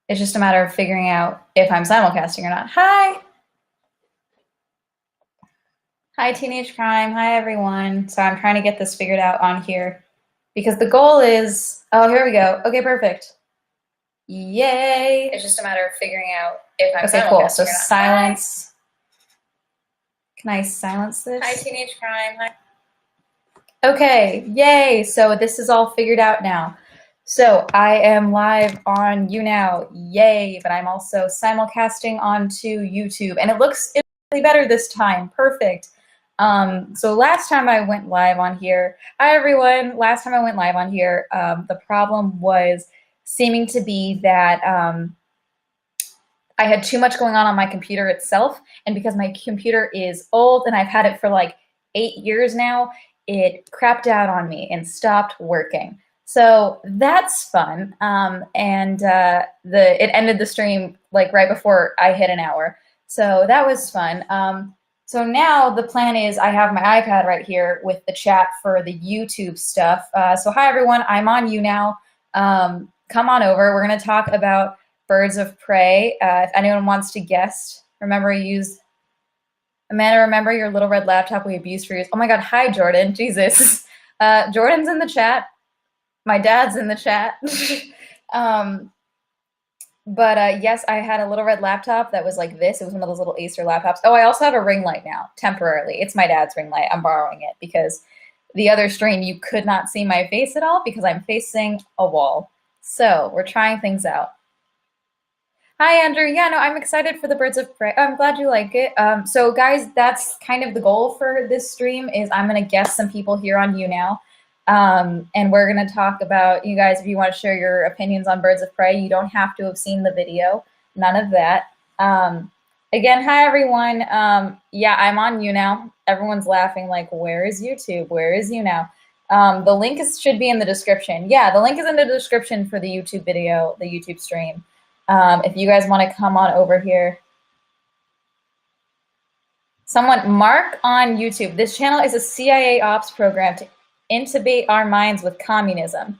It's just a matter of figuring out if I'm simulcasting or not. Hi! Hi, Teenage Crime. Hi, everyone. So I'm trying to get this figured out on here because the goal is, oh, here we go. Okay, perfect. Yay! It's just a matter of figuring out if I'm simulcasting cool. So or not. Silence. Can I silence this? Hi, Teenage Crime. Hi. Okay, yay! So this is all figured out now. So I am live on YouNow, yay! But I'm also simulcasting onto YouTube, and it looks really better this time. Perfect. So last time I went live on here, hi everyone. Last time I went live on here, the problem was seeming to be that I had too much going on my computer itself, and because my computer is old and I've had it for like 8 years now, it crapped out on me and stopped working. So that's fun, and it ended the stream like right before I hit an hour. So that was fun. So now the plan is I have my iPad right here with the chat for the YouTube stuff. So hi everyone, I'm on YouNow. Come on over. We're going to talk about Birds of Prey. If anyone wants to guess, remember Amanda, remember your little red laptop we abused for years. Oh my God, hi Jordan, Jesus. Jordan's in the chat. My dad's in the chat. But yes, I had a little red laptop that was like this. It was one of those little Acer laptops. Oh, I also have a ring light now, temporarily. It's my dad's ring light. I'm borrowing it because the other stream you could not see my face at all because I'm facing a wall. So we're trying things out. Hi, Andrew. Yeah, no, I'm excited for the Birds of Prey. I'm glad you like it. So guys, that's kind of the goal for this stream is I'm going to guest some people here on YouNow. And we're going to talk about, you guys, if you want to share your opinions on Birds of Prey, you don't have to have seen the video. None of that. Again, hi, everyone. Yeah, I'm on YouNow. Everyone's laughing like, where is YouTube? Where is YouNow? The link should be in the description. Yeah, the link is in the description for the YouTube video, the YouTube stream. If you guys want to come on over here. Someone, Mark on YouTube. This channel is a CIA ops program to intubate our minds with communism.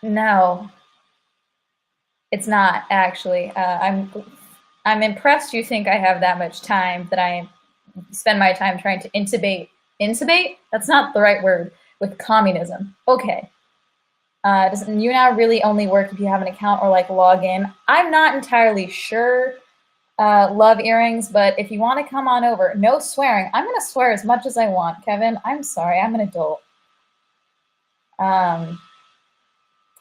No, it's not actually. I'm impressed you think I have that much time that I spend my time trying to intubate. Intubate? That's not the right word. With communism. Okay. Does YouNow really only work if you have an account or like log in? I'm not entirely sure. Love earrings, but if you want to come on over, no swearing. I'm going to swear as much as I want, Kevin. I'm sorry. I'm an adult.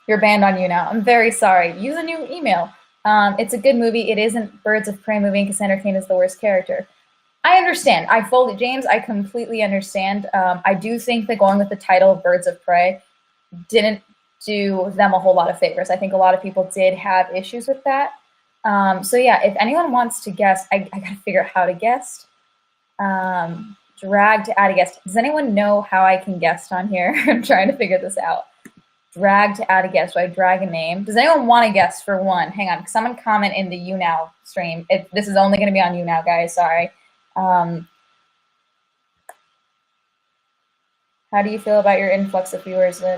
You're banned on YouNow. I'm very sorry. Use a new email. It's a good movie. It isn't Birds of Prey movie and Cassandra Cain is the worst character. I understand. James, I completely understand. I do think that going with the title of Birds of Prey didn't do them a whole lot of favors. I think a lot of people did have issues with that. So yeah, if anyone wants to guess, I gotta figure out how to guest. Drag to add a guest. Does anyone know how I can guest on here? I'm trying to figure this out. Drag to add a guest. Do I drag a name? Does anyone want to guest for one? Hang on, someone comment in the YouNow stream. This is only gonna be on YouNow, guys, sorry. How do you feel about your influx of viewers? Hi,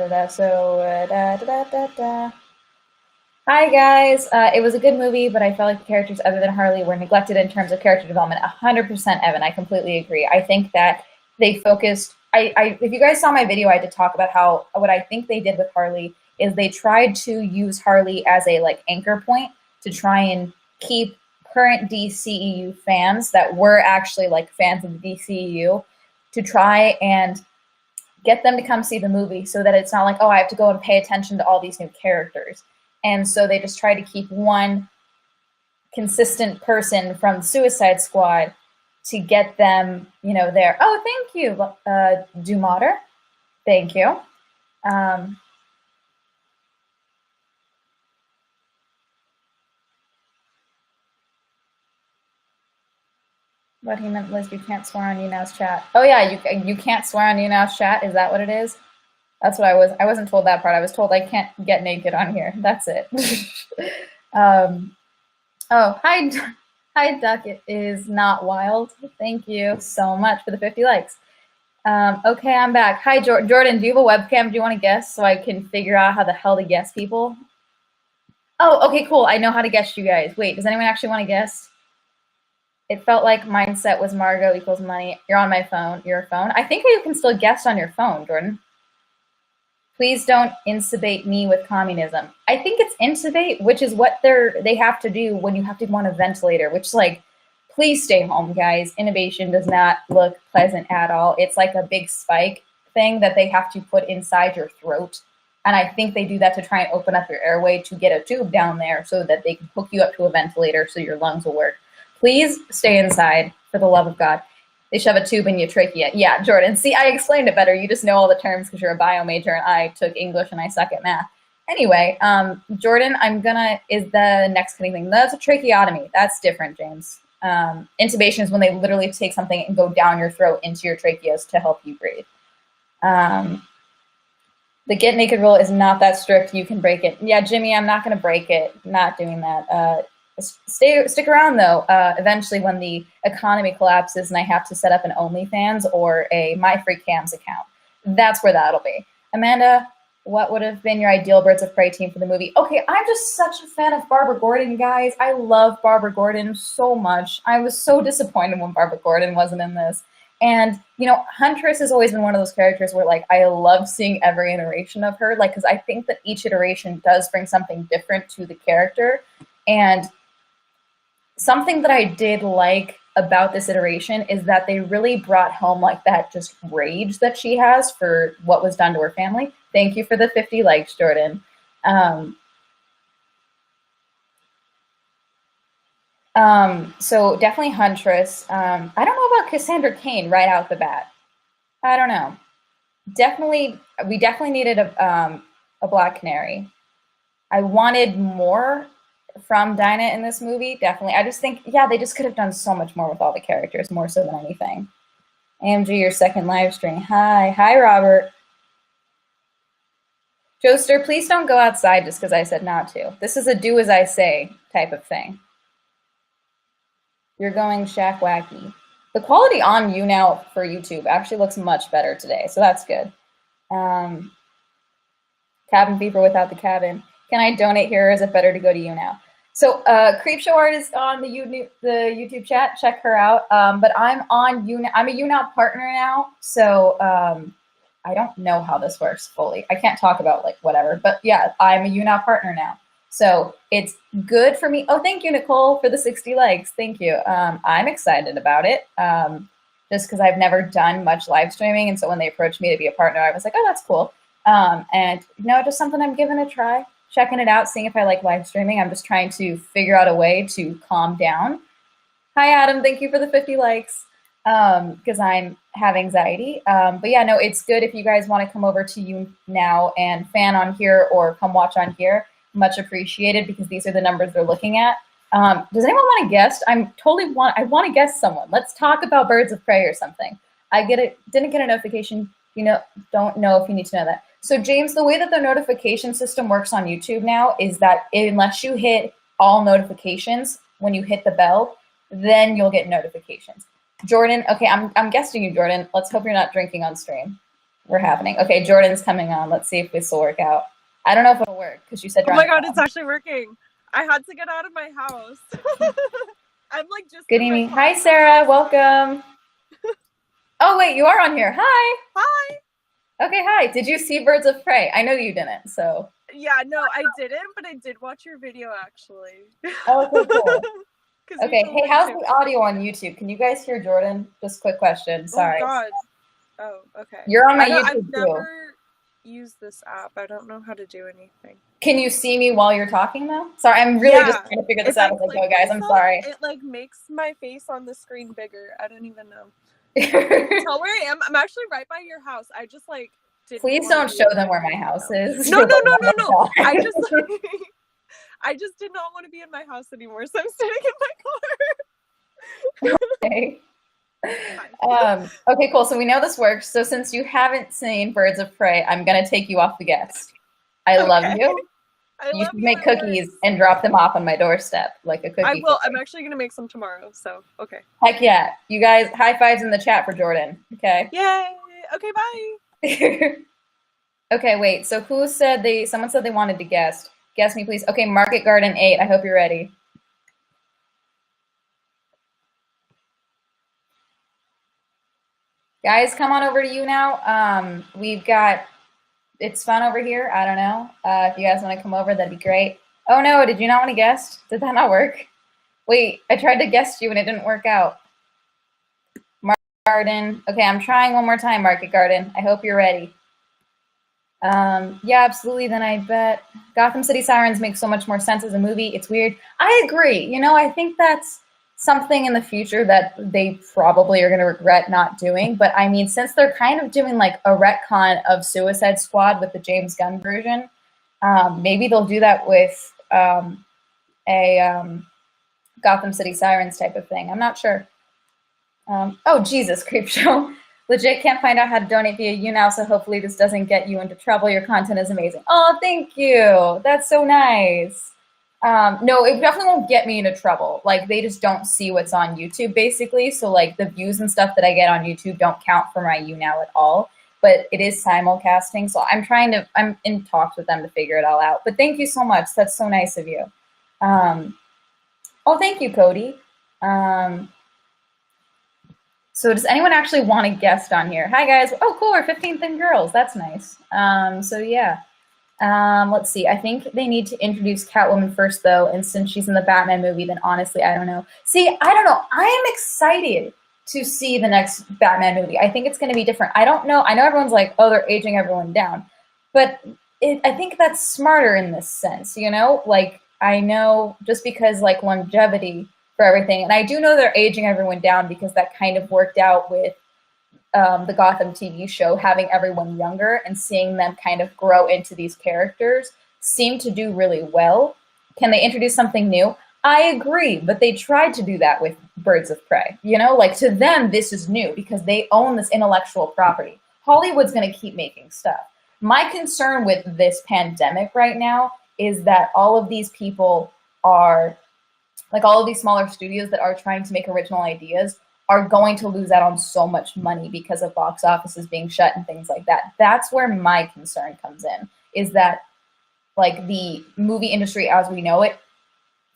guys. It was a good movie, but I felt like the characters other than Harley were neglected in terms of character development. 100%, Evan. I completely agree. I think that they focused. If you guys saw my video, I did talk about what I think they did with Harley is they tried to use Harley as a like anchor point to try and keep current DCEU fans that were actually like fans of the DCEU to try and get them to come see the movie so that it's not like, oh, I have to go and pay attention to all these new characters. And so they just try to keep one consistent person from Suicide Squad to get them, you know, there. Oh, thank you, Dumater. Thank you. What he meant was you can't swear on YouNow's chat. Oh yeah, you can't swear on YouNow's chat. Is that what it is? That's what I wasn't told that part. I was told I can't get naked on here. That's it. Oh, hi, Duck. It is not wild. Thank you so much for the 50 likes. Okay, I'm back. Hi, Jordan. Do you have a webcam? Do you want to guess so I can figure out how the hell to guess people? Oh, okay, cool. I know how to guess you guys. Wait, does anyone actually want to guess? It felt like mindset was Margot equals money. You're on my phone. Your phone. I think you can still guess on your phone, Jordan. Please don't incubate me with communism. I think it's intubate, which is what they have to do when you have to go on a ventilator, which is like, please stay home, guys. Intubation does not look pleasant at all. It's like a big spike thing that they have to put inside your throat. And I think they do that to try and open up your airway to get a tube down there so that they can hook you up to a ventilator so your lungs will work. Please stay inside, for the love of God. They shove a tube in your trachea. Yeah, Jordan. See, I explained it better. You just know all the terms because you're a bio major and I took English and I suck at math. Anyway, Jordan, is the next thing. That's a tracheotomy. That's different, James. Intubation is when they literally take something and go down your throat into your tracheas to help you breathe. The get naked rule is not that strict. You can break it. Yeah, Jimmy, I'm not going to break it. Not doing that. Stick around, though. Eventually, when the economy collapses and I have to set up an OnlyFans or a MyFreeCams account, that's where that'll be. Amanda, what would have been your ideal Birds of Prey team for the movie? Okay, I'm just such a fan of Barbara Gordon, guys. I love Barbara Gordon so much. I was so disappointed when Barbara Gordon wasn't in this. And, you know, Huntress has always been one of those characters where, like, I love seeing every iteration of her, like, because I think that each iteration does bring something different to the character. And something that I did like about this iteration is that they really brought home, like, that just rage that she has for what was done to her family. Thank you for the 50 likes, Jordan. So definitely Huntress. I don't know about Cassandra Cain right out the bat. I don't know. We definitely needed a Black Canary. I wanted more from Dinah in this movie, definitely. I just think, yeah, they just could have done so much more with all the characters, more so than anything. AMG, your second live stream. Hi, Robert. Joester, please don't go outside just because I said not to. This is a do as I say type of thing. You're going shack wacky. The quality on YouNow for YouTube actually looks much better today, so that's good. Cabin fever without the cabin. Can I donate here, or is it better to go to YouNow? So Creepshow Art is on the YouTube chat. Check her out. But I'm on YouNow. I'm a YouNow partner now, so I don't know how this works fully. I can't talk about like whatever, but yeah, I'm a YouNow partner now. So it's good for me. Oh, thank you, Nicole, for the 60 likes. Thank you. I'm excited about it just because I've never done much live streaming. And so when they approached me to be a partner, I was like, oh, that's cool. And you know, just something I'm giving a try, checking it out, seeing if I like live streaming. I'm just trying to figure out a way to calm down. Hi, Adam. Thank you for the 50 likes because I have anxiety. But yeah, no, it's good if you guys want to come over to YouNow and fan on here or come watch on here. Much appreciated because these are the numbers they're looking at. Does anyone want to guess? I want to guess someone. Let's talk about Birds of Prey or something. Didn't get a notification. You know, don't know if you need to know that. So James, the way that the notification system works on YouTube now is that unless you hit all notifications when you hit the bell, then you'll get notifications. Jordan, okay, I'm guessing you, Jordan. Let's hope you're not drinking on stream. We're happening. Okay, Jordan's coming on. Let's see if this will work out. I don't know if it'll work because you said. Oh my god, it's actually working. I had to get out of my house. I'm like just. Good evening. Hi, Sarah. Welcome. Oh wait, you are on here. Hi. Hi. Okay, hi. Did you see Birds of Prey? I know you didn't, so. Yeah, no, I didn't, but I did watch your video actually. Oh, okay, cool. Okay, hey, how's the audio on YouTube? Can you guys hear Jordan? Just quick question. Sorry. Oh god. Oh, okay. You're on my YouTube I've too. never used this app. I don't know how to do anything. Can you see me while you're talking though? Sorry, I'm really just trying to figure this out as I go, guys. I'm sorry. It like makes my face on the screen bigger. I don't even know. Tell where I am. I'm actually right by your house. I just like didn't. Please don't show them where my house is. No. I just did not want to be in my house anymore, so I'm sitting in my car. Okay. Okay, cool. So we know this works. So since you haven't seen Birds of Prey, I'm gonna take you off the guest. I love you. You should make cookies and drop them off on my doorstep like a cookie. I will. I'm actually gonna make some tomorrow. So okay. Heck yeah! You guys, high fives in the chat for Jordan. Okay. Yay! Okay, bye. Okay, wait. So who said someone said they wanted to guest. Guess me, please. Okay, Market Garden 8. I hope you're ready. Guys, come on over to YouNow. We've got, it's fun over here. I don't know. If you guys want to come over, that'd be great. Oh no, did you not want to guest? Did that not work? Wait, I tried to guest you and it didn't work out. Market Garden. Okay, I'm trying one more time, Market Garden. I hope you're ready. Yeah, absolutely. Then I bet Gotham City Sirens makes so much more sense as a movie. It's weird. I agree. You know, I think that's something in the future that they probably are going to regret not doing. But I mean, since they're kind of doing like a retcon of Suicide Squad with the James Gunn version, maybe they'll do that with a Gotham City Sirens type of thing. I'm not sure. Oh, Jesus, Creepshow. Legit can't find out how to donate via YouNow, so hopefully this doesn't get you into trouble. Your content is amazing. Oh, thank you. That's so nice. No, it definitely won't get me into trouble. Like, they just don't see what's on YouTube, basically. So, like, the views and stuff that I get on YouTube don't count for my YouNow at all. But it is simulcasting, so I'm in talks with them to figure it all out. But thank you so much. That's so nice of you. Oh, thank you, Cody. So does anyone actually want a guest on here? Hi, guys. Oh, cool. We're 15 Thin Girls. That's nice. So, yeah. Let's see. I think they need to introduce Catwoman first, though. And since she's in the Batman movie, then honestly, I don't know. See, I don't know. I am excited to see the next Batman movie. I think it's going to be different. I don't know. I know everyone's like, oh, they're aging everyone down. But I think that's smarter in this sense, you know? Like, I know just because, like, longevity for everything. And I do know they're aging everyone down because that kind of worked out with the Gotham TV show, having everyone younger and seeing them kind of grow into these characters seemed to do really well. Can they introduce something new? I agree, but they tried to do that with Birds of Prey. You know, like to them, this is new because they own this intellectual property. Hollywood's going to keep making stuff. My concern with this pandemic right now is that all of these people are, like all of these smaller studios that are trying to make original ideas are going to lose out on so much money because of box offices being shut and things like that. That's where my concern comes in, is that like the movie industry as we know it,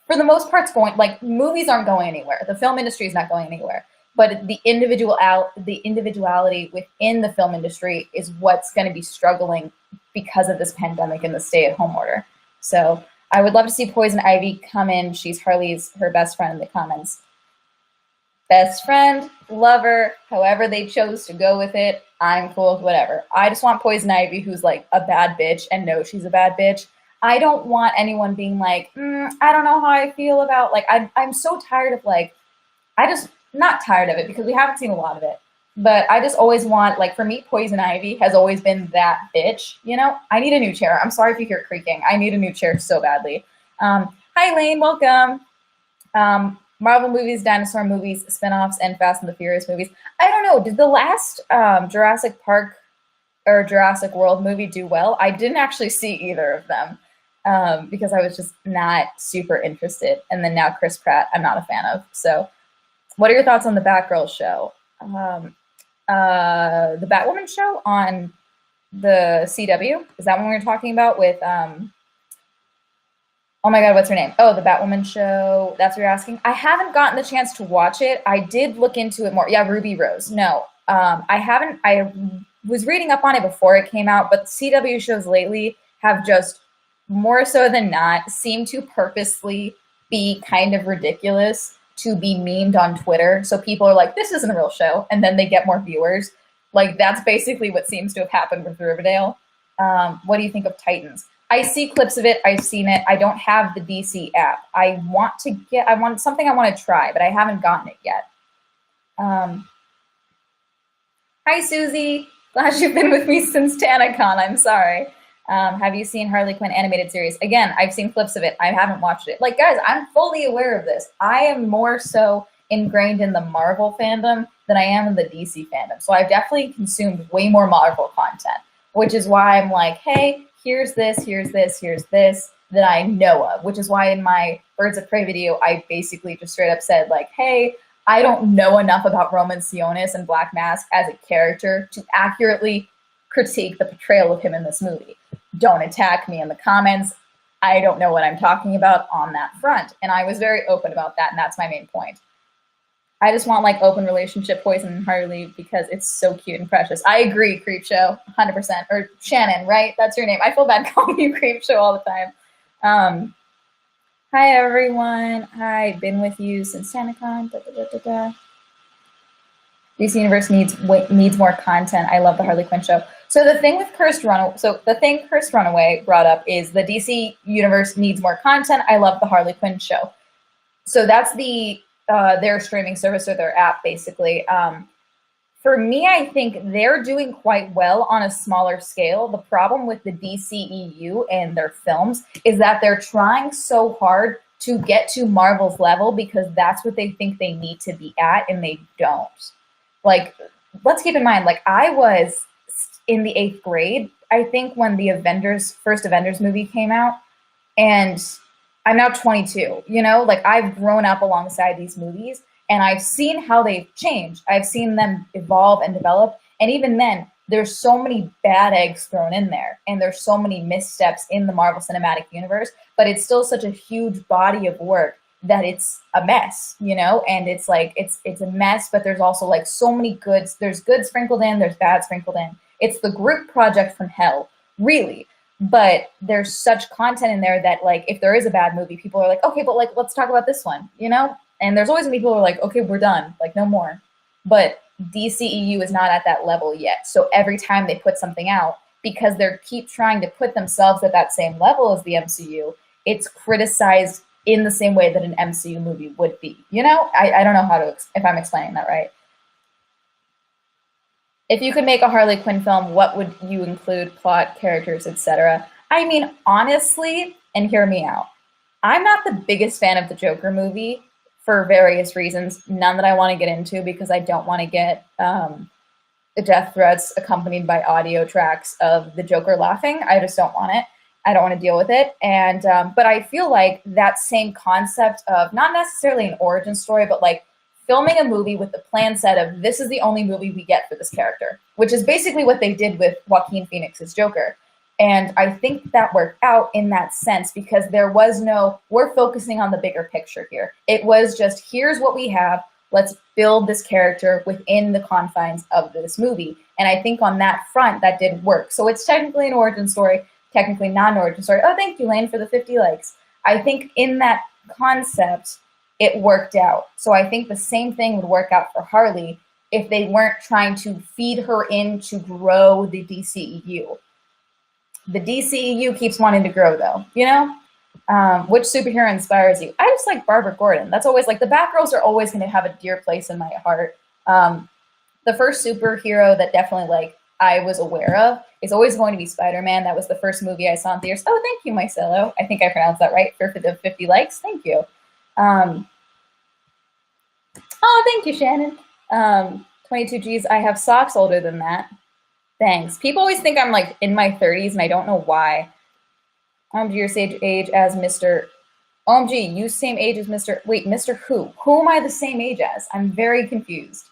for the most part, like movies aren't going anywhere. The film industry is not going anywhere. But the individuality within the film industry is what's going to be struggling because of this pandemic and the stay-at-home order. So I would love to see Poison Ivy come in. She's her best friend in the comments. Best friend, lover, however they chose to go with it, I'm cool with whatever. I just want Poison Ivy who's like a bad bitch and knows she's a bad bitch. I don't want anyone being like, I don't know how I feel about, like, I'm so tired of, like, not tired of it because we haven't seen a lot of it. But I just always want, like, for me, Poison Ivy has always been that bitch, you know? I need a new chair. I'm sorry if you hear it creaking. I need a new chair so badly. Hi, Lane. Welcome. Marvel movies, dinosaur movies, spinoffs, and Fast and the Furious movies. I don't know. Did the last Jurassic Park or Jurassic World movie do well? I didn't actually see either of them because I was just not super interested. And then now Chris Pratt, I'm not a fan of. So what are your thoughts on the Batgirl show? The Batwoman show on the CW? Is that one we were talking about with, oh my God, what's her name? Oh, the Batwoman show. That's what you're asking? I haven't gotten the chance to watch it. I did look into it more. Yeah, Ruby Rose. No, I haven't. I was reading up on it before it came out, but CW shows lately have just more so than not seemed to purposely be kind of ridiculous to be memed on Twitter. So people are like, this isn't a real show. And then they get more viewers. Like, that's basically what seems to have happened with Riverdale. What do you think of Titans? I see clips of it. I've seen it. I don't have the DC app. I want something I want to try, but I haven't gotten it yet. Hi, Susie. Glad you've been with me since TanaCon. I'm sorry. Have you seen Harley Quinn animated series? Again, I've seen clips of it. I haven't watched it. Like, guys, I'm fully aware of this. I am more so ingrained in the Marvel fandom than I am in the DC fandom. So I've definitely consumed way more Marvel content, which is why I'm like, hey, here's this that I know of, which is why in my Birds of Prey video, I basically just straight up said, like, hey, I don't know enough about Roman Sionis and Black Mask as a character to accurately critique the portrayal of him in this movie. Don't attack me in the comments. I don't know what I'm talking about on that front. And I was very open about that, and that's my main point. I just want like open relationship Poison and Harley because it's so cute and precious. I agree, Creepshow, 100%. Or Shannon, right? That's your name. I feel bad calling you Creepshow all the time. Hi, everyone. Hi, been with you since SantaCon. DC Universe needs more content. I love the Harley Quinn show. So the thing with Cursed Runaway brought up is the DC Universe needs more content. I love the Harley Quinn show. So that's their streaming service or their app, basically. For me, I think they're doing quite well on a smaller scale. The problem with the DCEU and their films is that they're trying so hard to get to Marvel's level because that's what they think they need to be at, and they don't. Like, let's keep in mind, like, I was in the 8th grade, I think, when the first Avengers movie came out, and I'm now 22, you know? Like, I've grown up alongside these movies, and I've seen how they've changed. I've seen them evolve and develop, and even then, there's so many bad eggs thrown in there, and there's so many missteps in the Marvel Cinematic Universe, but it's still such a huge body of work that it's a mess, you know? And it's like, it's a mess, but there's also like so many goods. There's good sprinkled in, there's bad sprinkled in. It's the group project from hell, really. But there's such content in there that, like, if there is a bad movie, people are like, okay, but like, let's talk about this one, you know? And there's always people who are like, okay, we're done, like, no more. But DCEU is not at that level yet. So every time they put something out, because they keep trying to put themselves at that same level as the MCU, it's criticized in the same way that an MCU movie would be. You know, I don't know if I'm explaining that right. If you could make a Harley Quinn film, what would you include? Plot, characters, etc. I mean, honestly, and hear me out, I'm not the biggest fan of the Joker movie for various reasons, none that I want to get into because I don't want to get death threats accompanied by audio tracks of the Joker laughing. I just don't want it. I don't want to deal with it. And but I feel like that same concept of not necessarily an origin story, but like filming a movie with the plan set of this is the only movie we get for this character, which is basically what they did with Joaquin Phoenix's Joker. And I think that worked out in that sense because there was no, we're focusing on the bigger picture here. It was just, here's what we have. Let's build this character within the confines of this movie. And I think on that front, that did work. So it's technically an origin story, technically not an origin story. Oh, thank you, Lane, for the 50 likes. I think in that concept, it worked out. So I think the same thing would work out for Harley if they weren't trying to feed her in to grow the DCEU. The DCEU keeps wanting to grow, though, you know? Which superhero inspires you? I just like Barbara Gordon. That's always, like, the Batgirls are always going to have a dear place in my heart. The first superhero that definitely, like, I was aware of is always going to be Spider-Man. That was the first movie I saw in theaters. Oh, thank you, Marcelo. I think I pronounced that right for the 50 likes. Thank you. Oh, thank you, Shannon. 22 Gs. I have socks older than that. Thanks. People always think I'm like in my 30s, and I don't know why. OMG, you're same age as Mr. OMG, you same age as Mr. Wait, Mr. Who? Who am I the same age as? I'm very confused.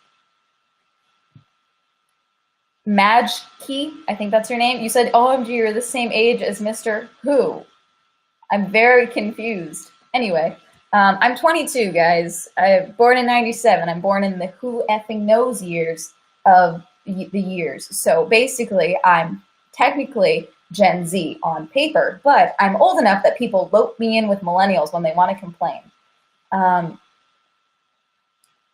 Majkey, I think that's your name. You said, OMG, you're the same age as Mr. Who? I'm very confused. Anyway, I'm 22, guys. I'm born in 97. I'm born in the who effing knows years of the years. So basically, I'm technically Gen Z on paper, but I'm old enough that people lope me in with millennials when they want to complain. Are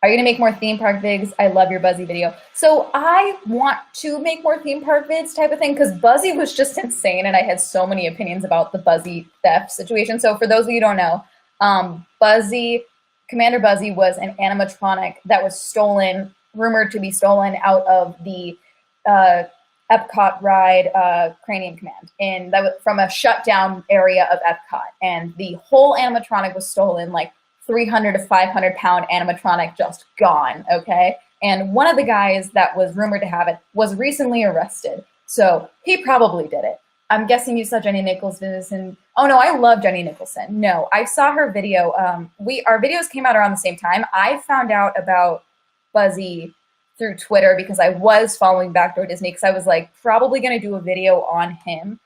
you going to make more theme park vids? I love your Buzzy video. So I want to make more theme park vids type of thing because Buzzy was just insane and I had so many opinions about the Buzzy theft situation. So for those of you who don't know, Commander Buzzy was an animatronic that was stolen, rumored to be stolen out of the Epcot ride Cranium Command, and that was from a shutdown area of Epcot. And the whole animatronic was stolen, like 300 to 500 pound animatronic just gone, okay? And one of the guys that was rumored to have it was recently arrested. So he probably did it. I'm guessing you saw Jenny Nicholson. Oh no, I love Jenny Nicholson. No, I saw her video. Our videos came out around the same time. I found out about Buzzy through Twitter because I was following Backdoor Disney because I was like probably going to do a video on him.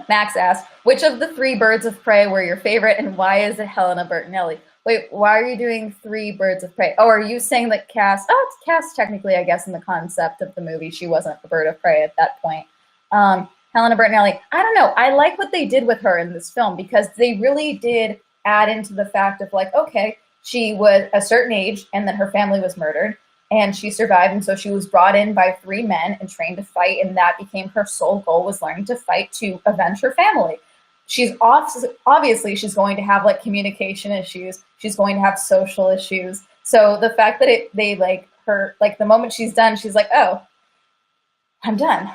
Max asked, which of the three birds of prey were your favorite and why is it Helena Bertinelli? Wait, why are you doing three birds of prey? Oh, are you saying that Cass, it's Cass technically, I guess, in the concept of the movie. She wasn't the bird of prey at that point. Helena Bertinelli, I don't know. I like what they did with her in this film because they really did add into the fact of like, okay, she was a certain age and then her family was murdered and she survived. And so she was brought in by three men and trained to fight. And that became her sole goal, was learning to fight to avenge her family. Obviously she's going to have like communication issues. She's going to have social issues. So the fact that they like her, like the moment she's done, she's like, oh, I'm done.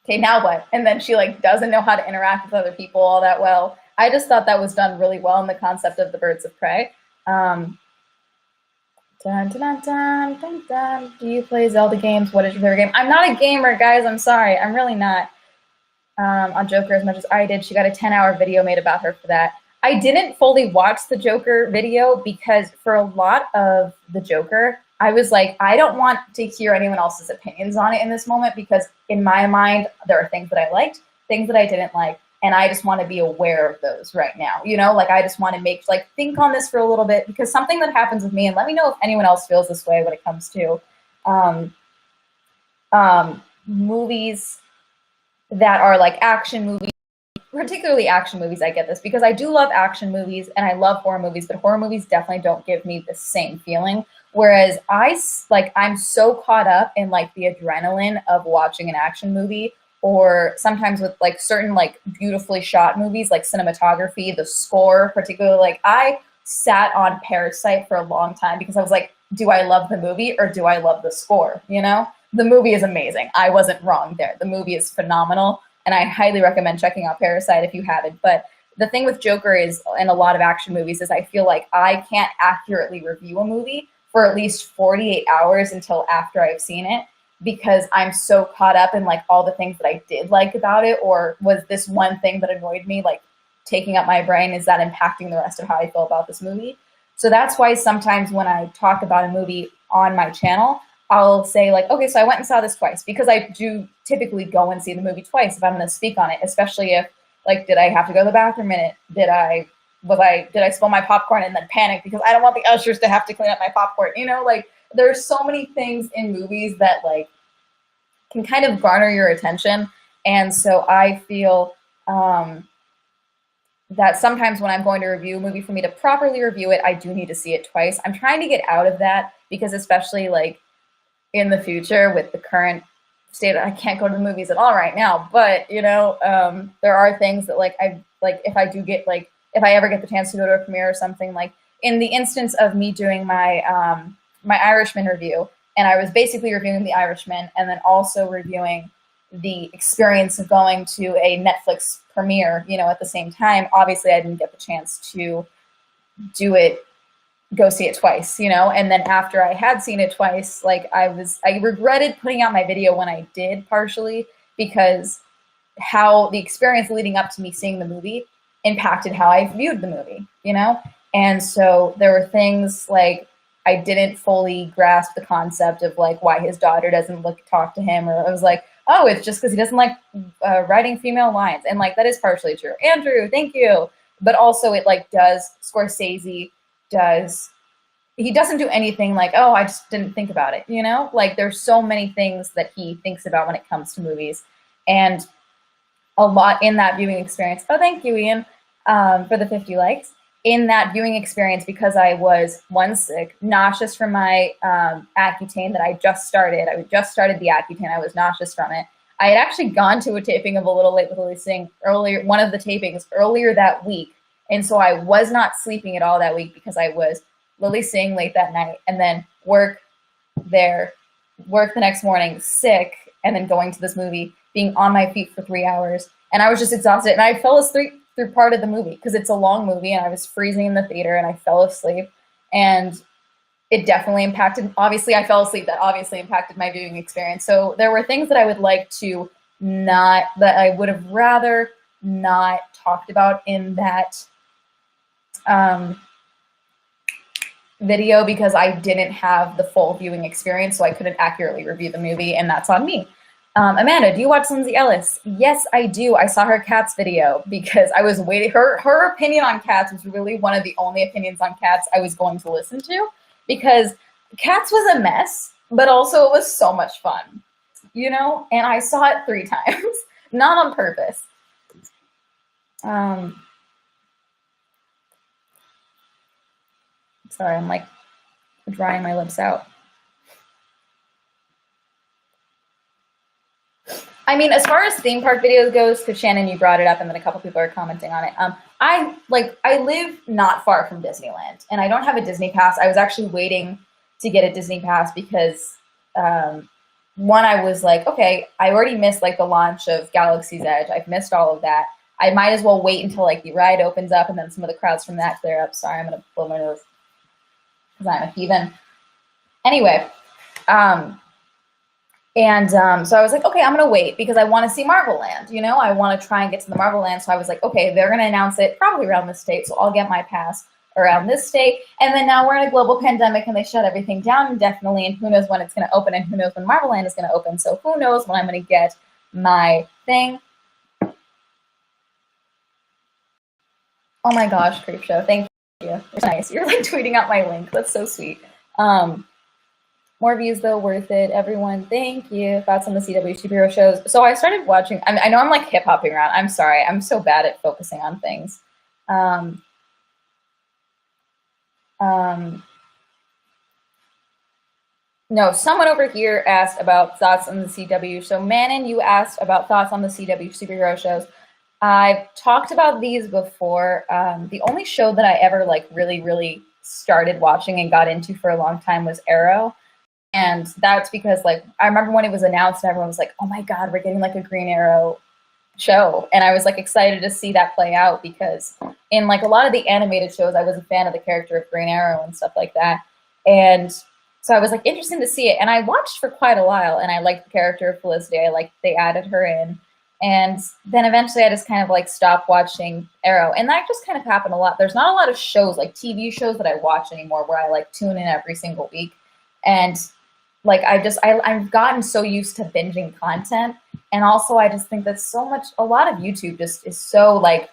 Okay, now what? And then she like doesn't know how to interact with other people all that well. I just thought that was done really well in the concept of the birds of prey. Dun, dun, dun, dun, dun, dun. Do you play Zelda games? What is your favorite game? I'm not a gamer, guys. I'm sorry. I'm really not. On Joker as much as I did. She got a 10-hour video made about her for that. I didn't fully watch the Joker video because for a lot of the Joker, I was like, I don't want to hear anyone else's opinions on it in this moment because in my mind, there are things that I liked, things that I didn't like, and I just want to be aware of those right now. You know, like I just want to think on this for a little bit because something that happens with me, and let me know if anyone else feels this way when it comes to movies that are like action movies, particularly action movies. I get this because I do love action movies and I love horror movies, but horror movies definitely don't give me the same feeling. Whereas I'm so caught up in like the adrenaline of watching an action movie, or sometimes with like certain like beautifully shot movies, like cinematography, the score, particularly like I sat on Parasite for a long time because I was like, do I love the movie or do I love the score? You know? The movie is amazing. I wasn't wrong there. The movie is phenomenal, and I highly recommend checking out Parasite if you haven't. But the thing with Joker is, and a lot of action movies, is I feel like I can't accurately review a movie for at least 48 hours until after I've seen it because I'm so caught up in like all the things that I did like about it, or was this one thing that annoyed me like taking up my brain? Is that impacting the rest of how I feel about this movie? So that's why sometimes when I talk about a movie on my channel, I'll say like, okay, so I went and saw this twice because I do typically go and see the movie twice if I'm going to speak on it, especially if like, did I have to go to the bathroom in it? Did I spill my popcorn and then panic because I don't want the ushers to have to clean up my popcorn? You know, like there's so many things in movies that like can kind of garner your attention. And so I feel that sometimes when I'm going to review a movie, for me to properly review it, I do need to see it twice. I'm trying to get out of that because especially like in the future with the current state, I can't go to the movies at all right now, but you know, there are things that like if I do get like, if I ever get the chance to go to a premiere or something, like in the instance of me doing my my Irishman review, and I was basically reviewing the Irishman and then also reviewing the experience of going to a Netflix premiere, you know, at the same time. Obviously I didn't get the chance to go see it twice, you know, and then after I had seen it twice, like I regretted putting out my video when I did, partially because how the experience leading up to me seeing the movie impacted how I viewed the movie, you know? And so there were things like I didn't fully grasp the concept of like why his daughter doesn't talk to him, or I was like, oh, it's just because he doesn't like writing female lines. And like that is partially true. Andrew, thank you. But also it like Scorsese he doesn't do anything like, oh, I just didn't think about it, you know? Like there's so many things that he thinks about when it comes to movies. And a lot in that viewing experience. Oh, thank you, Ian, for the 50 likes. In that viewing experience, because I was sick, nauseous from my Accutane that I just started. I just started the Accutane. I was nauseous from it. I had actually gone to a taping of A Little Late with Lily Singh earlier, one of the tapings earlier that week. And so I was not sleeping at all that week because I was Lily Singh late that night and then work the next morning, sick, and then going to this movie, being on my feet for 3 hours. And I was just exhausted. And I fell asleep through part of the movie because it's a long movie and I was freezing in the theater and I fell asleep. And it definitely impacted, obviously I fell asleep. That obviously impacted my viewing experience. So there were things that I would like to that I would have rather not talked about in that video because I didn't have the full viewing experience, so I couldn't accurately review the movie, and that's on me. Amanda, do you watch Lindsay Ellis? Yes, I do. I saw her Cats video because I was waiting. Her opinion on Cats was really one of the only opinions on Cats I was going to listen to, because Cats was a mess, but also it was so much fun, you know? And I saw it 3 times, not on purpose. Sorry, I'm like drying my lips out. I mean, as far as theme park videos goes, because Shannon, you brought it up, and then a couple people are commenting on it. I live not far from Disneyland, and I don't have a Disney pass. I was actually waiting to get a Disney pass because one, I was like, okay, I already missed like the launch of Galaxy's Edge. I've missed all of that. I might as well wait until like the ride opens up and then some of the crowds from that clear up. Sorry, I'm gonna blow my nose because I'm a heathen. Anyway, so I was like, okay, I'm going to wait because I want to see Marvel Land. You know, I want to try and get to the Marvel Land. So I was like, okay, they're going to announce it probably around this date. So I'll get my pass around this date. And then now we're in a global pandemic and they shut everything down indefinitely. And who knows when it's going to open and who knows when Marvel Land is going to open. So who knows when I'm going to get my thing. Oh my gosh, Creepshow. Thank you. It's nice. You're like tweeting out my link. That's so sweet. More views though, worth it. Everyone, thank you. Thoughts on the CW superhero shows? So I started watching. I know I'm like hip hopping around. I'm sorry. I'm so bad at focusing on things. No, someone over here asked about thoughts on the CW. So Manon, you asked about thoughts on the CW superhero shows. I've talked about these before. The only show that I ever like really started watching and got into for a long time was Arrow. And that's because, like, I remember when it was announced and everyone was like, oh my God, we're getting like a Green Arrow show. And I was like excited to see that play out because in like a lot of the animated shows, I was a fan of the character of Green Arrow and stuff like that. And so I was like interested to see it. And I watched for quite a while and I liked the character of Felicity. I liked they added her in. And then eventually I just kind of like stopped watching Arrow. And that just kind of happened a lot. There's not a lot of shows, like TV shows that I watch anymore where I like tune in every single week. And like I've gotten so used to binging content, and also I just think that a lot of YouTube just is so like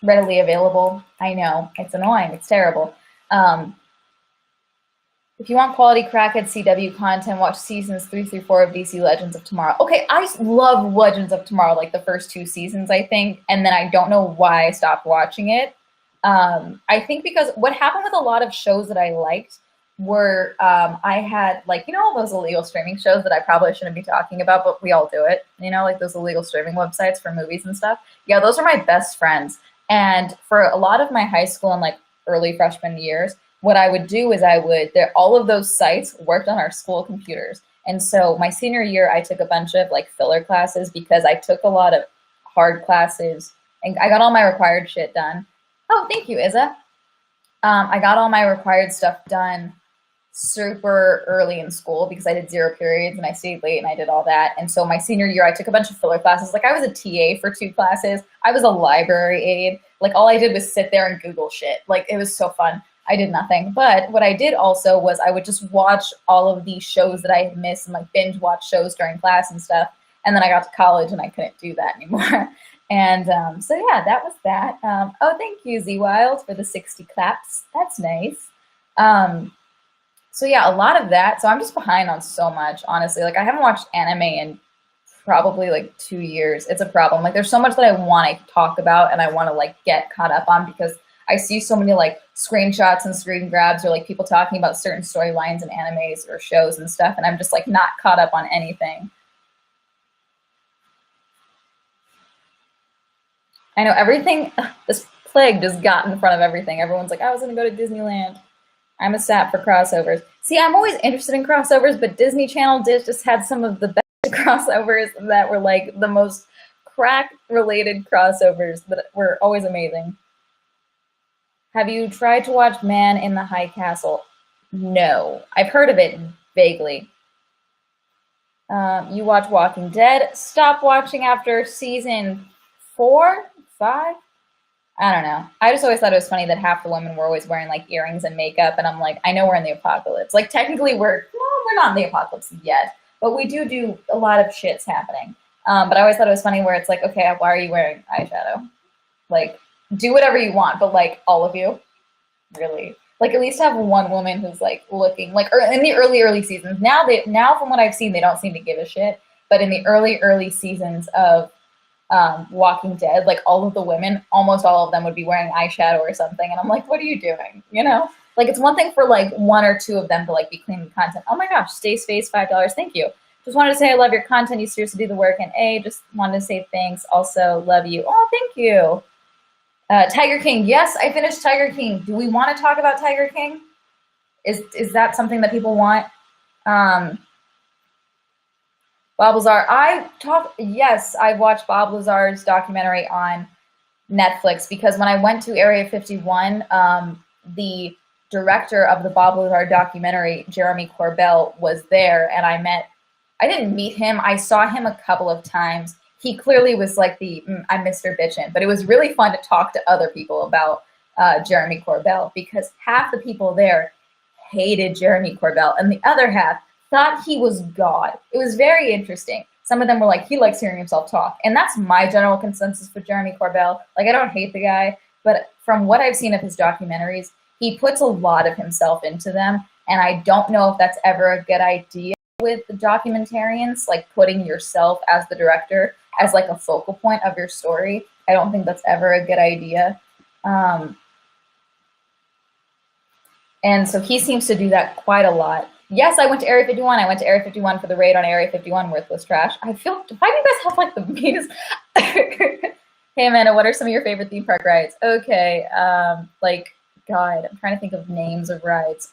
readily available. I know it's annoying, it's terrible. If you want quality crackhead CW content, watch seasons 3 through 4 of DC Legends of Tomorrow. Okay, I love Legends of Tomorrow, like the first 2 seasons, I think, and then I don't know why I stopped watching it. I think because what happened with a lot of shows that I liked were I had like, you know, all those illegal streaming shows that I probably shouldn't be talking about, but we all do it, you know, like those illegal streaming websites for movies and stuff. Yeah, those are my best friends. And for a lot of my high school and like early freshman years, what I would do is all of those sites worked on our school computers. And so my senior year, I took a bunch of like filler classes because I took a lot of hard classes and I got all my required shit done. Oh, thank you, Izza. I got all my required stuff done super early in school because I did 0 periods and I stayed late and I did all that. And so my senior year, I took a bunch of filler classes. Like I was a TA for 2 classes. I was a library aide. Like all I did was sit there and Google shit. Like it was so fun. I did nothing. But what I did also was I would just watch all of these shows that I had missed and like binge watch shows during class and stuff. And then I got to college and I couldn't do that anymore. And so yeah, that was that. Oh, thank you, Z Wild, for the 60 claps. That's nice. So yeah, a lot of that. So I'm just behind on so much, honestly. Like I haven't watched anime in probably like 2 years. It's a problem. Like there's so much that I want to talk about and I want to like get caught up on because I see so many like screenshots and screen grabs or like people talking about certain storylines and animes or shows and stuff. And I'm just like not caught up on anything. I know everything, this plague just got in front of everything. Everyone's like, I was going to go to Disneyland. I'm a sap for crossovers. See, I'm always interested in crossovers, but Disney Channel just had some of the best crossovers that were like the most crack-related crossovers that were always amazing. Have you tried to watch Man in the High Castle? No. I've heard of it vaguely. You watch Walking Dead. Stop watching after season 4, 5? I don't know. I just always thought it was funny that half the women were always wearing like earrings and makeup, and I'm like, I know we're in the apocalypse. Like technically we're not in the apocalypse yet, but we do a lot of shits happening. But I always thought it was funny where it's like, okay, why are you wearing eyeshadow? Like, do whatever you want, but like all of you, really. Like at least have one woman who's like looking like in the early seasons. Now from what I've seen, they don't seem to give a shit. But in the early seasons of Walking Dead, like all of the women, almost all of them would be wearing eyeshadow or something, and I'm like, what are you doing? You know, like it's one thing for like one or two of them to like be cleaning content. Oh my gosh, Stay Space, $5, thank you. Just wanted to say I love your content. You seriously do the work, and just wanted to say thanks. Also love you. Oh, thank you. Tiger King. Yes, I finished Tiger King. Do we want to talk about Tiger King? Is that something that people want? Bob Lazar. Yes, I watched Bob Lazar's documentary on Netflix because when I went to Area 51, the director of the Bob Lazar documentary, Jeremy Corbell, was there, and I didn't meet him. I saw him a couple of times. He clearly was like I'm Mr. Bitchin', but it was really fun to talk to other people about Jeremy Corbell because half the people there hated Jeremy Corbell and the other half thought he was God. It was very interesting. Some of them were like, he likes hearing himself talk. And that's my general consensus for Jeremy Corbell. Like, I don't hate the guy, but from what I've seen of his documentaries, he puts a lot of himself into them. And I don't know if that's ever a good idea with the documentarians, like putting yourself as the director as like a focal point of your story. I don't think that's ever a good idea. And so he seems to do that quite a lot. Yes, I went to Area 51. I went to Area 51 for the raid on Area 51, Worthless Trash. Why do you guys have like the meanest? Hey Amanda, what are some of your favorite theme park rides? Okay, God, I'm trying to think of names of rides.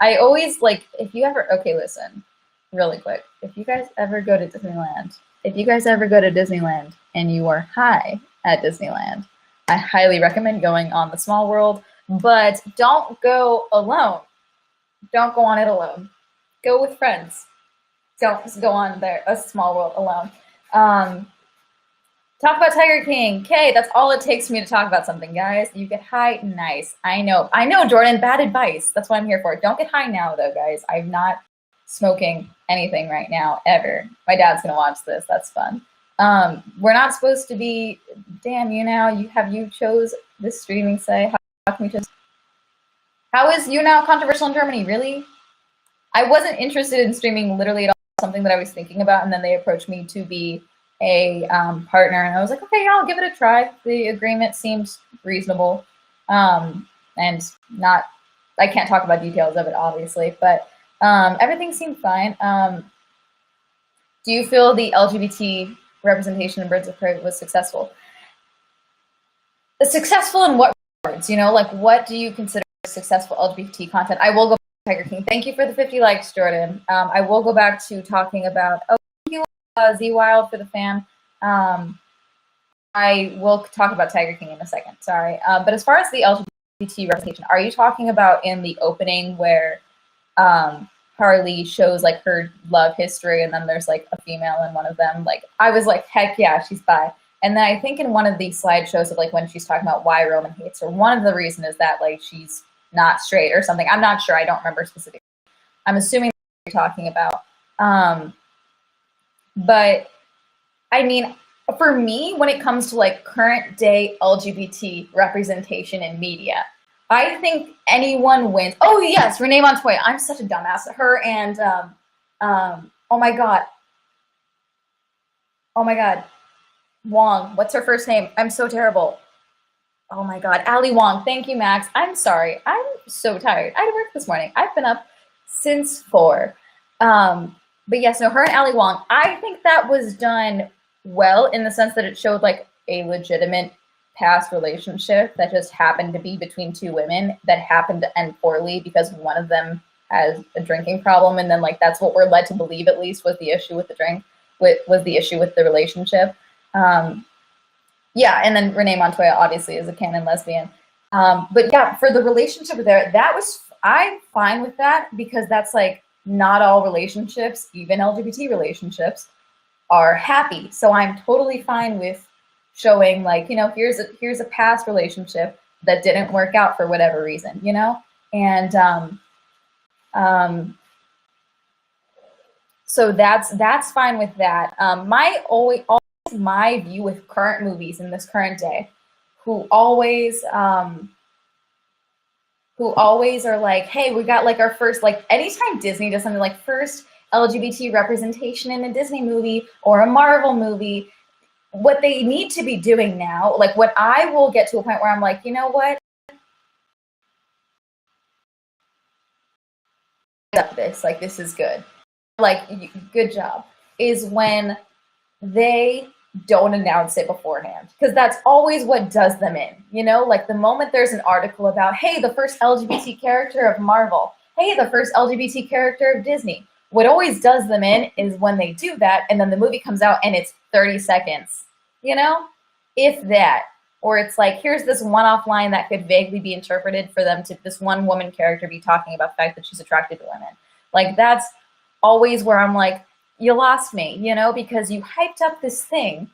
I always like, if you ever, okay, listen, really quick. If you guys ever go to Disneyland and you are high at Disneyland, I highly recommend going on the Small World, but don't go alone. Don't go on it alone. Go with friends. Don't just go on a Small World alone. Talk about Tiger King. Okay, that's all it takes for me to talk about something, guys. You get high, nice. I know, Jordan, bad advice. That's what I'm here for. Don't get high now, though, guys. I'm not smoking anything right now, ever. My dad's going to watch this. That's fun. We're not supposed to be, damn, you chose this streaming site. How can we just... How is YouNow controversial in Germany? Really? I wasn't interested in streaming literally at all. Something that I was thinking about, and then they approached me to be a partner, and I was like, okay, I'll give it a try. The agreement seems reasonable, and not. I can't talk about details of it, obviously, but everything seemed fine. Do you feel the LGBT representation in Birds of Prey was successful? Successful in what regards? Like what do you consider successful LGBT content? I will go back to Tiger King. Thank you for the 50 likes, Jordan. I will go back to talking about, thank you, Z Wild for the fan. I will talk about Tiger King in a second, sorry. But as far as the LGBT representation, are you talking about in the opening where Harley shows like her love history and then there's like a female in one of them? Like, I was like, heck yeah, she's bi. And then I think in one of these slideshows of like when she's talking about why Roman hates her, one of the reasons is that like she's not straight or something. I'm not sure. I don't remember specifically. I'm assuming what you're talking about. But I mean, for me, when it comes to like current day LGBT representation in media, I think anyone wins. Oh yes, Renee Montoya. I'm such a dumbass. Her and oh my god, Wong. What's her first name? I'm so terrible. Oh my god, Ali Wong. Thank you, Max. I'm sorry. I'm so tired. I had to work this morning. I've been up since 4. But yes, no, her and Ali Wong. I think that was done well in the sense that it showed like a legitimate past relationship that just happened to be between two women that happened to end poorly because one of them has a drinking problem, and then like that's what we're led to believe at least was the issue with the drink, was the issue with the relationship. Yeah, and then Renee Montoya obviously is a canon lesbian. But yeah, for the relationship there, I'm fine with that because that's like not all relationships, even LGBT relationships, are happy. So I'm totally fine with showing like, here's a past relationship that didn't work out for whatever reason, And So that's fine with that. My view with current movies in this current day, who always are like, hey, we got like our first, like anytime Disney does something like first LGBT representation in a Disney movie or a Marvel movie, what they need to be doing now, like what I will get to a point where I'm like, you know what? This is good. Like, good job. Is when they don't announce it beforehand, because that's always what does them in, you know, like the moment there's an article about, hey, the first LGBT character of Marvel, hey, the first LGBT character of Disney, what always does them in is when they do that and then the movie comes out and it's 30 seconds, you know, if that, or it's like, here's this one-off line that could vaguely be interpreted for them to this one woman character be talking about the fact that she's attracted to women. Like, that's always where I'm like, you lost me, you know, because you hyped up this thing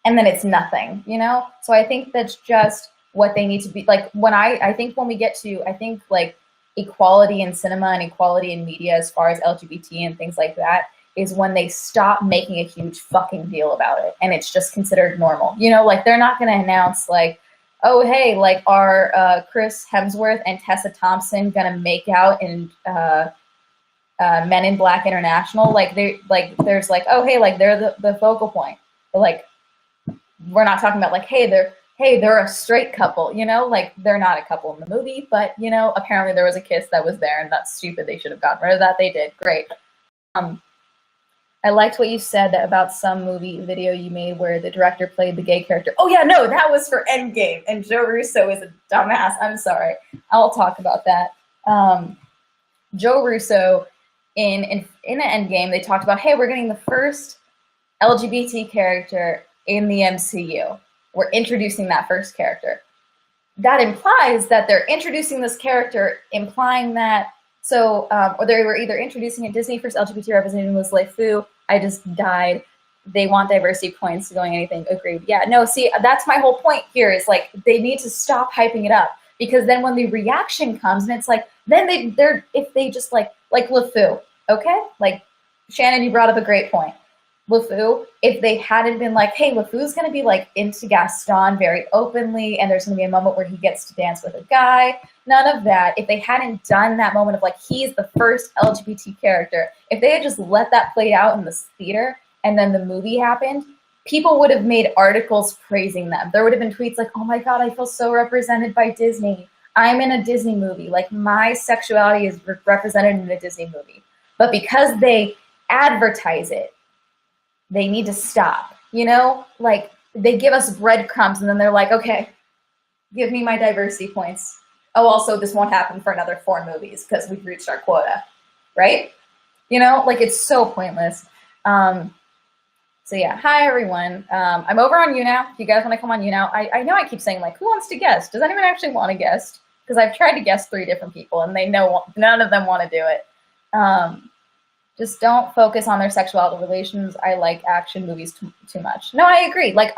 and then it's nothing, you know? So I think that's just what they need to be. Like, when I think when we get to, I think, like, equality in cinema and equality in media as far as LGBT and things like that is when they stop making a huge fucking deal about it and it's just considered normal. You know, like, they're not going to announce, like, oh, hey, like, are Chris Hemsworth and Tessa Thompson going to make out in Men in Black International? Like, there's like, oh, hey, like, they're the focal point. But, like, we're not talking about, like, hey, they're a straight couple, you know? Like, they're not a couple in the movie, but, you know, apparently there was a kiss that was there, and that's stupid. They should have gotten rid of that. They did. Great. I liked what you said about some movie video you made where the director played the gay character. Oh, yeah, no, that was for Endgame, and Joe Russo is a dumbass. I'm sorry. I'll talk about that. Joe Russo, in an Endgame, they talked about, hey, we're getting the first LGBT character in the MCU. We're introducing that first character. That implies that they're introducing this character, implying that, so, or they were either introducing a Disney first LGBT representative was like, Fu, I just died. They want diversity points going anything. Agreed. Yeah, no, see, that's my whole point here is, like, they need to stop hyping it up, because then when the reaction comes and it's like, then they're if they just like LeFou, okay? Like, Shannon, you brought up a great point. LeFou, if they hadn't been like, hey, LeFou's going to be, like, into Gaston very openly, and there's going to be a moment where he gets to dance with a guy, none of that. If they hadn't done that moment of, like, he's the first LGBT character, if they had just let that play out in this theater, and then the movie happened, people would have made articles praising them. There would have been tweets like, oh my God, I feel so represented by Disney. I'm in a Disney movie. Like, my sexuality is represented in a Disney movie. But because they advertise it, they need to stop, you know? Like, they give us breadcrumbs and then they're like, okay, give me my diversity points. Oh, also, this won't happen for another 4 movies because we've reached our quota, right? You know, like, it's so pointless. So yeah, hi everyone. I'm over on YouNow. If you guys want to come on YouNow, I know I keep saying, like, who wants to guest? Does anyone actually want to guest? Because I've tried to guest 3 different people and they know none of them want to do it. Just don't focus on their sexuality relations. I like action movies too much. No, I agree. Like,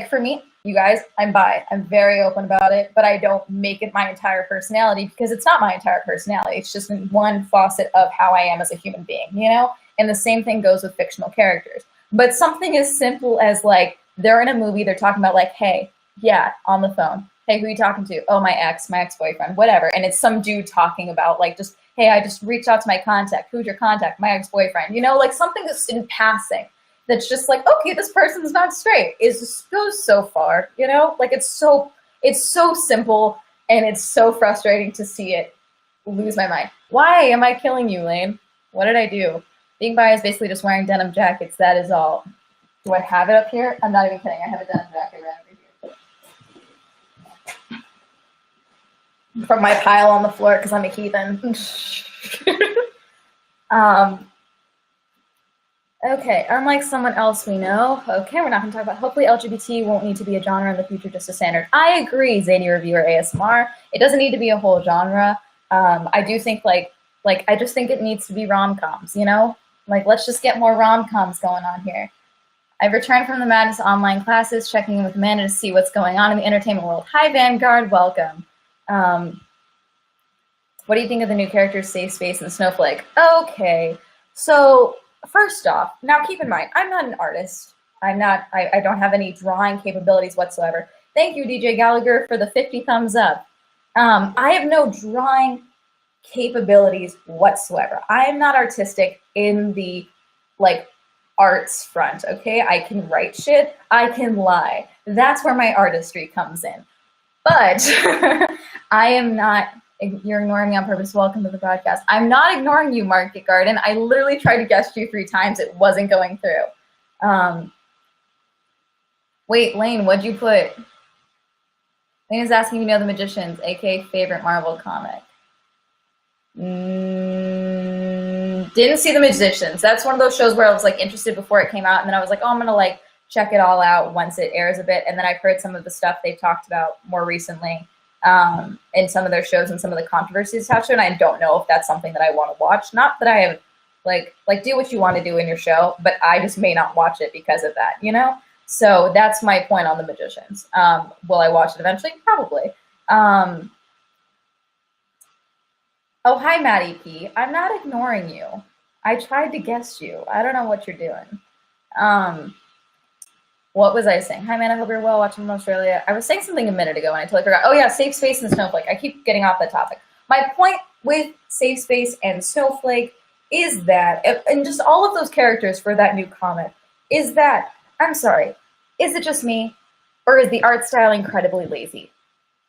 for me, you guys, I'm bi. I'm very open about it, but I don't make it my entire personality because it's not my entire personality. It's just one faucet of how I am as a human being, you know? And the same thing goes with fictional characters. But something as simple as, like, they're in a movie, they're talking about, like, hey, yeah, on the phone. Hey, who are you talking to? Oh, my ex-boyfriend, whatever. And it's some dude talking about, like, just, hey, I just reached out to my contact. Who's your contact? My ex-boyfriend. You know, like, something that's in passing that's just like, okay, this person's not straight. It just goes so far, you know? Like, it's so simple, and it's so frustrating to see it lose my mind. Why am I killing you, Lane? What did I do? Being bi is basically just wearing denim jackets. That is all. Do I have it up here? I'm not even kidding. I have a denim jacket right over here. From my pile on the floor because I'm a heathen. Okay, unlike someone else we know. Okay, we're not going to talk about. Hopefully LGBT won't need to be a genre in the future, just a standard. I agree, Zany Reviewer ASMR. It doesn't need to be a whole genre. I do think, like, I just think it needs to be rom-coms, you know? Like, let's just get more rom-coms going on here. I've returned from the Madness online classes, checking in with Amanda to see what's going on in the entertainment world. Hi, Vanguard. Welcome. What do you think of the new characters, Safe Space and Snowflake? Okay, so first off, now keep in mind, I'm not an artist. I don't have any drawing capabilities whatsoever. Thank you, DJ Gallagher, for the 50 thumbs up. I have no drawing capabilities whatsoever. I am not artistic in the like arts front, okay? I can write shit, I can lie. That's where my artistry comes in. But I am not, you're ignoring me on purpose. Welcome to the podcast. I'm not ignoring you, Market Garden. I literally tried to guess you 3 times. It wasn't going through. Wait, Lane, what'd you put? Lane is asking if you know The Magicians, aka favorite Marvel comic. Didn't see The Magicians. That's one of those shows where I was like interested before it came out, and then I was like, oh, I'm gonna like check it all out once it airs a bit. And then I've heard some of the stuff they've talked about more recently in some of their shows and some of the controversies attached to it. And I don't know if that's something that I want to watch. Not that I have like do what you want to do in your show, but I just may not watch it because of that, you know? So that's my point on The Magicians. Will I watch it eventually? Probably. Oh, hi, Maddie P. I'm not ignoring you. I tried to guess you. I don't know what you're doing. What was I saying? Hi, man. I hope you're well watching from Australia. I was saying something a minute ago and I totally forgot. Oh, yeah, Safe Space and Snowflake. I keep getting off that topic. My point with Safe Space and Snowflake is that, and just all of those characters for that new comic, is that, I'm sorry, is it just me? Or is the art style incredibly lazy?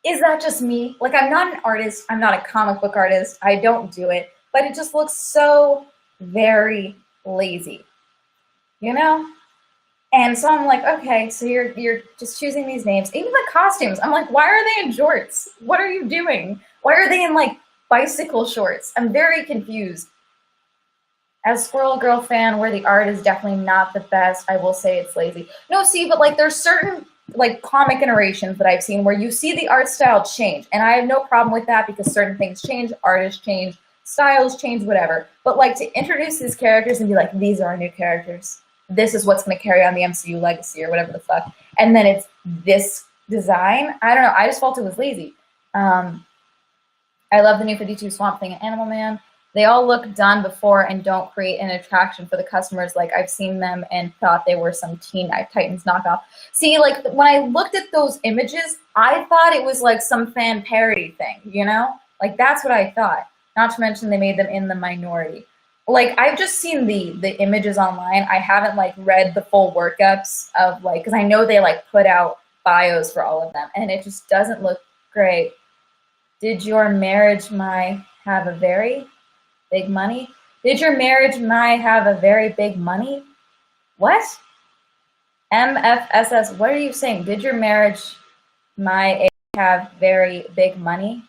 Is that just me? Like, I'm not an artist. I'm not a comic book artist. I don't do it. But it just looks so very lazy, you know? And so I'm like, okay, so you're just choosing these names. Even the costumes, I'm like, why are they in shorts? What are you doing? Why are they in, like, bicycle shorts? I'm very confused. As Squirrel Girl fan, where the art is definitely not the best, I will say it's lazy. No, see, but, like, there's certain like comic iterations that I've seen where you see the art style change, and I have no problem with that because certain things change, artists change, styles change, whatever. But like to introduce these characters and be like, these are our new characters. This is what's going to carry on the MCU legacy or whatever the fuck. And then it's this design. I don't know. I just felt it was lazy. I love the new 52 Swamp Thing and Animal Man. They all look done before and don't create an attraction for the customers. Like I've seen them and thought they were some Teen Titans knockoff. See, like when I looked at those images, I thought it was like some fan parody thing, you know? Like that's what I thought. Not to mention they made them in the minority. Like I've just seen the images online. I haven't like read the full workups of like, because I know they like put out bios for all of them and it just doesn't look great. Did your marriage have a very big money? Did your marriage have a very big money? What? MFSS, what are you saying? Did your marriage have very big money?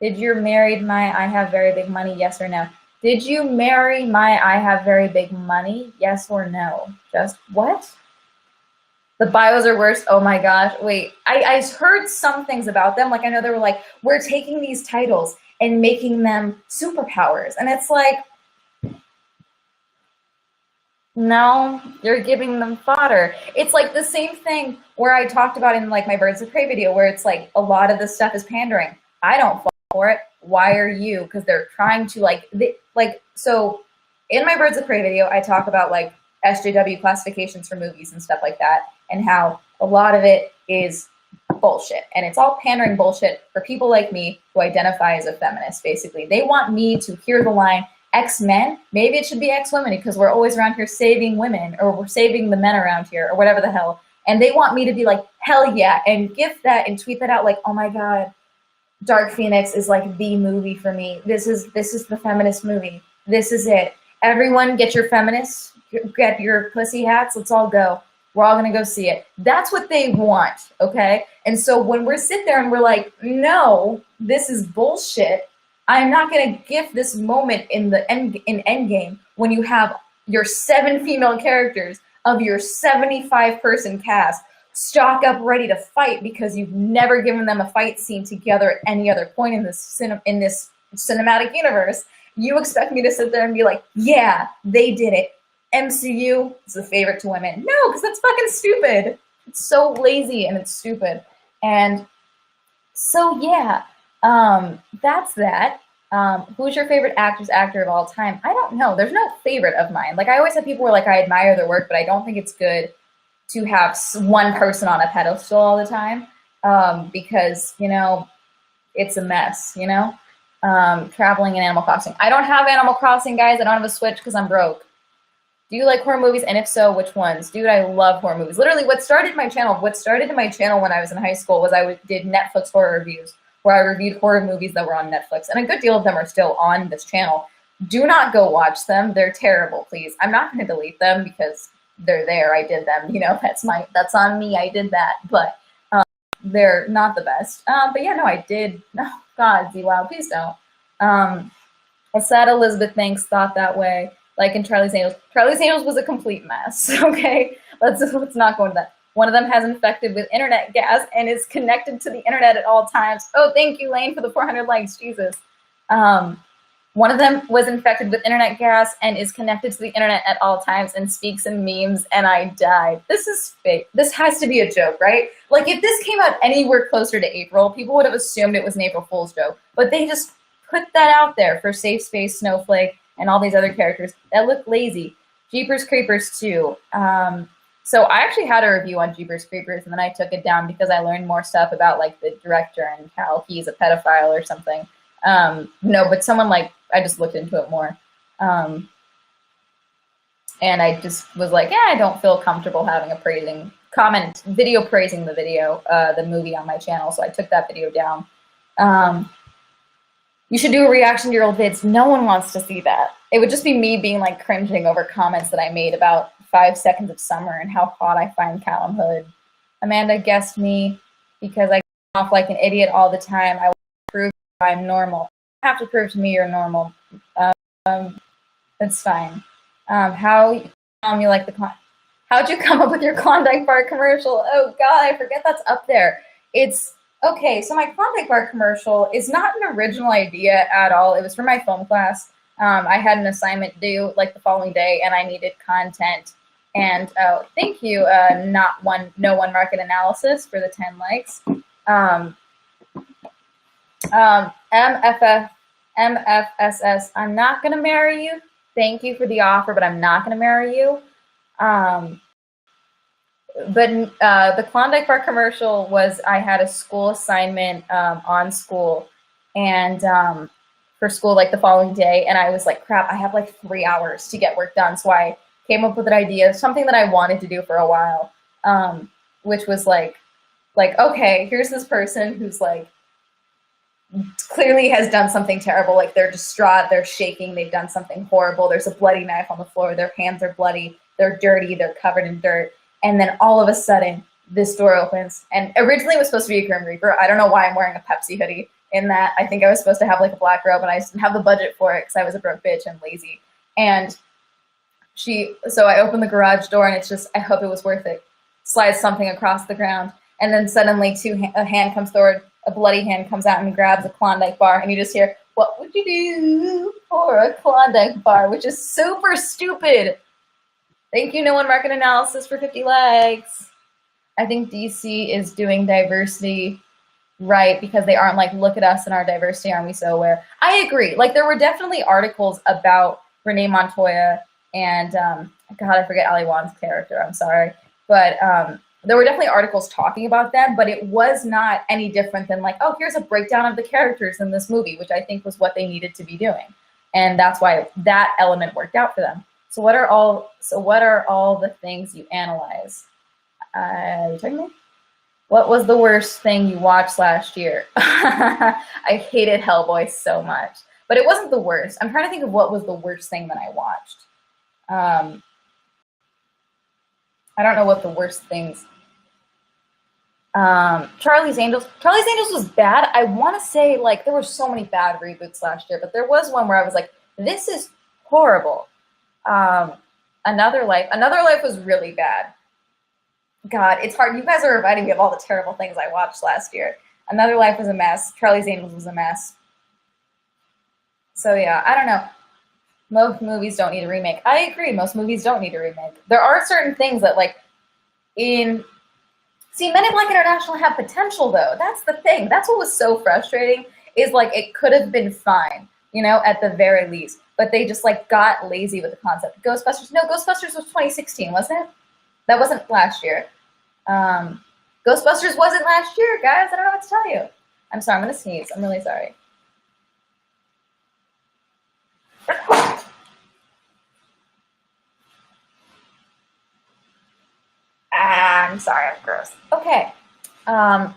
Did your married I have very big money? Yes or no? Did you marry I have very big money? Yes or no? Just what? The bios are worse. Oh my gosh. Wait, I heard some things about them. Like I know they were like, we're taking these titles and making them superpowers. And it's like, no, you're giving them fodder. It's like the same thing where I talked about in like my Birds of Prey video where it's like a lot of this stuff is pandering. I don't fall for it. Why are you? Because they're trying to so in my Birds of Prey video, I talk about like SJW classifications for movies and stuff like that and how a lot of it is bullshit. And it's all pandering bullshit for people like me who identify as a feminist, basically. They want me to hear the line, X-Men, maybe it should be X-Women because we're always around here saving women or we're saving the men around here or whatever the hell. And they want me to be like, hell yeah, and gift that and tweet that out like, oh my God, Dark Phoenix is like the movie for me. This is the feminist movie. This is it. Everyone get your feminists, get your pussy hats, let's all go. We're all going to go see it. That's what they want, okay? And so when we're sit there and we're like, no, this is bullshit, I'm not going to gift this moment in Endgame when you have your 7 female characters of your 75-person cast stock up ready to fight because you've never given them a fight scene together at any other point in this cinematic universe. You expect me to sit there and be like, yeah, they did it. MCU is the favorite to women. No, because that's fucking stupid. It's so lazy and it's stupid. And so, yeah, that's that. Who's your favorite actor of all time? I don't know. There's no favorite of mine. Like, I always have people where, like, I admire their work, but I don't think it's good to have one person on a pedestal all the time, because, you know, it's a mess, you know? Traveling in Animal Crossing. I don't have Animal Crossing, guys. I don't have a Switch because I'm broke. Do you like horror movies? And if so, which ones? Dude, I love horror movies. Literally, what started my channel when I was in high school was I did Netflix horror reviews, where I reviewed horror movies that were on Netflix. And a good deal of them are still on this channel. Do not go watch them. They're terrible, please. I'm not going to delete them because they're there. I did them. You know, that's on me. I did that. But they're not the best. But yeah, no, I did. Oh, God, wow, please don't. A sad Elizabeth Banks thought that way, like in Charlie's Angels. Charlie's Angels was a complete mess, okay? Let's not go into that. One of them has infected with internet gas and is connected to the internet at all times. Oh, thank you, Lane, for the 400 likes, Jesus. One of them was infected with internet gas and is connected to the internet at all times and speaks in memes, and I died. This is fake. This has to be a joke, right? Like, if this came out anywhere closer to April, people would have assumed it was an April Fool's joke. But they just put that out there for Safe Space, Snowflake, and all these other characters that look lazy. Jeepers Creepers 2. So I actually had a review on Jeepers Creepers, and then I took it down because I learned more stuff about, like, the director and how he's a pedophile or something. No, but someone, like, I just looked into it more. And I just was like, yeah, I don't feel comfortable having a video praising the movie on my channel, so I took that video down. You should do a reaction to your old vids. No one wants to see that. It would just be me being, like, cringing over comments that I made about 5 Seconds of Summer and how hot I find Callum Hood. Amanda guessed me because I come off like an idiot all the time. I will prove I'm normal. You have to prove to me you're normal. It's fine. How'd you come up with your Klondike bar commercial? Oh God, I forget that's up there. It's okay. So my Klondike bar commercial is not an original idea at all. It was for my film class. I had an assignment due like the following day, and I needed content. And thank you, no one market analysis for the 10 likes. MFSS, I'm not gonna marry you. Thank you for the offer, but I'm not gonna marry you. The Klondike Bar commercial was, I had a school assignment on school, and for school like the following day, and I was like, crap, I have like 3 hours to get work done. So I came up with an idea, something that I wanted to do for a while, which was like, okay, here's this person who's like, clearly has done something terrible. Like, they're distraught, they're shaking, they've done something horrible. There's a bloody knife on the floor, their hands are bloody, they're dirty, they're covered in dirt. And then all of a sudden, this door opens. And originally it was supposed to be a Grim Reaper. I don't know why I'm wearing a Pepsi hoodie in that. I think I was supposed to have like a black robe, and I just didn't have the budget for it because I was a broke bitch and lazy. And so I opened the garage door, and it's just, I hope it was worth it. Slides something across the ground. And then suddenly a hand comes forward, a bloody hand comes out and grabs a Klondike bar, and you just hear, what would you do for a Klondike bar? Which is super stupid. Thank you, No One Market Analysis, for 50 likes. I think DC is doing diversity right because they aren't like, look at us and our diversity, aren't we so aware? I agree. Like, there were definitely articles about Renee Montoya and, God, I forget Ali Wan's character, I'm sorry. But there were definitely articles talking about them, but it was not any different than like, oh, here's a breakdown of the characters in this movie, which I think was what they needed to be doing. And that's why that element worked out for them. So what are all the things you analyze? You talking to me? What was the worst thing you watched last year? I hated Hellboy so much, but it wasn't the worst. I'm trying to think of what was the worst thing that I watched. I don't know what the worst things. Charlie's Angels. Charlie's Angels was bad. I want to say, like, there were so many bad reboots last year, but there was one where I was like, this is horrible. Another Life was really bad. God, it's hard. You guys are reminding me of all the terrible things I watched last year. Another Life was a mess. Charlie's Angels was a mess. So yeah, I don't know. Most movies don't need a remake. I agree. Most movies don't need a remake. There are certain things that, like, Men in Black International have potential, though. That's the thing. That's what was so frustrating, is, like, it could have been fine. you know, at the very least. But they just like got lazy with the concept. Ghostbusters, no, Ghostbusters was 2016, wasn't it? That wasn't last year. Ghostbusters wasn't last year, guys. I don't know what to tell you. I'm sorry, I'm gonna sneeze. I'm really sorry. I'm sorry, I'm gross. Okay.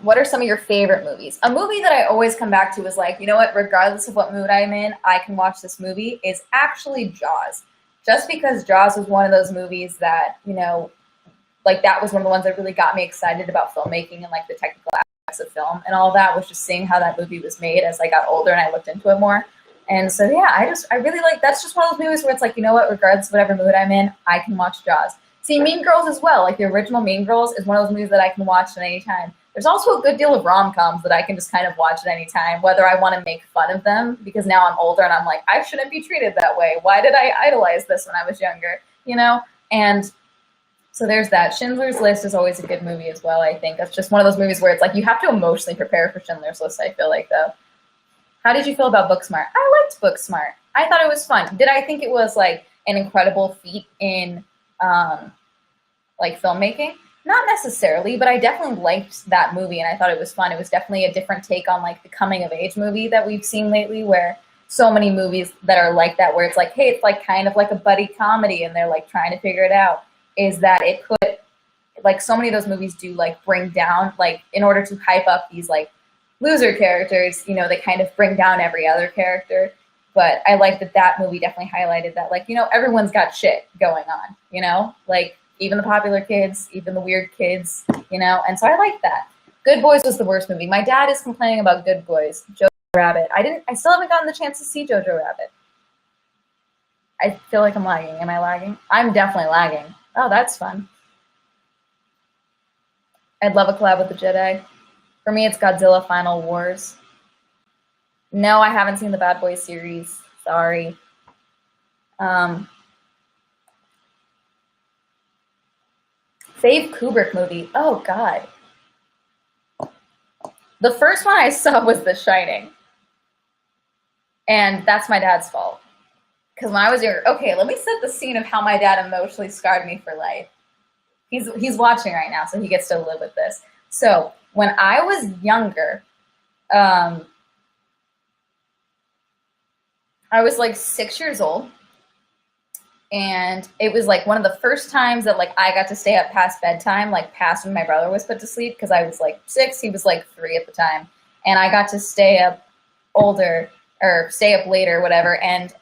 What are some of your favorite movies? A movie that I always come back to is like, you know what, regardless of what mood I'm in, I can watch this movie, is actually Jaws. Just because Jaws was one of those movies that, you know, like that was one of the ones that really got me excited about filmmaking and like the technical aspects of film and all that, was just seeing how that movie was made as I got older and I looked into it more. And so yeah, I really like, that's just one of those movies where it's like, you know what, regardless of whatever mood I'm in, I can watch Jaws. See, Mean Girls as well, like the original Mean Girls is one of those movies that I can watch at any time. There's also a good deal of rom-coms that I can just kind of watch at any time, whether I want to make fun of them, because now I'm older and I'm like, I shouldn't be treated that way. Why did I idolize this when I was younger? You know? And so there's that. Schindler's List is always a good movie as well, I think. That's just one of those movies where it's like you have to emotionally prepare for Schindler's List, I feel like, though. How did you feel about Booksmart? I liked Booksmart. I thought it was fun. Did I think it was like an incredible feat in like filmmaking? Not necessarily, but I definitely liked that movie and I thought it was fun. It was definitely a different take on like the coming of age movie that we've seen lately, where so many movies that are like that, where it's like, hey, it's like kind of like a buddy comedy and they're like trying to figure it out, is that it could, like so many of those movies do like bring down, like in order to hype up these like loser characters, you know, they kind of bring down every other character. But I like that that movie definitely highlighted that, like, you know, everyone's got shit going on, you know, like even the popular kids, even the weird kids, you know, and so I like that. Good Boys was the worst movie. My dad is complaining about Good Boys. Jojo Rabbit. I still haven't gotten the chance to see Jojo Rabbit. I feel like I'm lagging. Am I lagging? I'm definitely lagging. Oh, that's fun. I'd love a collab with the Jedi. For me, it's Godzilla Final Wars. No, I haven't seen the Bad Boys series. Sorry. Fave Kubrick movie. Oh, God. The first one I saw was The Shining. And that's my dad's fault. Because when I was younger, okay, let me set the scene of how my dad emotionally scarred me for life. He's watching right now, so he gets to live with this. So when I was younger, I was like 6 years old. And it was like one of the first times that like I got to stay up past bedtime, like past when my brother was put to sleep, because I was like 6, he was like 3 at the time. And I got to stay up older, or stay up later, whatever. And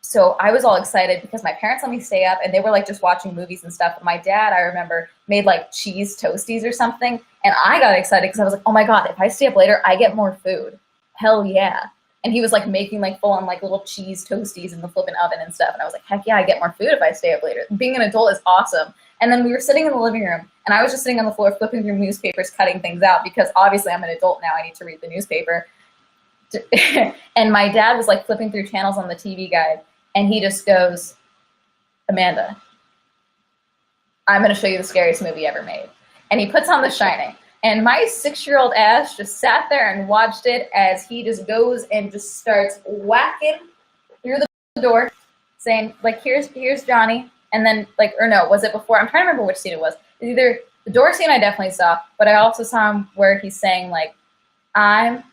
so I was all excited because my parents let me stay up and they were like just watching movies and stuff. And my dad, I remember, made like cheese toasties or something. And I got excited because I was like, oh my God, if I stay up later, I get more food. Hell yeah. And he was like making like full on like little cheese toasties in the flippin' oven and stuff. And I was like, heck yeah, I get more food if I stay up later. Being an adult is awesome. And then we were sitting in the living room and I was just sitting on the floor flipping through newspapers, cutting things out because obviously I'm an adult now. I need to read the newspaper. And my dad was like flipping through channels on the TV guide and he just goes, Amanda, I'm going to show you the scariest movie ever made. And he puts on The Shining. And my 6-year-old ass just sat there and watched it as he just goes and just starts whacking through the door, saying, like, here's Johnny. And then, like, or no, was it before? I'm trying to remember which scene it was. It's either the door scene I definitely saw, but I also saw him where he's saying, like, I'm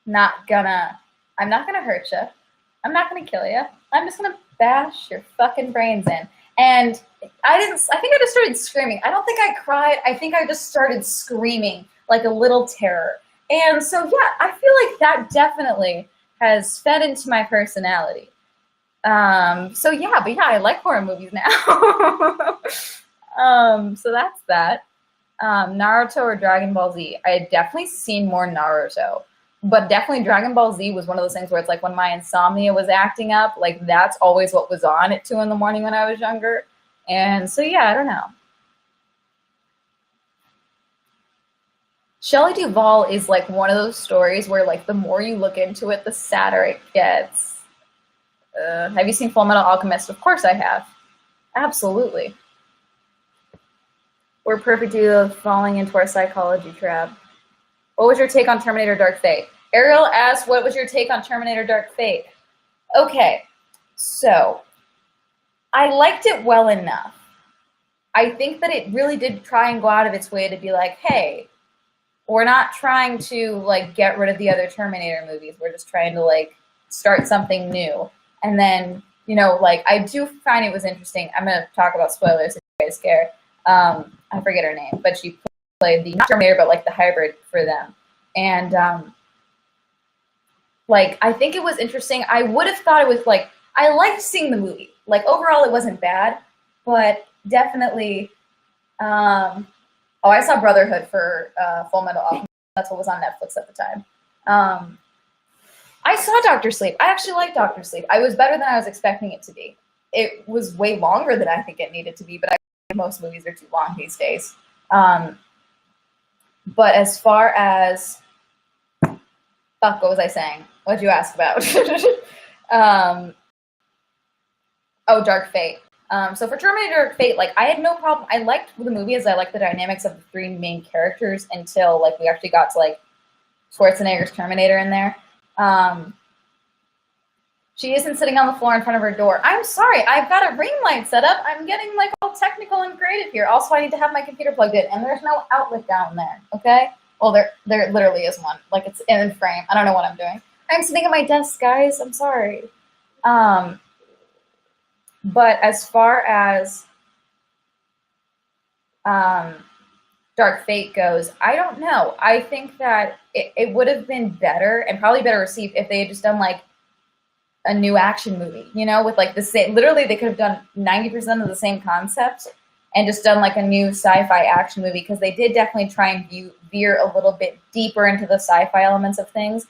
not gonna hurt you. I'm not gonna kill you. I'm just gonna bash your fucking brains in. And I think I just started screaming. I don't think I cried. I think I just started screaming like a little terror. And so, yeah, I feel like that definitely has fed into my personality. So yeah, but yeah, I like horror movies now. So that's that. Naruto or Dragon Ball Z? I had definitely seen more Naruto. But definitely Dragon Ball Z was one of those things where it's like when my insomnia was acting up, like that's always what was on at 2 in the morning when I was younger. And so, yeah, I don't know. Shelley Duvall is like one of those stories where like the more you look into it, the sadder it gets. Have you seen Full Metal Alchemist? Of course I have. Absolutely. We're perfect due to falling into our psychology trap. What was your take on Terminator Dark Fate? Ariel asked, what was your take on Terminator Dark Fate? Okay, so I liked it well enough. I think that it really did try and go out of its way to be like, hey, we're not trying to like get rid of the other Terminator movies. We're just trying to like start something new. And then, you know, like I do find it was interesting. I'm gonna talk about spoilers if you guys care. I forget her name, but she played the not Terminator, but like the hybrid for them. And like I think it was interesting. I would have thought it was like I liked seeing the movie. Like overall, it wasn't bad, but definitely. Oh, I saw Brotherhood for Full Metal Alchemist. That's what was on Netflix at the time. I saw Doctor Sleep. I actually liked Doctor Sleep. I was better than I was expecting it to be. It was way longer than I think it needed to be, but I think most movies are too long these days. But as far as fuck, what was I saying? What'd you ask about? Oh, Dark Fate. So for Terminator Dark Fate, like I had no problem. I liked the movie as I liked the dynamics of the three main characters until like we actually got to like Schwarzenegger's Terminator in there. She isn't sitting on the floor in front of her door. I'm sorry, I've got a ring light set up. I'm getting like all technical and creative here. Also, I need to have my computer plugged in, and there's no outlet down there. Okay? Well, there literally is one. Like it's in frame. I don't know what I'm doing. I'm sitting at my desk, guys. I'm sorry. But as far as Dark Fate goes, I don't know. I think that it would have been better and probably better received if they had just done like a new action movie, you know, with like the same, literally they could have done 90% of the same concept and just done like a new sci-fi action movie, because they did definitely try and veer a little bit deeper into the sci-fi elements of things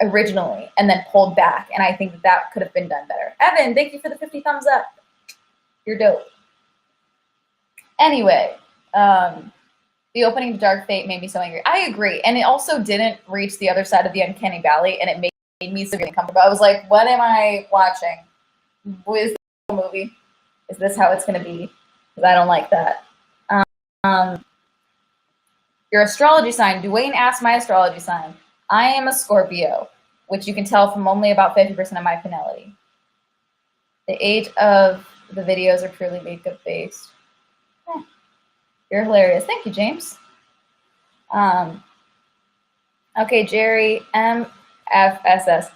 originally and then pulled back. And I think that could have been done better. Evan, thank you for the 50 thumbs up. You're dope. Anyway, the opening to Dark Fate made me so angry. I agree. And it also didn't reach the other side of the uncanny valley, and it made me severely uncomfortable. I was like, what am I watching? Is this a movie? Is this how it's going to be? Because I don't like that. Your astrology sign. Dwayne asked my astrology sign. I am a Scorpio, which you can tell from only about 50% of my finality. The age of the videos are purely makeup based. You're hilarious. Thank you, James. Okay, Jerry, MFSS.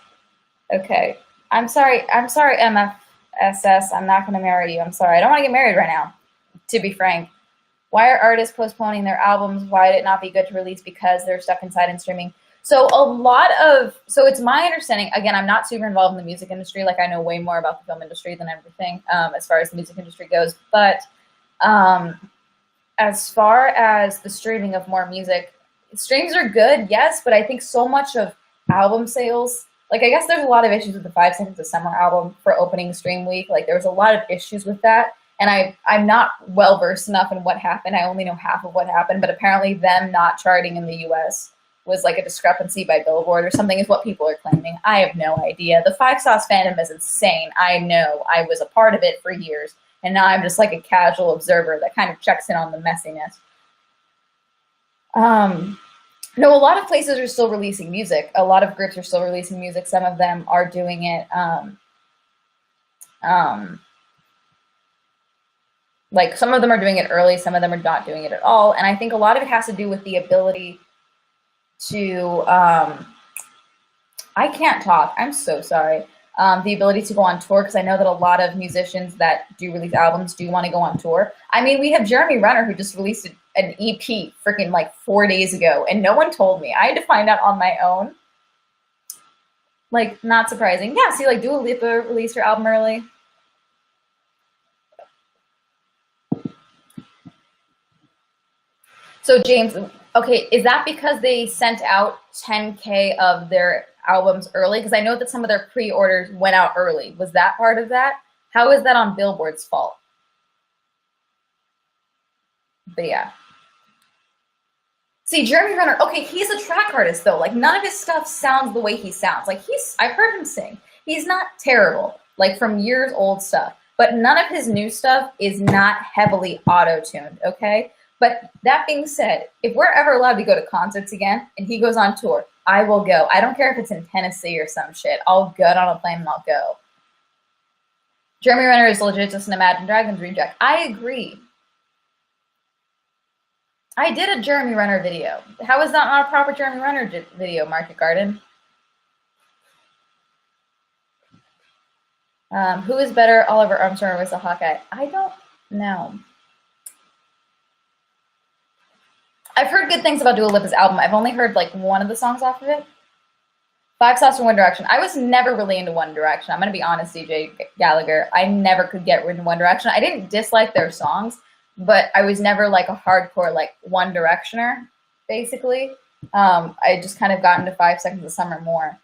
Okay. I'm sorry, MFSS. I'm not going to marry you. I'm sorry. I don't want to get married right now, to be frank. Why are artists postponing their albums? Why would it not be good to release because they're stuck inside and streaming? So it's my understanding, again, I'm not super involved in the music industry. Like I know way more about the film industry than everything as far as the music industry goes. But as far as the streaming of more music, streams are good, yes, but I think so much of album sales, like I guess there's a lot of issues with the 5 Seconds of Summer album for opening stream week. Like there was a lot of issues with that. And I'm not well versed enough in what happened. I only know half of what happened, but apparently them not charting in the US was like a discrepancy by Billboard or something is what people are claiming. I have no idea. The Five Sauce fandom is insane. I know. I was a part of it for years. And now I'm just like a casual observer that kind of checks in on the messiness. No, a lot of places are still releasing music. A lot of groups are still releasing music. Some of them are doing it like some of them are doing it early, some of them are not doing it at all. And I think a lot of it has to do with the ability to, I can't talk, I'm so sorry. The ability to go on tour, because I know that a lot of musicians that do release albums do want to go on tour. I mean, we have Jeremy Renner who just released an EP freaking like 4 days ago, and no one told me. I had to find out on my own. Like, not surprising. Yeah, see, like Dua Lipa released her album early. So James, okay, is that because they sent out 10K of their albums early? Because I know that some of their pre-orders went out early. Was that part of that? How is that on Billboard's fault? But yeah. See, Jeremy Renner, okay, he's a track artist though. Like none of his stuff sounds the way he sounds. Like I've heard him sing. He's not terrible, like from years old stuff. But none of his new stuff is not heavily auto-tuned, okay? But that being said, if we're ever allowed to go to concerts again and he goes on tour, I will go. I don't care if it's in Tennessee or some shit. I'll get on a plane and I'll go. Jeremy Renner is legit just an Imagine Dragons reject. I agree. I did a Jeremy Renner video. How is that not a proper Jeremy Renner video, Market Garden? Who is better, Oliver Armstrong or Whistle Hawkeye? I don't know. I've heard good things about Dua Lipa's album. I've only heard like one of the songs off of it. 5 Sauce from One Direction. I was never really into One Direction. I'm going to be honest, DJ Gallagher. I never could get into One Direction. I didn't dislike their songs, but I was never like a hardcore like One Directioner, basically. I just kind of got into 5 Seconds of Summer more.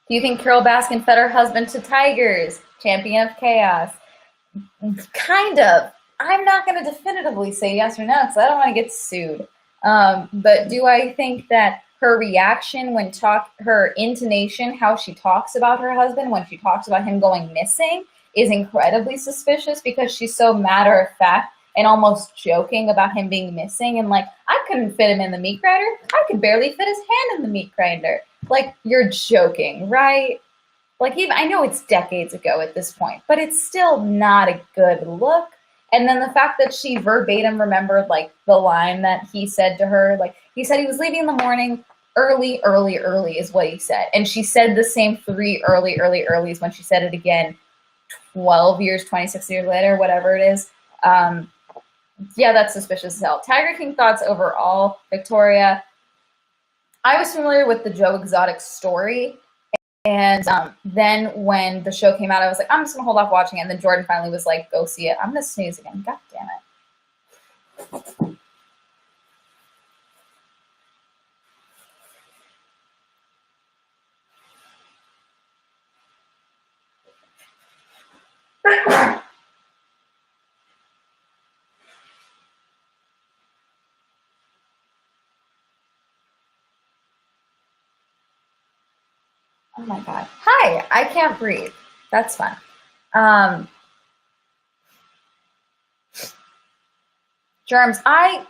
Do you think Carol Baskin fed her husband to tigers? Champion of Chaos. Kind of. I'm not going to definitively say yes or no because I don't want to get sued. But do I think that her reaction when her intonation, how she talks about her husband when she talks about him going missing is incredibly suspicious because she's so matter of fact and almost joking about him being missing and like, I couldn't fit him in the meat grinder. I could barely fit his hand in the meat grinder. Like, you're joking, right? Like, even I know it's decades ago at this point, but it's still not a good look. And then the fact that she verbatim remembered, like, the line that he said to her, like, he said he was leaving in the morning, early is what he said. And she said the same 3 earlies when she said it again 12 years, 26 years later, whatever it is. Yeah, that's suspicious as hell. Tiger King thoughts overall, Victoria. I was familiar with the Joe Exotic story. And then when the show came out, I was like, I'm just going to hold off watching it. And then Jordan finally was like, go see it. I'm going to sneeze again. God damn it. Oh my God. Hi, I can't breathe. That's fun. Germs. I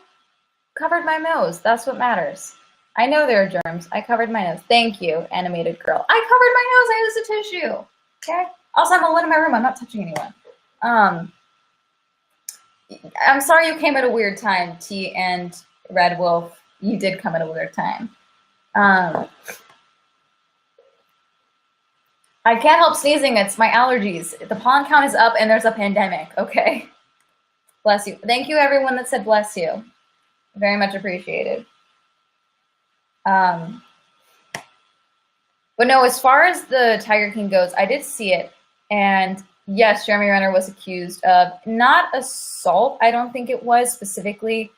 covered my nose. That's what matters. I know there are germs. I covered my nose. Thank you, animated girl. I covered my nose. I used a tissue. Okay? Also, I'm alone in my room. I'm not touching anyone. I'm sorry you came at a weird time, T and Red Wolf. You did come at a weird time. I can't help sneezing. It's my allergies. The pollen count is up and there's a pandemic, okay? Bless you. Thank you, everyone that said bless you. Very much appreciated. But no, as far as the Tiger King goes, I did see it. And yes, Jeremy Renner was accused of not assault. I don't think it was specifically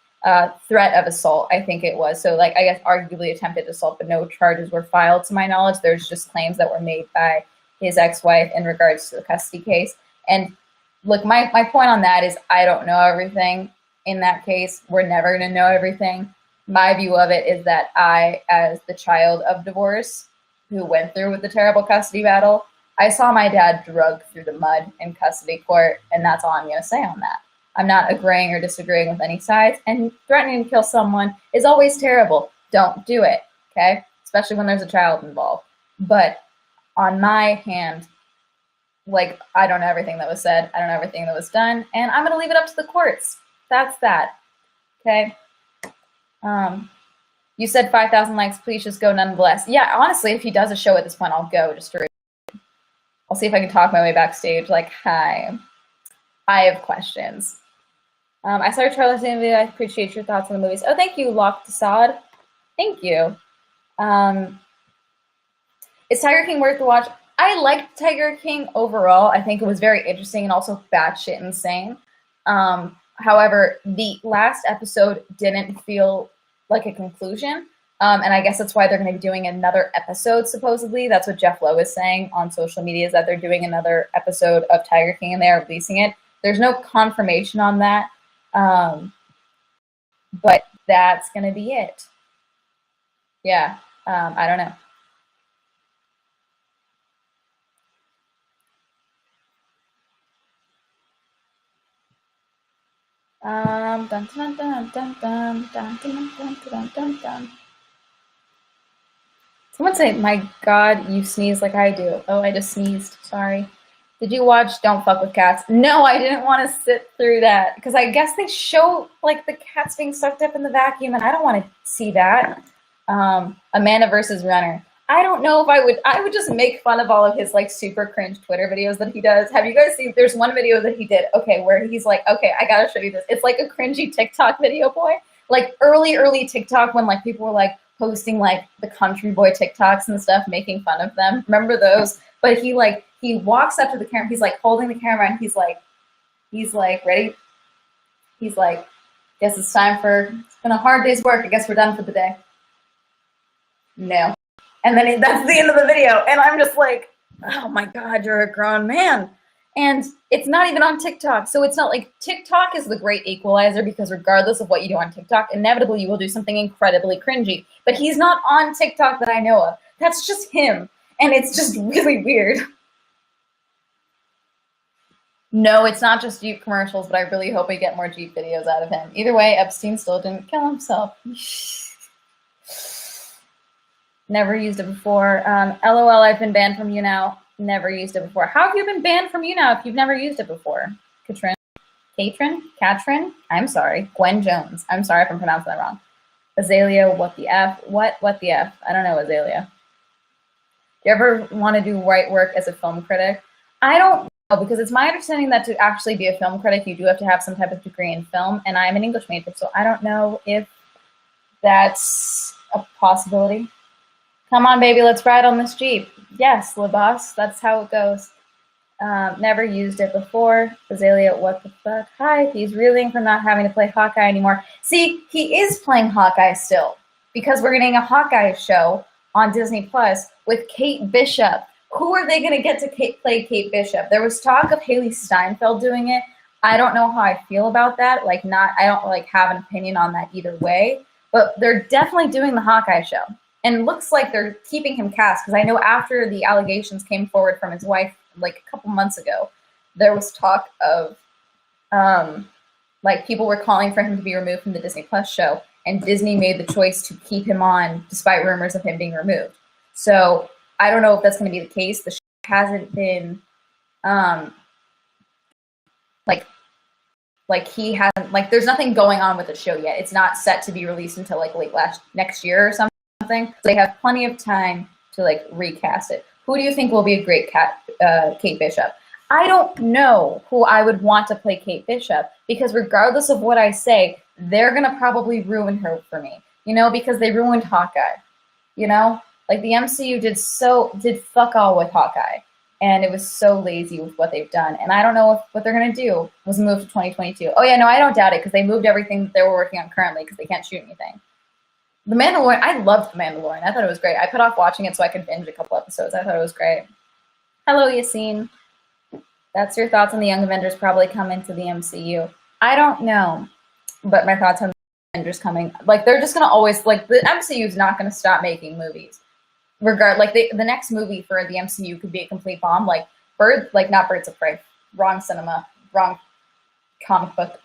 threat of assault. I think it was. So like, I guess arguably attempted assault, but no charges were filed to my knowledge. There's just claims that were made by his ex-wife in regards to the custody case. And look, my point on that is I don't know everything in that case. We're never going to know everything. My view of it is that I, as the child of divorce who went through with the terrible custody battle, I saw my dad drugged through the mud in custody court, and that's all I'm going to say on that. I'm not agreeing or disagreeing with any sides, and threatening to kill someone is always terrible. Don't do it, okay? Especially when there's a child involved. But on my hand, like, I don't know everything that was said. I don't know everything that was done, and I'm going to leave it up to the courts. That's that, okay? You said 5,000 likes. Please just go nonetheless. Yeah, honestly, if he does a show at this point, I'll go just to. I'll see if I can talk my way backstage. Like, hi, I have questions. I saw your trailer video. I appreciate your thoughts on the movies. Oh, thank you, Locked Assad. Thank you. Is Tiger King worth the watch? I liked Tiger King overall. I think it was very interesting and also batshit insane. However, the last episode didn't feel like a conclusion. And I guess that's why they're going to be doing another episode, supposedly. That's what Jeff Lowe is saying on social media, is that they're doing another episode of Tiger King and they're releasing it. There's no confirmation on that. But that's going to be it. Yeah, I don't know. Dun, dun, dun, dun, dun, dun, dun, dun, dun, dun, dun, dun. Someone say, my God, you sneeze like I do. Oh, I just sneezed. Sorry. Did you watch Don't Fuck with Cats? No, I didn't want to sit through that because I guess they show like the cats being sucked up in the vacuum, and I don't want to see that. Amanda versus Runner. I don't know if I would. I would just make fun of all of his like super cringe Twitter videos that he does. Have you guys seen? There's one video that he did. Okay, where he's like, okay, I gotta show you this. It's like a cringy TikTok video, boy. Like early TikTok when like people were like posting like the country boy TikToks and stuff, making fun of them. Remember those? But he walks up to the camera. He's like holding the camera, and he's like ready. He's like, guess it's time for. It's been a hard day's work. I guess we're done for the day. No. And then that's the end of the video. And I'm just like, oh my God, you're a grown man. And it's not even on TikTok. So it's not like TikTok is the great equalizer because regardless of what you do on TikTok, inevitably you will do something incredibly cringy. But he's not on TikTok that I know of. That's just him. And it's just really weird. No, it's not just Jeep commercials, but I really hope we get more Jeep videos out of him. Either way, Epstein still didn't kill himself. Never used it before. LOL, I've been banned from YouNow. Never used it before. How have you been banned from YouNow if you've never used it before? Katrin? I'm sorry. Gwen Jones. I'm sorry if I'm pronouncing that wrong. Azalea, what the F? What the F? I don't know, Azalea. Do you ever want to do right work as a film critic? I don't know, because it's my understanding that to actually be a film critic, you do have to have some type of degree in film, and I'm an English major, so I don't know if that's a possibility. Come on, baby, let's ride on this Jeep. Yes, LaBoss, that's how it goes. Never used it before. Azalea, what the fuck? Hi, he's reeling from not having to play Hawkeye anymore. See, he is playing Hawkeye still because we're getting a Hawkeye show on Disney Plus with Kate Bishop. Who are they going to get to play Kate Bishop? There was talk of Haley Steinfeld doing it. I don't know how I feel about that. I don't like have an opinion on that either way, but they're definitely doing the Hawkeye show. And looks like they're keeping him cast because I know after the allegations came forward from his wife like a couple months ago, there was talk of like people were calling for him to be removed from the Disney Plus show, and Disney made the choice to keep him on despite rumors of him being removed. So I don't know if that's going to be the case. The show hasn't been like he hasn't like there's nothing going on with the show yet. It's not set to be released until like next year or something. So they have plenty of time to like recast it. Who do you think will be a great Kate Bishop? I don't know who I would want to play Kate Bishop because regardless of what I say, they're gonna probably ruin her for me. You know, because they ruined Hawkeye. You know, like the MCU did fuck all with Hawkeye, and it was so lazy with what they've done. And I don't know if what they're gonna do was move to 2022. Oh yeah, no, I don't doubt it because they moved everything that they were working on currently because they can't shoot anything. The Mandalorian, I loved The Mandalorian. I thought it was great. I put off watching it so I could binge a couple episodes. I thought it was great. Hello, Yassine. That's your thoughts on the Young Avengers probably come into the MCU. I don't know, but my thoughts on the Avengers coming, like they're just gonna always like the MCU is not gonna stop making movies. The next movie for the MCU could be a complete bomb, like not Birds of Prey, wrong cinema, wrong comic book.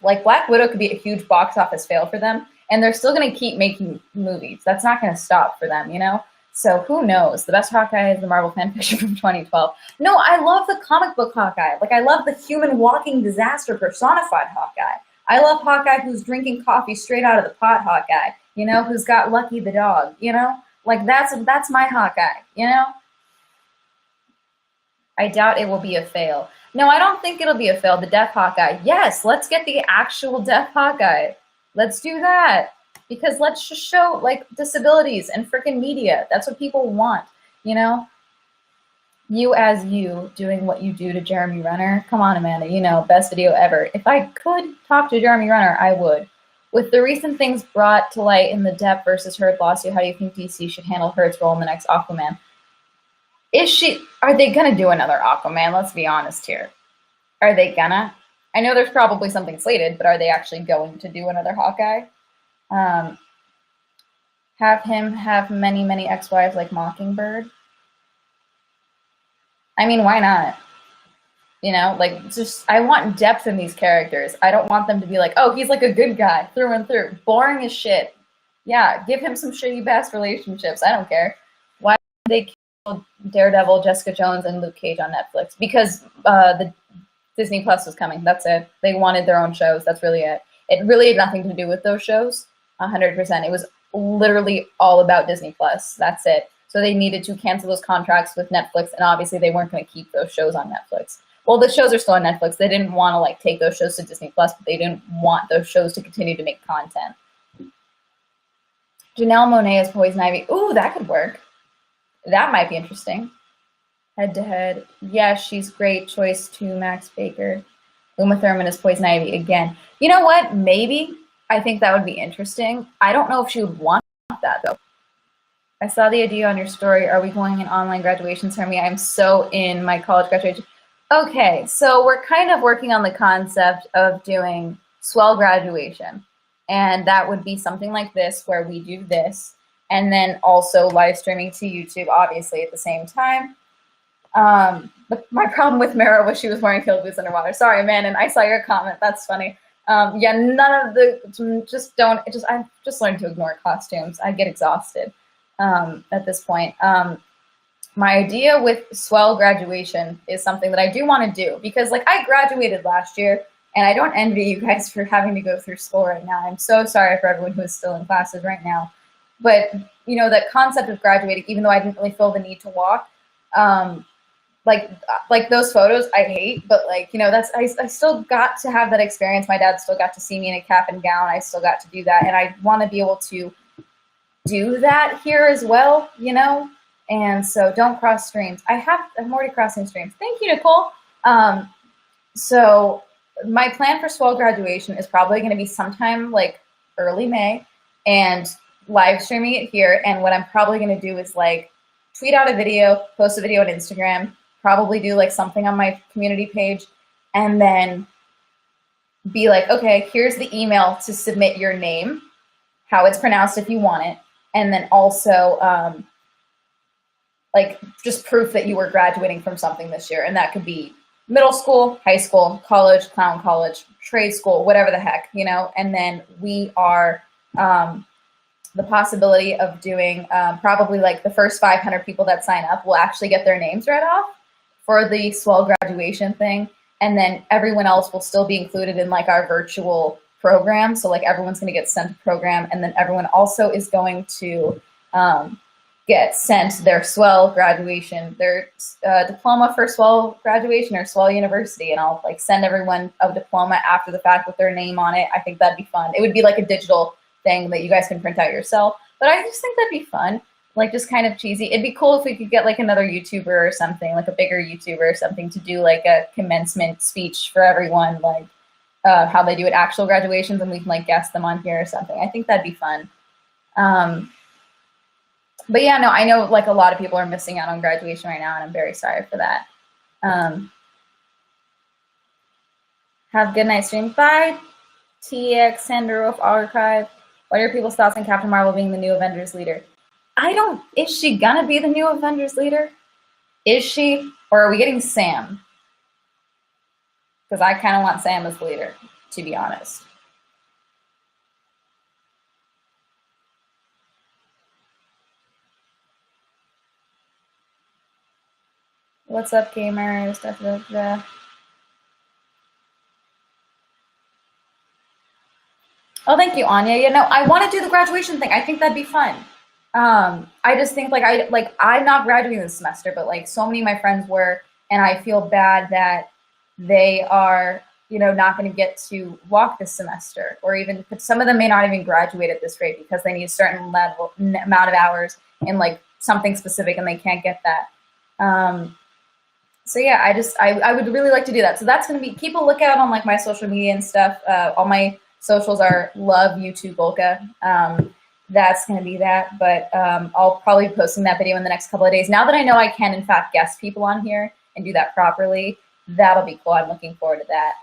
Like Black Widow could be a huge box office fail for them. And they're still going to keep making movies. That's not going to stop for them, you know? So who knows? The best Hawkeye is the Marvel fan fiction from 2012. No, I love the comic book Hawkeye. Like, I love the human walking disaster personified Hawkeye. I love Hawkeye who's drinking coffee straight out of the pot Hawkeye, you know, who's got Lucky the dog, you know? Like, that's my Hawkeye, you know? I doubt it will be a fail. No, I don't think it'll be a fail. The Deaf Hawkeye. Yes, let's get the actual Deaf Hawkeye. Let's do that because let's just show like disabilities and freaking media. That's what people want, you know? You as you doing what you do to Jeremy Renner. Come on, Amanda, you know, best video ever. If I could talk to Jeremy Renner, I would. With the recent things brought to light in the Depp versus Heard lawsuit, how do you think DC should handle Heard's role in the next Aquaman? Are they gonna do another Aquaman? Let's be honest here. Are they gonna? I know there's probably something slated, but are they actually going to do another Hawkeye? Have him have many ex-wives like Mockingbird? I mean, why not? You know, like, just, I want depth in these characters. I don't want them to be like, oh, he's like a good guy through and through. Boring as shit. Yeah, give him some shitty past relationships. I don't care. Why did they kill Daredevil, Jessica Jones, and Luke Cage on Netflix? Because the Disney Plus was coming. That's it. They wanted their own shows. That's really it. It really had nothing to do with those shows. 100%. It was literally all about Disney Plus. That's it. So they needed to cancel those contracts with Netflix, and obviously they weren't going to keep those shows on Netflix. Well, the shows are still on Netflix. They didn't want to like take those shows to Disney Plus, but they didn't want those shows to continue to make content. Janelle Monáe as Poison Ivy. Ooh, that could work. That might be interesting. Head to head. Yeah, she's great. Choice to Max Baker. Uma Thurman as Poison Ivy again. You know what? Maybe. I think that would be interesting. I don't know if she would want that though. I saw the idea on your story. Are we going in online graduation ceremony? I'm so in my college graduation. Okay, so we're kind of working on the concept of doing swell graduation. And that would be something like this, where we do this, and then also live streaming to YouTube, obviously, at the same time. My problem with Mara was she was wearing field boots underwater. Sorry, man, and I saw your comment. That's funny. Yeah, none of the, I've just learned to ignore costumes. I get exhausted at this point. My idea with swell graduation is something that I do want to do, because like I graduated last year, and I don't envy you guys for having to go through school right now. I'm so sorry for everyone who is still in classes right now. But, you know, that concept of graduating, even though I didn't really feel the need to walk, like those photos I hate, but like, you know, I still got to have that experience. My dad still got to see me in a cap and gown. I still got to do that. And I want to be able to do that here as well, you know? And so don't cross streams. I'm already crossing streams. Thank you, Nicole. So my plan for swell graduation is probably going to be sometime like early May, and live streaming it here. And what I'm probably going to do is like tweet out a video, post a video on Instagram, probably do like something on my community page, and then be like, okay, here's the email to submit your name, how it's pronounced if you want it, and then also like just proof that you were graduating from something this year. And that could be middle school, high school, college, clown college, trade school, whatever the heck, you know. And then we are the possibility of doing probably like the first 500 people that sign up will actually get their names read off for the swell graduation thing. And then everyone else will still be included in like our virtual program. So like everyone's going to get sent a program, and then everyone also is going to get sent their swell graduation, their diploma for swell graduation or swell university. And I'll like send everyone a diploma after the fact with their name on it. I think that'd be fun. It would be like a digital thing that you guys can print out yourself. But I just think that'd be fun. Like just kind of cheesy. It'd be cool if we could get like another YouTuber or something, like a bigger YouTuber or something, to do like a commencement speech for everyone, like how they do at actual graduations, and we can like guest them on here or something. I think that'd be fun. But yeah, no, I know like a lot of people are missing out on graduation right now, and I'm very sorry for that. Have a good night stream. Bye, TX Sanderoof Archive. What are people's thoughts on Captain Marvel being the new Avengers leader? Is she gonna be the new Avengers leader? Is she? Or are we getting Sam? Because I kind of want Sam as leader, to be honest. What's up, gamers? Da, da, da. Oh, thank you, Anya. You know, I want to do the graduation thing. I think that'd be fun. I just think I'm not graduating this semester, but like so many of my friends were, and I feel bad that they are, you know, not going to get to walk this semester, or even some of them may not even graduate at this rate because they need a certain amount of hours in like something specific, and they can't get that. So yeah, I would really like to do that. So that's going to be, keep a lookout on like my social media and stuff. All my socials are love YouTube Golka. That's going to be that, but I'll probably be posting that video in the next couple of days. Now that I know I can in fact guest people on here and do that properly, that'll be cool. I'm looking forward to that.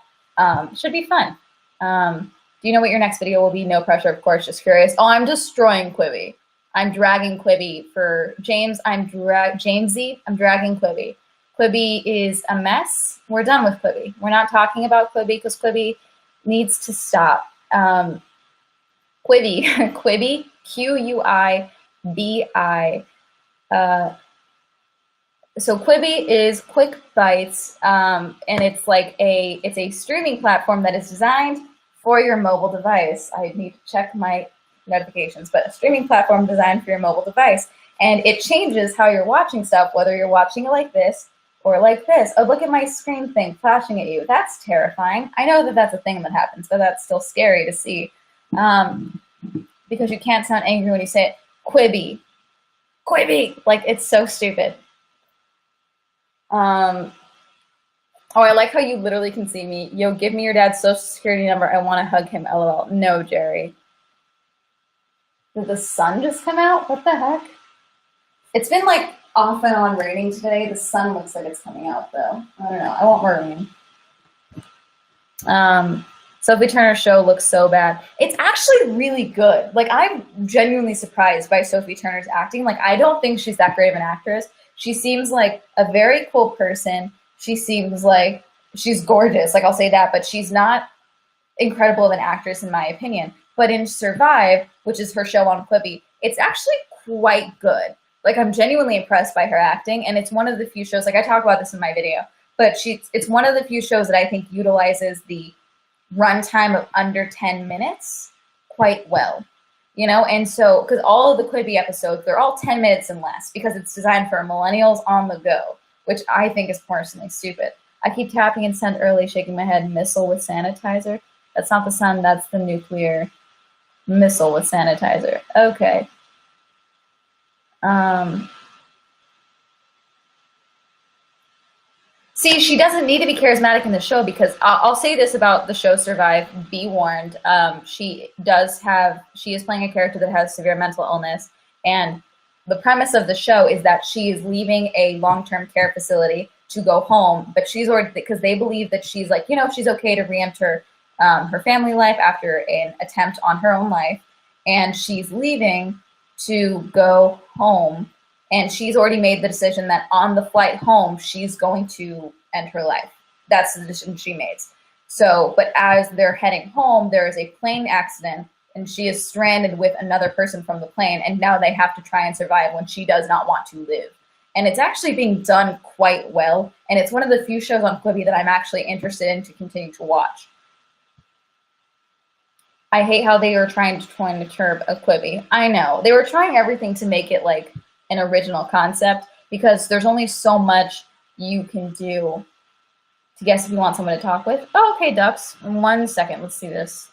Should be fun. Do you know what your next video will be? No pressure, of course, just curious. Oh, I'm destroying Quibi. I'm dragging Quibi for James. Jamesy. I'm dragging Quibi. Quibi is a mess. We're done with Quibi. We're not talking about Quibi because Quibi needs to stop. Quibi, Quibi, Q-U-I-B-I. So Quibi is quick bites, and it's like it's a streaming platform that is designed for your mobile device. I need to check my notifications, but a streaming platform designed for your mobile device. And it changes how you're watching stuff, whether you're watching it like this or like this. Oh, look at my screen thing flashing at you. That's terrifying. I know that that's a thing that happens, but that's still scary to see. Because you can't sound angry when you say it. Quibi. Quibi! Like, it's so stupid. Oh, I like how you literally can see me. Yo, give me your dad's social security number. I want to hug him, LOL. No, Jerry. Did the sun just come out? What the heck? It's been like off and on raining today. The sun looks like it's coming out though. I don't know. I want more rain. Sophie Turner's show looks so bad. It's actually really good. Like, I'm genuinely surprised by Sophie Turner's acting. Like, I don't think she's that great of an actress. She seems like a very cool person. She seems like she's gorgeous. Like, I'll say that, but she's not incredible of an actress in my opinion. But in Survive, which is her show on Quibi, it's actually quite good. Like, I'm genuinely impressed by her acting, and it's one of the few shows, like I talk about this in my video, but it's one of the few shows that I think utilizes the runtime of under 10 minutes quite well, you know? And so, because all of the Quibi episodes, they're all 10 minutes and less because it's designed for millennials on the go, which I think is personally stupid. I keep tapping and send early, shaking my head, missile with sanitizer. That's not the sun, that's the nuclear missile with sanitizer. Okay. See, she doesn't need to be charismatic in the show because I'll say this about the show Survive, be warned. She is playing a character that has severe mental illness, and the premise of the show is that she is leaving a long-term care facility to go home, but she's already, because they believe that she's like, you know, she's okay to re-enter her family life after an attempt on her own life, and she's leaving to go home. And she's already made the decision that on the flight home, she's going to end her life. That's the decision she made. So, but as they're heading home, there is a plane accident, and she is stranded with another person from the plane, and now they have to try and survive when she does not want to live. And it's actually being done quite well, and it's one of the few shows on Quibi that I'm actually interested in to continue to watch. I hate how they were trying to curb a Quibi. I know. They were trying everything to make it like an original concept because there's only so much you can do to guess if you want someone to talk with. Oh, okay, Ducks. In 1 second, let's see this.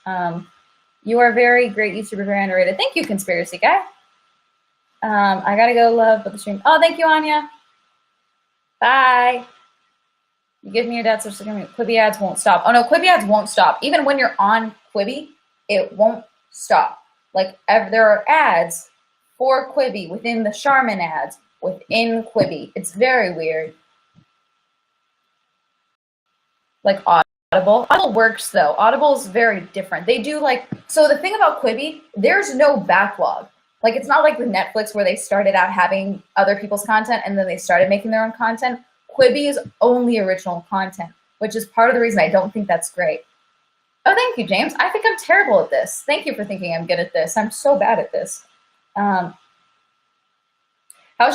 You are very great YouTuber, very underrated. Thank you, Conspiracy Guy. I gotta go, love, but the stream. Oh, thank you, Anya. Bye. You give me your dad's social security. Quibi ads won't stop. Oh no, Quibi ads won't stop. Even when you're on Quibi, it won't stop. Like, there are ads for Quibi within the Charmin ads within Quibi. It's very weird. Like Audible. Audible works though. Audible is very different. They do like, so the thing about Quibi, there's no backlog. Like, it's not like with Netflix where they started out having other people's content and then they started making their own content. Quibi is only original content, which is part of the reason I don't think that's great. Oh, thank you, James. I think I'm terrible at this. Thank you for thinking I'm good at this. I'm so bad at this. How's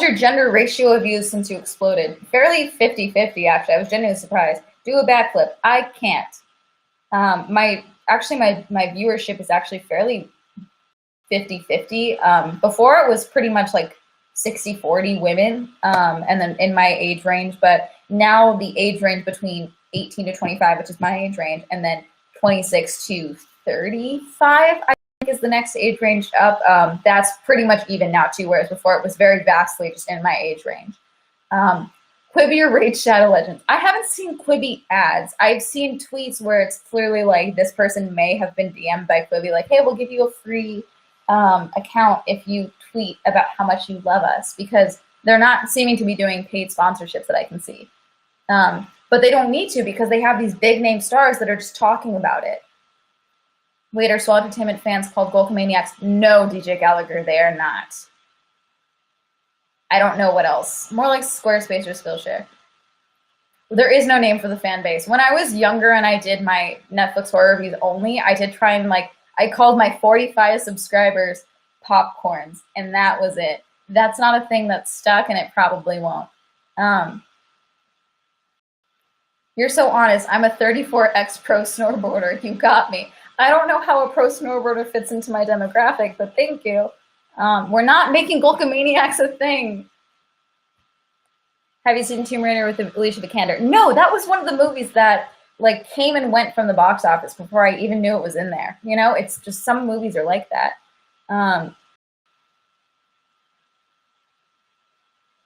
your gender ratio of views since you exploded? Fairly 50-50, actually. I was genuinely surprised. Do a backflip. I can't. My viewership is actually fairly 50-50. Before it was pretty much like 60-40 women, and then in my age range, but now the age range between 18 to 25, which is my age range, and then 26 to 35, I think is the next age range up. That's pretty much even now too, whereas before it was very vastly just in my age range. Quibi or Raid Shadow Legends. I haven't seen Quibi ads. I've seen tweets where it's clearly like this person may have been DM'd by Quibi, like, hey, we'll give you a free account if you tweet about how much you love us, because they're not seeming to be doing paid sponsorships that I can see. But they don't need to because they have these big name stars that are just talking about it. Wait, are Swell Entertainment fans called Golkomaniacs? No, DJ Gallagher, they are not. I don't know what else. More like Squarespace or Skillshare. There is no name for the fan base. When I was younger and I did my Netflix horror reviews only, I did try and I called my 45 subscribers popcorns, and that was it. That's not a thing that's stuck, and it probably won't. You're so honest. I'm a 34X pro snowboarder. You got me. I don't know how a pro snowboarder fits into my demographic, but thank you. We're not making Gulkamaniacs a thing. Have you seen Tomb Raider with Alicia Vikander? No, that was one of the movies that came and went from the box office before I even knew it was in there. You know, it's just some movies are like that.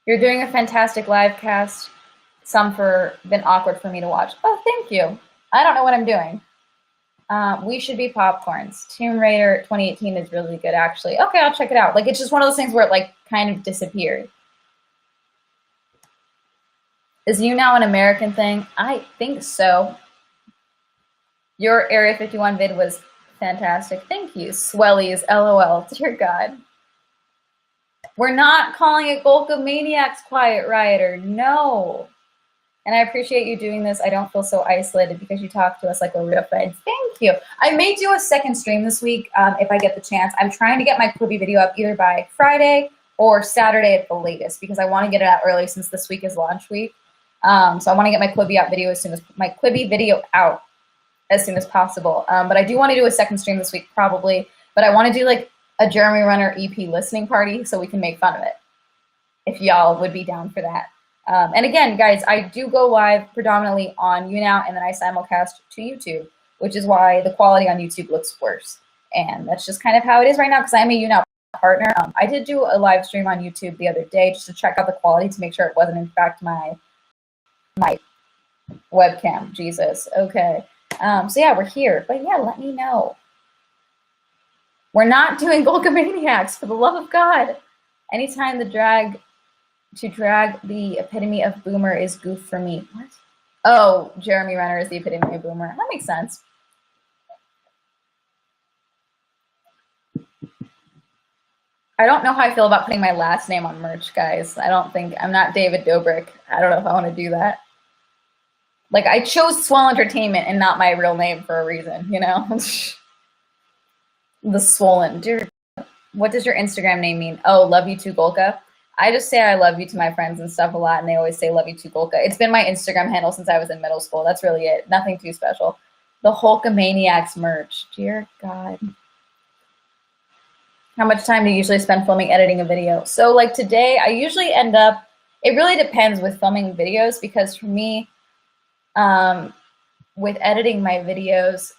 You're doing a fantastic live cast. Some been awkward for me to watch. Oh, thank you. I don't know what I'm doing. We should be popcorns. Tomb Raider 2018 is really good, actually. Okay, I'll check it out. It's just one of those things where it kind of disappeared. Is YouNow an American thing? I think so. Your Area 51 vid was fantastic. Thank you. Swellies, LOL. Dear God. We're not calling it Gulkamaniacs, Quiet Rioter. No. And I appreciate you doing this. I don't feel so isolated because you talk to us like a real friend. Thank you. I may do a second stream this week if I get the chance. I'm trying to get my Quibi video up either by Friday or Saturday at the latest because I want to get it out early since this week is launch week. So I want to get my Quibi video out as soon as possible. But I do want to do a second stream this week probably. But I want to do a Jeremy Renner EP listening party so we can make fun of it. If y'all would be down for that. And again, guys, I do go live predominantly on YouNow, and then I simulcast to YouTube, which is why the quality on YouTube looks worse. And that's just kind of how it is right now because I'm a YouNow partner. I did do a live stream on YouTube the other day just to check out the quality to make sure it wasn't, in fact, my webcam. Jesus. Okay. So, yeah, we're here. But, yeah, let me know. We're not doing Gulkamaniacs, for the love of God. Anytime to drag the epitome of boomer is goof for me. What? Oh, Jeremy Renner is the epitome of boomer. That makes sense. I don't know how I feel about putting my last name on merch, guys. I'm not David Dobrik. I don't know if I want to do that. I chose Swell Entertainment and not my real name for a reason, you know? The Swollen. Dear, what does your Instagram name mean? Oh, love you too, Golka. I just say I love you to my friends and stuff a lot, and they always say love you too, Golka. It's been my Instagram handle since I was in middle school. That's really it. Nothing too special. The Hulkamaniacs merch. Dear God. How much time do you usually spend filming, editing a video? So today, I usually end up, it really depends with filming videos because for me, with editing my videos,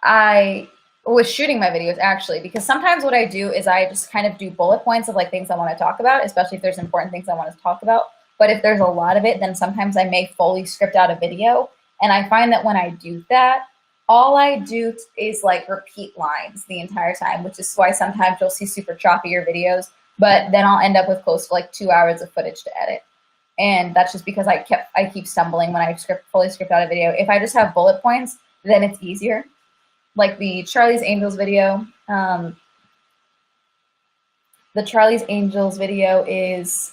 I was shooting my videos actually because sometimes what I do is I just kind of do bullet points of things I want to talk about, especially if there's important things I want to talk about. But if there's a lot of it, then sometimes I may fully script out a video. And I find that when I do that, all I do is repeat lines the entire time, which is why sometimes you'll see super choppier videos, but then I'll end up with close to 2 hours of footage to edit. And that's just because I keep stumbling when I fully script out a video. If I just have bullet points, then it's easier. Like the Charlie's Angels video. The Charlie's Angels video is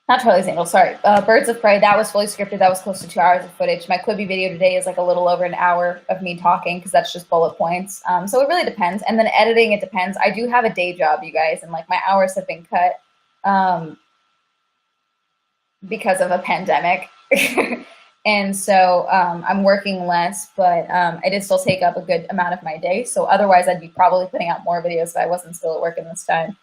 not Charlie's Angels, sorry. Birds of Prey, that was fully scripted. That was close to 2 hours of footage. My Quibi video today is a little over an hour of me talking because that's just bullet points. So it really depends. And then editing, it depends. I do have a day job, you guys, and my hours have been cut because of a pandemic. And so I'm working less, but I did still take up a good amount of my day. So otherwise, I'd be probably putting out more videos if I wasn't still at work in this time.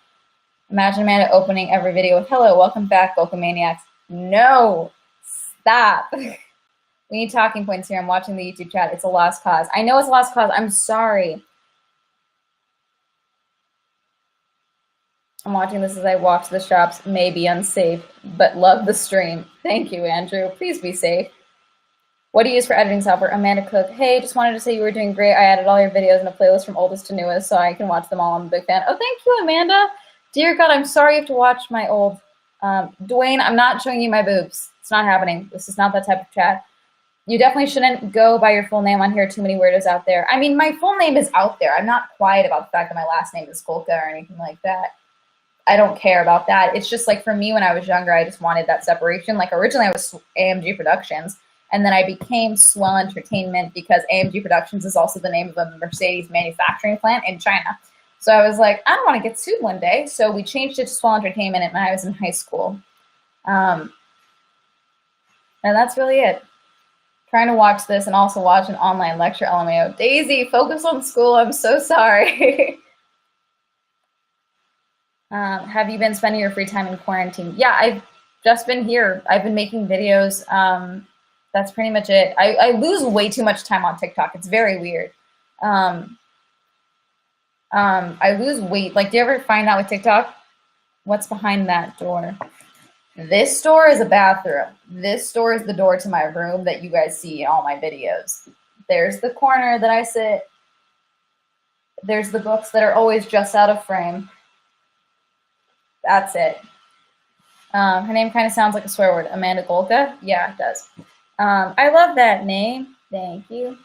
Imagine Amanda opening every video with, hello, welcome back, Gulkamaniacs. No, stop. We need talking points here. I'm watching the YouTube chat. It's a lost cause. I know it's a lost cause. I'm sorry. I'm watching this as I walk to the shops. May be unsafe, but love the stream. Thank you, Andrew. Please be safe. What do you use for editing software? Amanda Cook. Hey, just wanted to say you were doing great. I added all your videos in a playlist from oldest to newest so I can watch them all. I'm a big fan. Oh, thank you, Amanda. Dear God, I'm sorry you have to watch my old. Dwayne, I'm not showing you my boobs. It's not happening. This is not that type of chat. You definitely shouldn't go by your full name on here. Too many weirdos out there. I mean, my full name is out there. I'm not quiet about the fact that my last name is Golka or anything like that. I don't care about that. It's just like for me when I was younger, I just wanted that separation. Like originally I was AMG Productions, and then I became Swell Entertainment because AMG Productions is also the name of a Mercedes manufacturing plant in China. So I was like, I don't want to get sued one day. So we changed it to Swell Entertainment when I was in high school. And that's really it. Trying to watch this and also watch an online lecture, LMAO. Daisy, focus on school. I'm so sorry. Have you been spending your free time in quarantine? Yeah, I've just been here. I've been making videos. That's pretty much it. I lose way too much time on TikTok. It's very weird. I lose weight. Like, do you ever find out with TikTok? What's behind that door? This door is a bathroom. This door is the door to my room that you guys see in all my videos. There's the corner that I sit. There's the books that are always just out of frame. That's it. Her name kind of sounds like a swear word. Amanda Golka? Yeah, it does. I love that name. Thank you.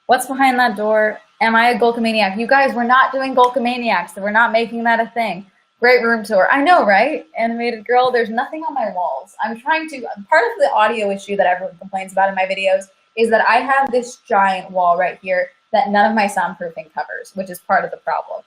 What's behind that door? Am I a Golkamaniac? You guys, we're not doing Golkamaniacs. We're not making that a thing. Great room tour. I know, right? Animated girl, there's nothing on my walls. I'm trying to, part of the audio issue that everyone complains about in my videos is that I have this giant wall right here that none of my soundproofing covers, which is part of the problem.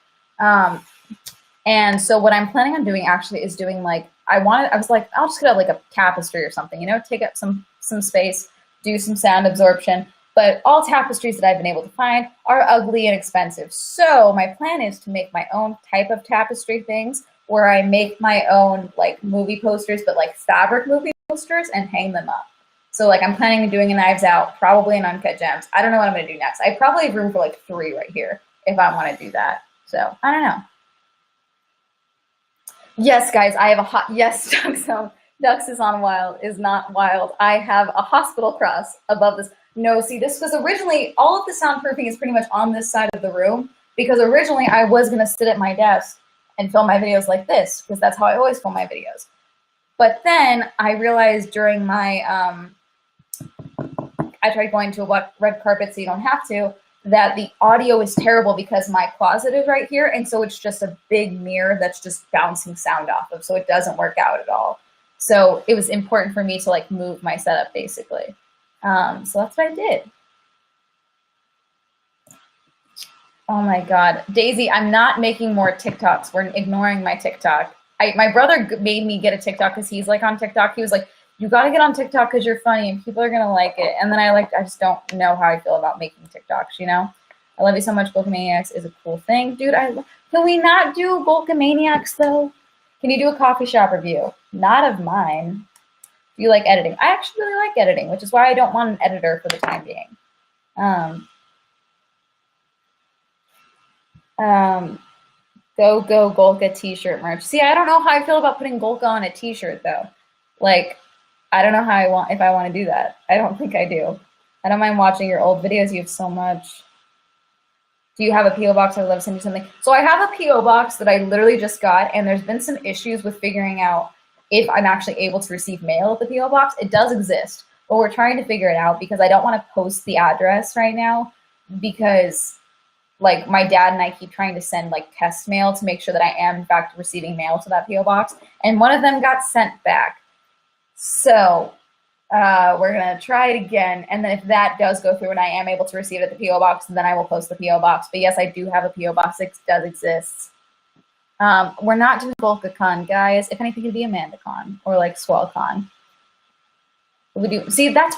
And so what I'm planning on doing actually is doing like, I was like, I'll just get like a tapestry or something, you know, take up some space, do some sound absorption. But all tapestries that I've been able to find are ugly and expensive. So my plan is to make my own type of tapestry things where I make my own like movie posters, but like fabric movie posters and hang them up. So like I'm planning on doing a Knives Out, probably an Uncut Gems. I don't know what I'm gonna do next. I probably have room for like 3 right here if I wanna do that. So I don't know. Yes, guys, I have a yes, Ducks is on wild, is not wild. I have a hospital cross above this. No, see, this was originally, all of the soundproofing is pretty much on this side of the room because originally I was going to sit at my desk and film my videos like this because that's how I always film my videos. But then I realized during my, I tried going to a red carpet so you don't have to, that the audio is terrible because my closet is right here, and so it's just a big mirror that's just bouncing sound off of, so it doesn't work out at all. So it was important for me to like move my setup basically. So that's what I did. Oh my God. Daisy, I'm not making more TikToks. We're ignoring my TikTok. My brother made me get a TikTok because he's like on TikTok. He was like, you got to get on TikTok because you're funny and people are going to like it. And then I just don't know how I feel about making TikToks, you know? I love you so much. Golkamaniacs is a cool thing. Dude, can we not do Golkamaniacs though? Can you do a coffee shop review? Not of mine. Do you like editing? I actually really like editing, which is why I don't want an editor for the time being. Go Golka t-shirt merch. See, I don't know how I feel about putting Golka on a t-shirt though. Like, I don't know if I want to do that. I don't think I do. I don't mind watching your old videos. You have so much. Do you have a P.O. box? I would love to send you something. So I have a P.O. box that I literally just got, and there's been some issues with figuring out if I'm actually able to receive mail at the P.O. box. It does exist, but we're trying to figure it out because I don't want to post the address right now because like my dad and I keep trying to send like test mail to make sure that I am in fact receiving mail to that P.O. box, and one of them got sent back. So we're going to try it again, and then if that does go through and I am able to receive it at the P.O. box, then I will post the P.O. box. But yes, I do have a P.O. box. It does exist. We're not doing GolkaCon, guys. If anything, it'd be AmandaCon or like SwellCon. We do. See, that's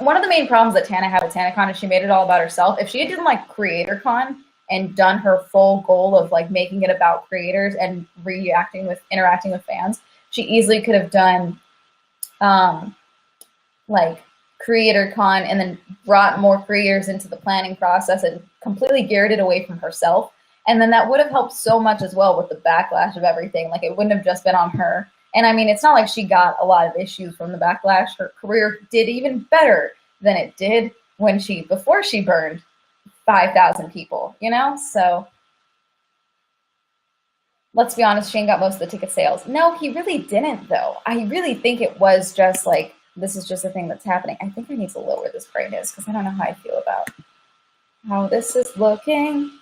one of the main problems that Tana had with TanaCon is she made it all about herself. If she had done like CreatorCon and done her full goal of like making it about creators and interacting with fans, she easily could have done like CreatorCon and then brought more creators into the planning process and completely geared it away from herself. And then that would have helped so much as well with the backlash of everything. Like it wouldn't have just been on her. And I mean, it's not like she got a lot of issues from the backlash. Her career did even better than it did before she burned 5,000 people, you know? So let's be honest, Shane got most of the ticket sales. No, he really didn't though. I really think it was just like, this is just a thing that's happening. I think I need to lower this brightness because I don't know how I feel about how this is looking.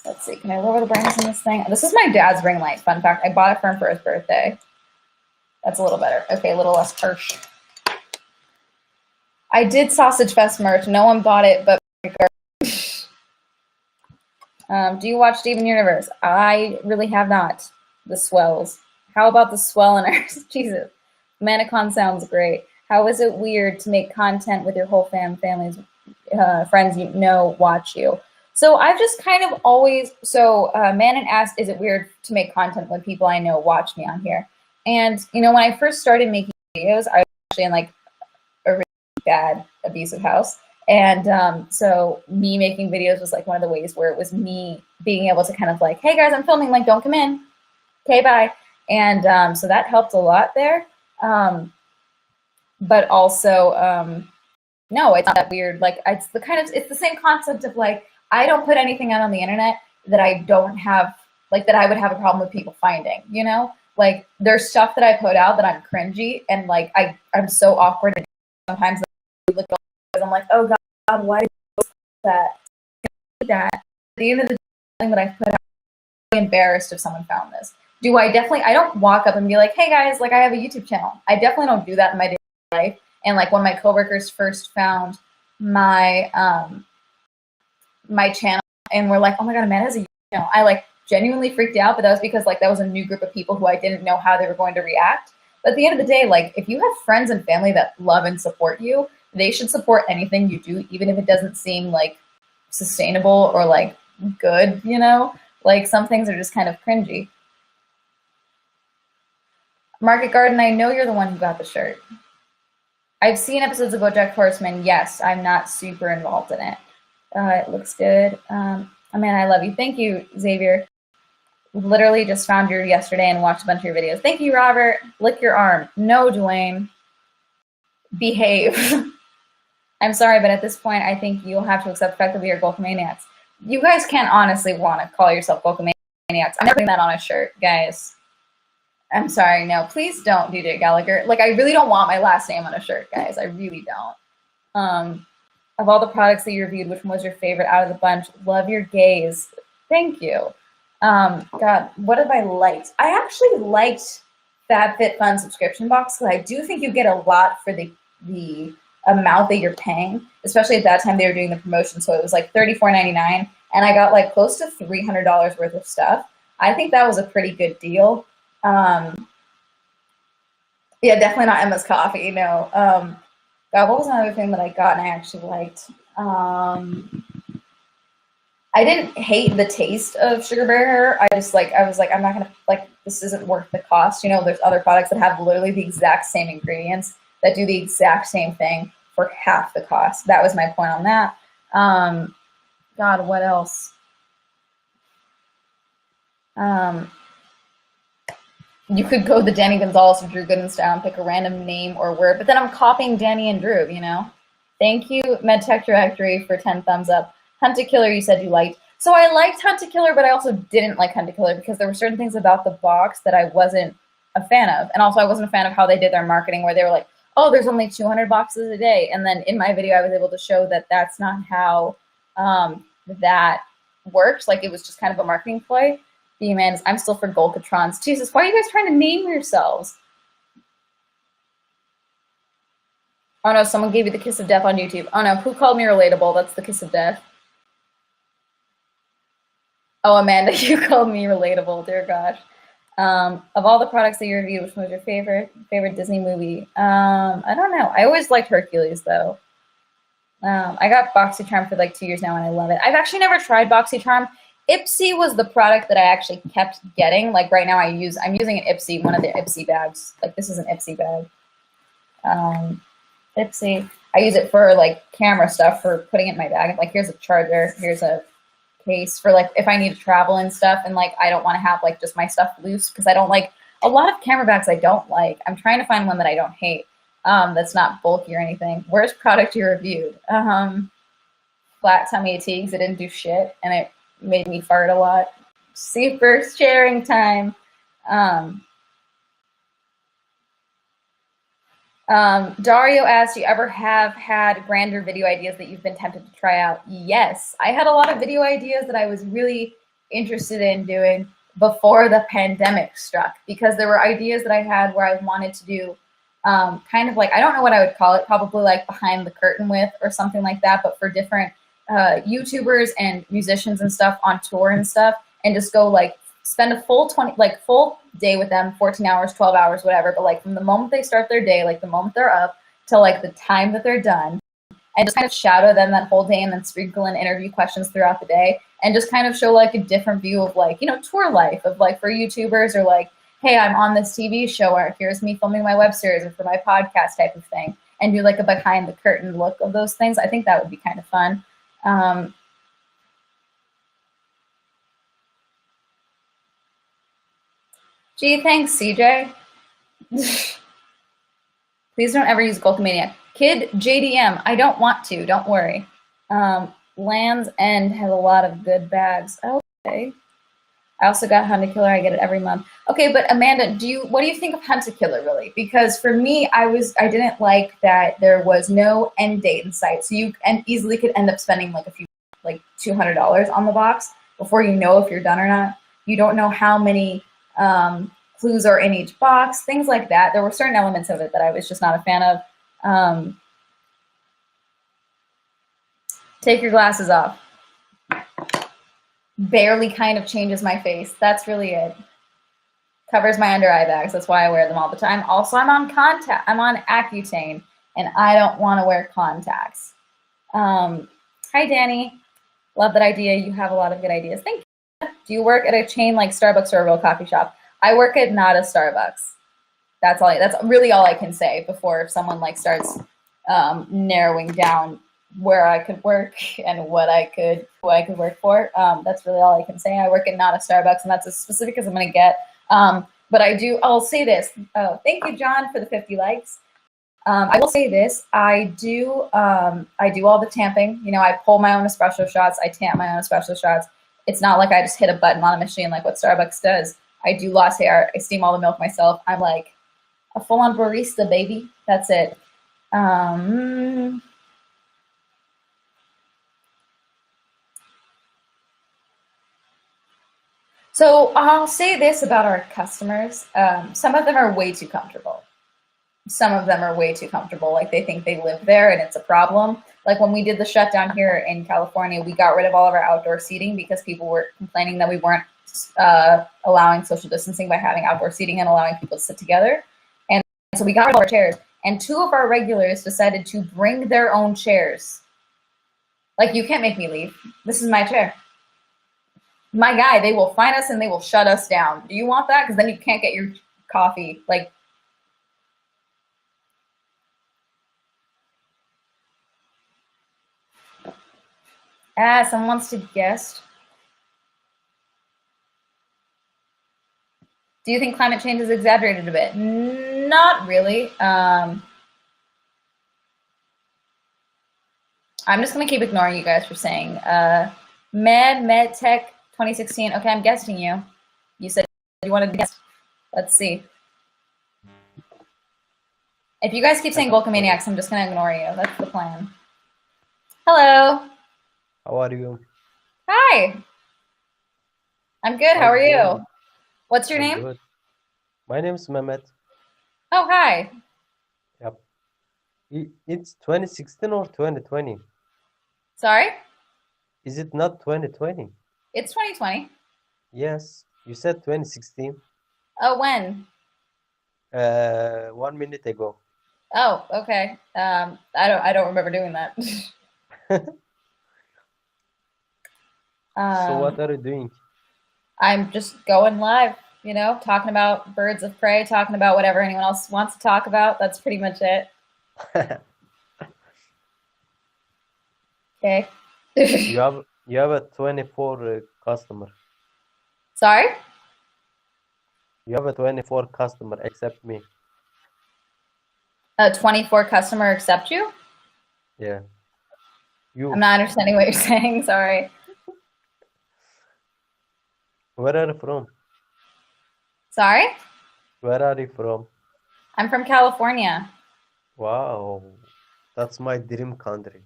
Let's see, can I lower the brightness on this thing? This is my dad's ring light, fun fact. I bought it for him for his birthday. That's a little better. Okay, a little less harsh. I did Sausage Fest merch. No one bought it, but do you watch Steven Universe? I really have not. The swells. How about the swell in ours? Jesus. Manicon sounds great. How is it weird to make content with your whole family's friends you know watch you? So I've just kind of always, Manon asked, is it weird to make content when people I know watch me on here? And, you know, when I first started making videos, I was actually in like a really bad abusive house. And so me making videos was like one of the ways where it was me being able to kind of like, hey guys, I'm filming, like, don't come in. Okay, bye. And so that helped a lot there. But also, no, it's not that weird. Like, it's the same concept of like, I don't put anything out on the internet that I don't have, like, that I would have a problem with people finding, you know? Like, there's stuff that I put out that I'm cringy and like, I'm so awkward. And sometimes I'm like, oh God, why did you post that? At the end of the day, that I put out, I'm embarrassed if someone found this. I don't walk up and be like, hey guys, like I have a YouTube channel. I definitely don't do that in my daily life. And like when my coworkers first found my my channel and were like, oh my God, Amanda has a YouTube channel, I like genuinely freaked out, but that was because like that was a new group of people who I didn't know how they were going to react. But at the end of the day, like if you have friends and family that love and support you, they should support anything you do, even if it doesn't seem like sustainable or like good, you know? Like some things are just kind of cringy. Market Garden, I know you're the one who got the shirt. I've seen episodes of BoJack Horseman. Yes, I'm not super involved in it. It looks good. Man, I love you. Thank you, Xavier. Literally just found you yesterday and watched a bunch of your videos. Thank you, Robert. Lick your arm. No, Dwayne. Behave. I'm sorry, but at this point, I think you'll have to accept the fact that we are Golfomaniacs. You guys can't honestly want to call yourself Golfomaniacs. I'm never putting that on a shirt, guys. I'm sorry, no, please don't, DJ Gallagher. Like, I really don't want my last name on a shirt, guys. I really don't. Of all the products that you reviewed, which one was your favorite out of the bunch? Love your gaze. Thank you. God, what have I liked? I actually liked FabFitFun subscription box because I do think you get a lot for the amount that you're paying. Especially at that time, they were doing the promotion, so it was like $34.99, and I got like close to $300 worth of stuff. I think that was a pretty good deal. Yeah, definitely not Emma's coffee, no. God, what was another thing that I got and I actually liked? I didn't hate the taste of Sugar Bear Hair. I was like, I'm not gonna, like, this isn't worth the cost. You know, there's other products that have literally the exact same ingredients that do the exact same thing for half the cost. That was my point on that. God, what else? You could go the Danny Gonzalez or Drew Gooden style and pick a random name or word, but then I'm copying Danny and Drew, you know? Thank you, MedTech Directory, for 10 thumbs up. Hunt a Killer, you said you liked. So I liked Hunt a Killer, but I also didn't like Hunt a Killer because there were certain things about the box that I wasn't a fan of. And also I wasn't a fan of how they did their marketing where they were like, oh, there's only 200 boxes a day. And then in my video, I was able to show that that's not how that works. Like it was just kind of a marketing ploy. The man, I'm still for Golkatrons. Jesus, why are you guys trying to name yourselves? Oh no, someone gave you the kiss of death on YouTube. Oh no, who called me relatable? That's the kiss of death. Oh, Amanda, you called me relatable, dear gosh. Of all the products that you reviewed, which one was your favorite Disney movie? I don't know. I always liked Hercules though. I got BoxyCharm for like 2 years now and I love it. I've actually never tried BoxyCharm. Ipsy was the product that I actually kept getting. Like right now I'm using an Ipsy, one of the Ipsy bags. Like this is an Ipsy bag. Ipsy. I use it for like camera stuff, for putting it in my bag. Like here's a charger, here's a case for like if I need to travel and stuff and like I don't want to have like just my stuff loose because I don't like a lot of camera bags I don't like. I'm trying to find one that I don't hate. That's not bulky or anything. Worst product you reviewed? Flat tummy tea because it didn't do shit and it made me fart a lot. Super sharing time. Dario asked, do you ever have had grander video ideas that you've been tempted to try out? Yes, I had a lot of video ideas that I was really interested in doing before the pandemic struck, because there were ideas that I had where I wanted to do kind of like, I don't know what I would call it, probably like behind the curtain with or something like that, but for different YouTubers and musicians and stuff on tour and stuff, and just go like spend a full full day with them, 14 hours, 12 hours, whatever. But like from the moment they start their day, like the moment they're up till like the time that they're done, and just kind of shadow them that whole day and then sprinkle in interview questions throughout the day and just kind of show like a different view of like, you know, tour life of like for YouTubers, or like, hey, I'm on this TV show, or here's me filming my web series or for my podcast type of thing, and do like a behind the curtain look of those things. I think that would be kind of fun. Gee, thanks, CJ. Please don't ever use Gulkamaniac. Kid JDM, I don't want to, don't worry. Land's End has a lot of good bags. Okay. I also got Hunt a Killer. I get it every month. Okay, but Amanda, what do you think of Hunt a Killer really? Because for me, I didn't like that there was no end date in sight, so you easily could end up spending like $200 on the box before you know if you're done or not. You don't know how many clues are in each box, things like that. There were certain elements of it that I was just not a fan of. Take your glasses off. Barely kind of changes my face. That's really it. Covers my under eye bags. That's why I wear them all the time. Also, I'm on Accutane, and I don't want to wear contacts. Hi, Danny. Love that idea. You have a lot of good ideas. Thank you. Do you work at a chain like Starbucks or a real coffee shop? I work at not a Starbucks. That's really all I can say before someone like starts narrowing down where I could work and who I could work for. That's really all I can say. I work at not a Starbucks, and that's as specific as I'm going to get. But I'll say this. Thank you, John, for the 50 likes. I will say this. I do all the tamping. You know, I pull my own espresso shots. I tamp my own espresso shots. It's not like I just hit a button on a machine like what Starbucks does. I do latte art. I steam all the milk myself. I'm like a full-on barista, baby. That's it. So I'll say this about our customers. Some of them are way too comfortable. Some of them are way too comfortable. Like they think they live there and it's a problem. Like when we did the shutdown here in California, we got rid of all of our outdoor seating because people were complaining that we weren't allowing social distancing by having outdoor seating and allowing people to sit together. And so we got rid of our chairs. And 2 of our regulars decided to bring their own chairs. Like, you can't make me leave. This is my chair. My guy, they will find us and they will shut us down. Do you want that? Because then you can't get your coffee. Like, someone wants to guest. Do you think climate change is exaggerated a bit? Not really. I'm just going to keep ignoring you guys for saying. MedTech 2016. Okay, I'm guessing you. You said you wanted to guess. Let's see. If you guys keep saying Vulcamaniacs, I'm just going to ignore you. That's the plan. Hello. How are you? Hi. I'm good. How are you? What's your name? Good. My name is Mehmet. Oh, hi. Yep. It's 2016 or 2020? Sorry? Is it not 2020? It's 2020. Yes. You said 2016. Oh, when? 1 minute ago. Oh, okay. I don't remember doing that. So what are you doing? I'm just going live, you know, talking about birds of prey, talking about whatever anyone else wants to talk about. That's pretty much it. Okay. You have a 24 customer. Sorry? You have a 24 customer except me. A 24 customer except you? Yeah. You. I'm not understanding what you're saying. Sorry. Where are you from? Sorry? Where are you from? I'm from California. Wow. That's my dream country.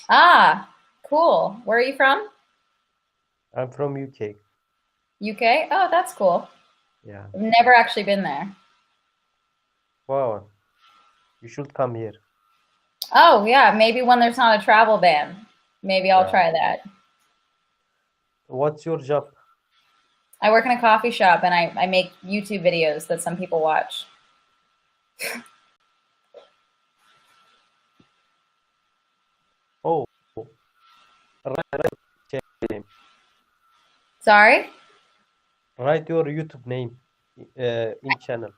Ah, cool. Where are you from? I'm from UK. UK? Oh, that's cool. Yeah. I've never actually been there. Wow. You should come here. Oh, yeah, maybe when there's not a travel ban. Maybe I'll Yeah. try that. What's your job? I work in a coffee shop and I make YouTube videos that some people watch. Oh, write your name. Sorry? Write your YouTube name in channel.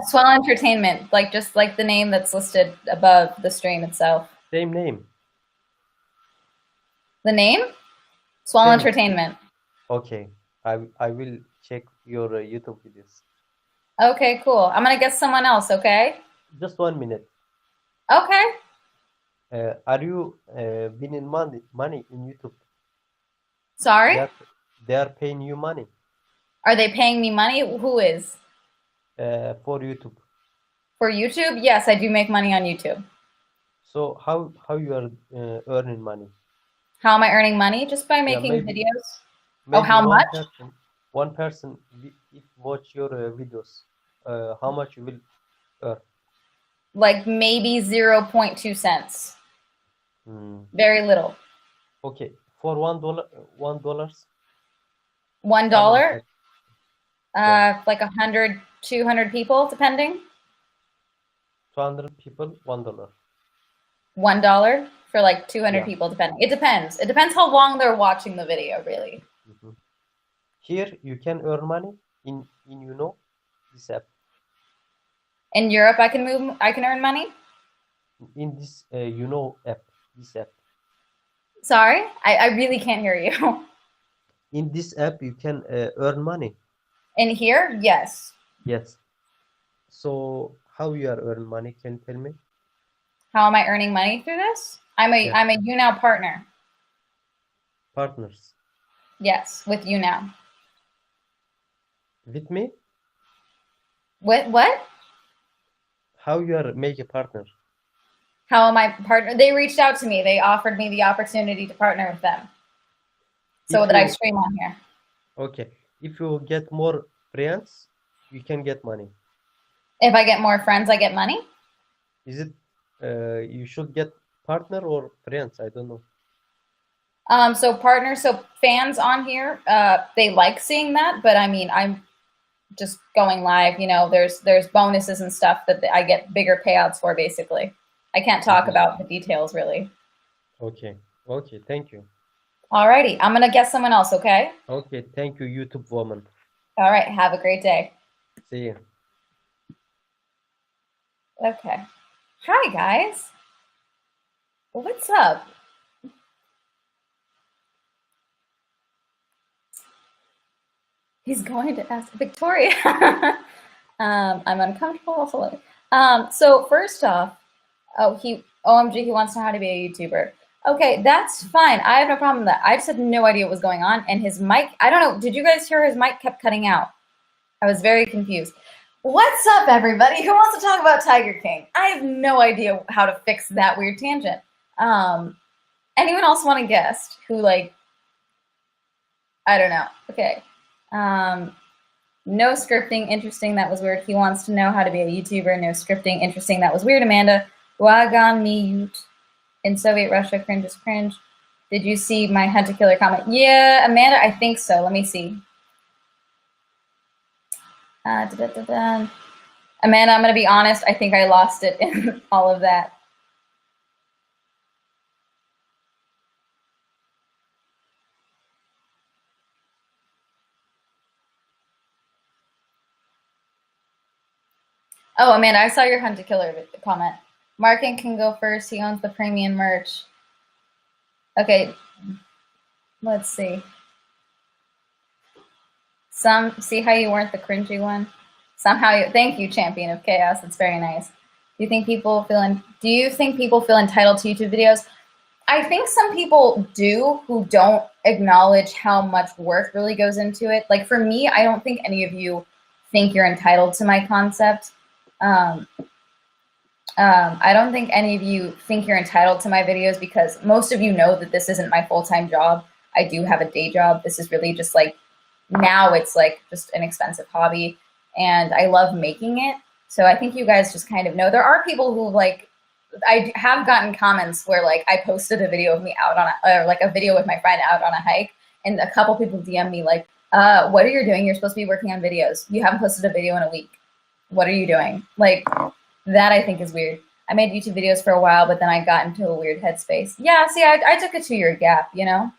Swell Entertainment, like just like the name that's listed above the stream itself. Same name. The name? Swell Same. Entertainment. Okay. I will check your YouTube videos. Okay, cool. I'm gonna guess someone else, okay? Just 1 minute. Okay. Are you been in money in YouTube? Sorry? They are paying you money Are they paying me money? Who is? for YouTube. For YouTube? Yes, I do make money on YouTube. So how you are earning money? How am I earning money? Just by Yeah, making maybe videos. maybe How much? one person if watch your videos, how much you will earn? Like maybe 0.2 cents. Hmm. Very little. Okay, for $1, $1. $1? Yeah. Like 100, 200 people, depending. 200 people, $1. $1 for like 200 Yeah. people, depending. It depends. It depends how long they're watching the video, really. Mm-hmm. Here you can earn money in YouNow, this app. In Europe, I can earn money. In this YouNow app, this app. Sorry, I really can't hear you. In this app, you can earn money. In here, yes. Yes. So how you are earning money? Can you tell me? How am I earning money through this? I'm a YouNow partner. Partners. Yes, with YouNow. With me? What? How you are make a partner? How am I partner? They reached out to me. They offered me the opportunity to partner with them so that I stream on here. Okay. If you get more friends, you can get money. If I get more friends, I get money? Is it you should get partner or friends? I don't know. So partners, so fans on here, they like seeing that, but I mean, I'm just going live, you know, there's bonuses and stuff that I get bigger payouts for, basically. I can't talk about the details, really. Okay. Okay. Thank you. Alrighty, I'm gonna guess someone else, okay? Okay. Thank you, YouTube woman. All right, have a great day. See you. Okay. Hi, guys. What's up? He's going to ask Victoria. I'm uncomfortable. So first off, OMG, he wants to know how to be a YouTuber. Okay, that's fine. I have no problem with that. I just had no idea what was going on. And his mic, I don't know, did you guys hear his mic kept cutting out? I was very confused. What's up, everybody? Who wants to talk about Tiger King? I have no idea how to fix that weird tangent. Anyone else want to guess who, like, I don't know. Okay. No scripting, interesting, that was weird. He wants to know how to be a YouTuber. No scripting, interesting, that was weird. Amanda, Wagan mute. In Soviet Russia, cringe is cringe. Did you see my Hunt a Killer comment? Yeah, Amanda, I think so. Let me see. Amanda, I'm going to be honest. I think I lost it in all of that. Oh, Amanda, I saw your Hunt a Killer comment. Markin can go first. He owns the premium merch. Okay, let's see. See how you weren't the cringy one? Thank you, Champion of Chaos. That's very nice. Do you think people feel entitled to YouTube videos? I think some people do who don't acknowledge how much work really goes into it. Like for me, I don't think any of you think you're entitled to my concept. I don't think any of you think you're entitled to my videos because most of you know that this isn't my full-time job. I do have a day job. This is really just like now it's like just an expensive hobby, and I love making it. So I think you guys just kind of know. There are people who like, I have gotten comments where like I posted a video of me out on or like a video with my friend out on a hike, and a couple people DM me like, what are you doing? You're supposed to be working on videos. You haven't posted a video in a week. What are you doing? Like, that I think is weird. I made YouTube videos for a while, but then I got into a weird headspace. Yeah, see, I took a 2-year gap, you know?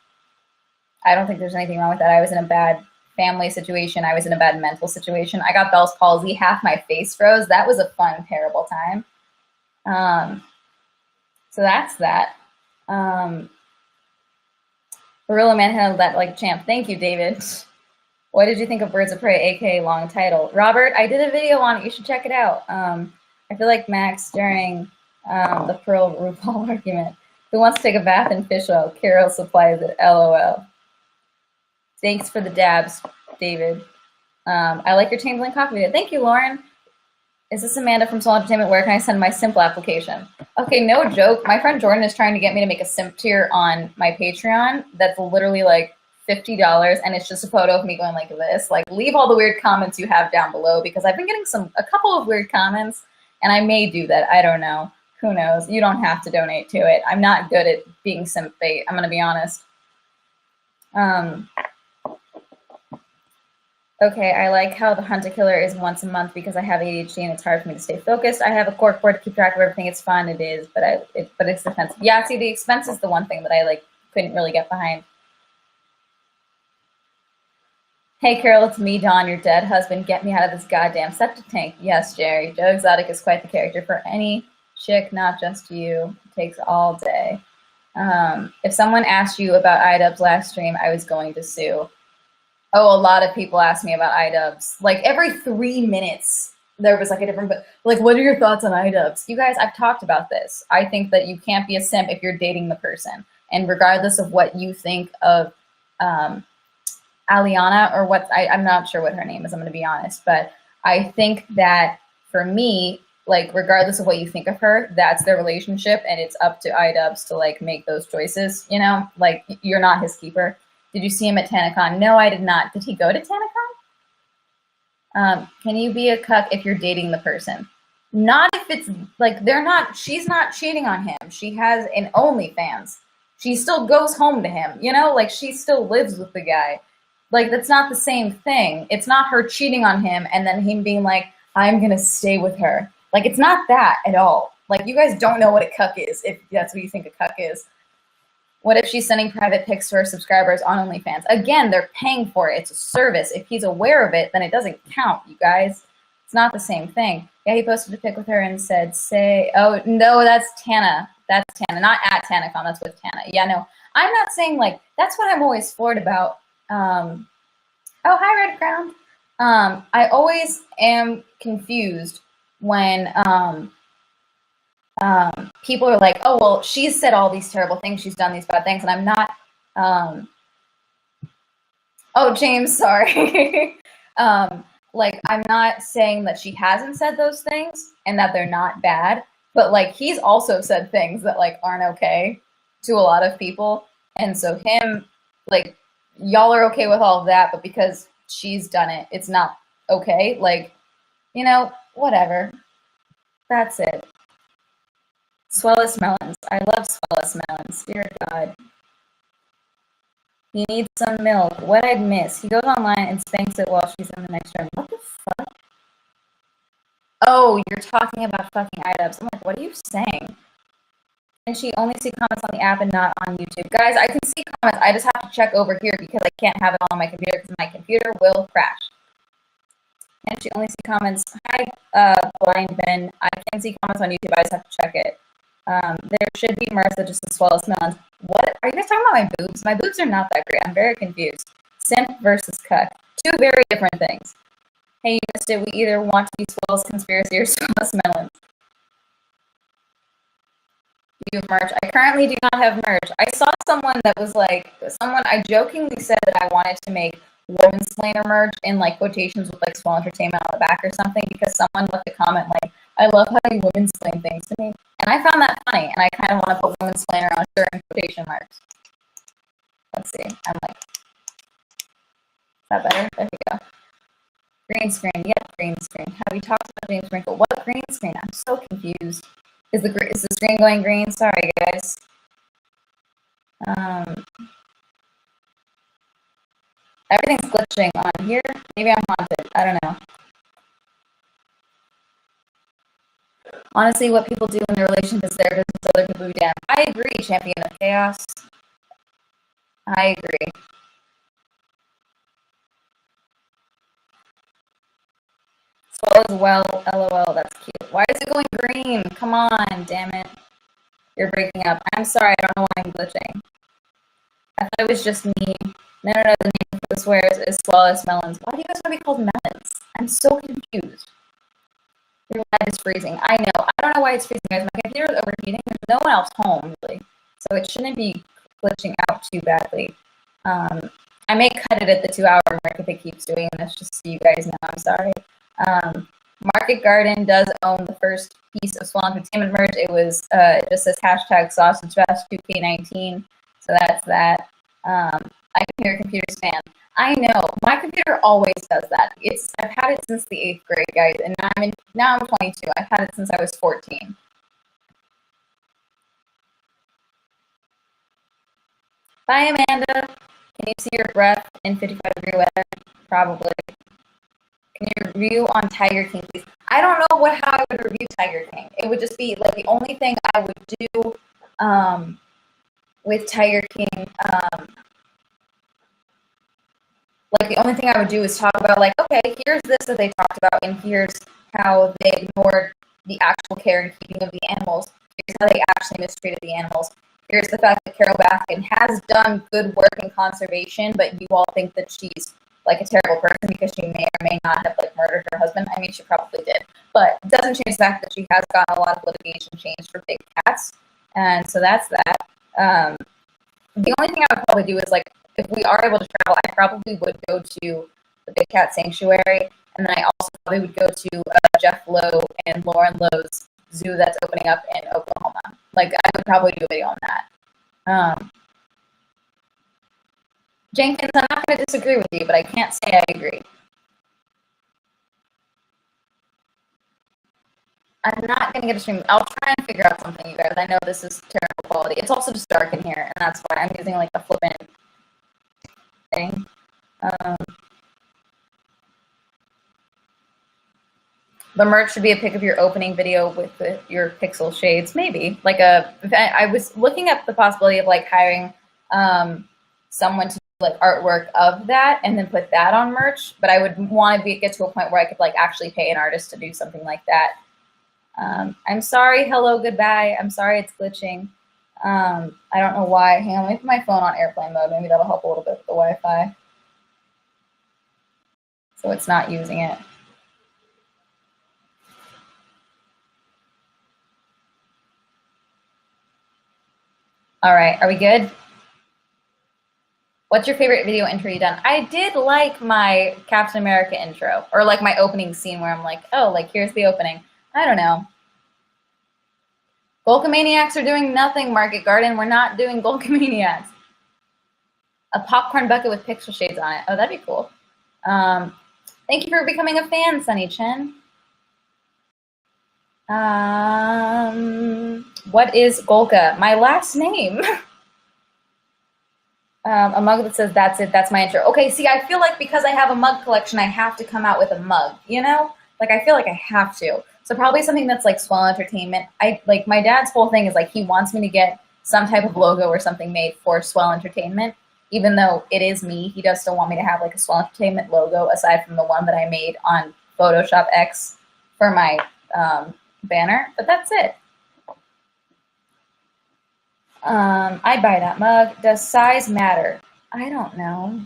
I don't think there's anything wrong with that. I was in a bad family situation. I was in a bad mental situation. I got Bell's palsy. Half my face froze. That was a fun, terrible time. So that's that. Gorilla Man handled that like a champ. Thank you, David. What did you think of Birds of Prey, aka long title? Robert, I did a video on it. You should check it out. I feel like Max during the Pearl RuPaul argument. Who wants to take a bath in fish oil? Carol supplies it. LOL. Thanks for the dabs, David. I like your Chamberlain coffee video. Thank you, Lauren. Is this Amanda from Soul Entertainment? Where can I send my simple application? Okay, no joke. My friend Jordan is trying to get me to make a simp tier on my Patreon that's literally like $50, and it's just a photo of me going like this. Like, leave all the weird comments you have down below, because I've been getting a couple of weird comments, and I may do that. I don't know. Who knows? You don't have to donate to it. I'm not good at being simp bait. I'm going to be honest. Okay, I like how the Hunt a Killer is once a month because I have ADHD and it's hard for me to stay focused. I have a corkboard to keep track of everything. It's fun, it is, but it's expensive. Yeah, see, the expense is the one thing that I like couldn't really get behind. Hey, Carol, it's me, Dawn, your dead husband. Get me out of this goddamn septic tank. Yes, Jerry. Joe Exotic is quite the character for any chick, not just you. It takes all day. If someone asked you about iDubbbz last stream, I was going to sue. Oh, a lot of people ask me about iDubbbz. Like every 3 minutes, there was like a different, like, what are your thoughts on iDubbbz? You guys, I've talked about this. I think that you can't be a simp if you're dating the person. And regardless of what you think of Aliana, or what, I'm not sure what her name is, I'm going to be honest. But I think that for me, like, regardless of what you think of her, that's their relationship. And it's up to iDubbbz to like make those choices, you know, like you're not his keeper. Did you see him at TanaCon? No, I did not. Did he go to TanaCon? Can you be a cuck if you're dating the person? Not if it's like she's not cheating on him. She has an OnlyFans. She still goes home to him, you know, like she still lives with the guy. Like, that's not the same thing. It's not her cheating on him and then him being like, I'm going to stay with her. Like, it's not that at all. Like, you guys don't know what a cuck is if that's what you think a cuck is. What if she's sending private pics to her subscribers on OnlyFans? Again, they're paying for it. It's a service. If he's aware of it, then it doesn't count, you guys. It's not the same thing. Yeah, he posted a pic with her and said, oh, no, that's Tana. That's Tana, not at TanaCon. That's with Tana. Yeah, no, I'm not saying, like, that's what I'm always floored about. Oh, hi, Red Crown. I always am confused when people are like, oh, well, she's said all these terrible things, she's done these bad things, and I'm not, oh, James, sorry. Like, I'm not saying that she hasn't said those things and that they're not bad, but like, he's also said things that like aren't okay to a lot of people. And so him, like, y'all are okay with all of that, but because she's done it, it's not okay. Like, you know, whatever. That's it. Swellest melons. I love swellest melons. Dear God. He needs some milk. What I'd miss. He goes online and spanks it while she's in the next room. What the fuck? Oh, you're talking about fucking iDubbbz. I'm like, what are you saying? And she only see comments on the app and not on YouTube. Guys, I can see comments. I just have to check over here because I can't have it on my computer because my computer will crash. And she only see comments. Hi, Blind Ben. I can see comments on YouTube. I just have to check it. There should be merch that just as well as melons. What? Are you guys talking about my boobs? My boobs are not that great. I'm very confused. Simp versus cuck. Two very different things. Hey, you missed it. We either want to be Swell's conspiracy or Swell's melons. You have merch. I currently do not have merch. I saw someone that was like, I jokingly said that I wanted to make Womansplainer merch in like quotations with like Swell Entertainment on the back or something, because someone left a comment like, I love how you womansplain things to me. And I found that funny, and I kind of want to put Womansplainer on a shirt in quotation marks. Let's see. I'm like, that better? There we go. Green screen. Yep, green screen. Have you talked about James Wrinkle? What green screen? I'm so confused. Is the screen going green? Sorry, guys. Everything's glitching on here. Maybe I'm haunted. I don't know. Honestly, what people do in their relationship is their business. Other people do damn. I agree, Champion of Chaos. I agree. Swell as well. LOL. That's cute. Why is it going green? Come on, damn it. You're breaking up. I'm sorry. I don't know why I'm glitching. I thought it was just me. No. The name for the swears is Swell as Melons. Why do you guys want to be called melons? I'm so confused. Your light is freezing. I know. I don't know why it's freezing, guys. My computer is overheating. There's no one else home, really. So it shouldn't be glitching out too badly. I may cut it at the 2-hour mark if it keeps doing this, just so you guys know. I'm sorry. Market Garden does own the first piece of Swell Entertainment merch. It was just says hashtag Sausage Fest 2K19. So that's that. I can hear a computer spam. I know. My computer always does that. I've had it since the 8th grade, guys, and now I'm 22. I've had it since I was 14. Bye, Amanda. Can you see your breath in 55-degree weather? Probably. Can you review on Tiger King, please? I don't know how I would review Tiger King. It would just be like the only thing I would do with Tiger King. Like the only thing I would do is talk about like, okay, here's this that they talked about, and here's how they ignored the actual care and keeping of the animals. Here's how they actually mistreated the animals. Here's the fact that Carol Baskin has done good work in conservation, but you all think that she's like a terrible person because she may or may not have like murdered her husband. I mean, she probably did, but it doesn't change the fact that she has gotten a lot of litigation changed for big cats, and so that's that. The only thing I would probably do is like, if we are able to travel, I probably would go to the Big Cat Sanctuary, and then I also probably would go to Jeff Lowe and Lauren Lowe's zoo that's opening up in Oklahoma. Like, I would probably do a video on that. Jenkins, I'm not going to disagree with you, but I can't say I agree. I'm not going to get a stream. I'll try and figure out something, you guys. I know this is terrible quality. It's also just dark in here, and that's why I'm using like a flippant thing. The merch should be a pic of your opening video with your pixel shades, maybe. Like I was looking at the possibility of like hiring someone to do like artwork of that and then put that on merch, but I would want to get to a point where I could like actually pay an artist to do something like that. I'm sorry, hello, goodbye. I'm sorry it's glitching. I don't know why. Hang on, let me put my phone on airplane mode. Maybe that'll help a little bit with the Wi-Fi. So it's not using it. All right, are we good? What's your favorite video intro you've done? I did like my Captain America intro, or like my opening scene where I'm like, oh, like here's the opening. I don't know. Golkomaniacs are doing nothing, Market Garden. We're not doing Golkomaniacs. A popcorn bucket with pixel shades on it. Oh, that'd be cool. Thank you for becoming a fan, Sunny Chen. What is Golka? My last name. A mug that says, that's it, that's my intro. Okay, see, I feel like because I have a mug collection, I have to come out with a mug, you know? Like, I feel like I have to. So probably something that's like Swell Entertainment. Like, my dad's whole thing is like, he wants me to get some type of logo or something made for Swell Entertainment. Even though it is me, he does still want me to have like a Swell Entertainment logo aside from the one that I made on Photoshop X for my banner, but that's it. I'd buy that mug. Does size matter? I don't know.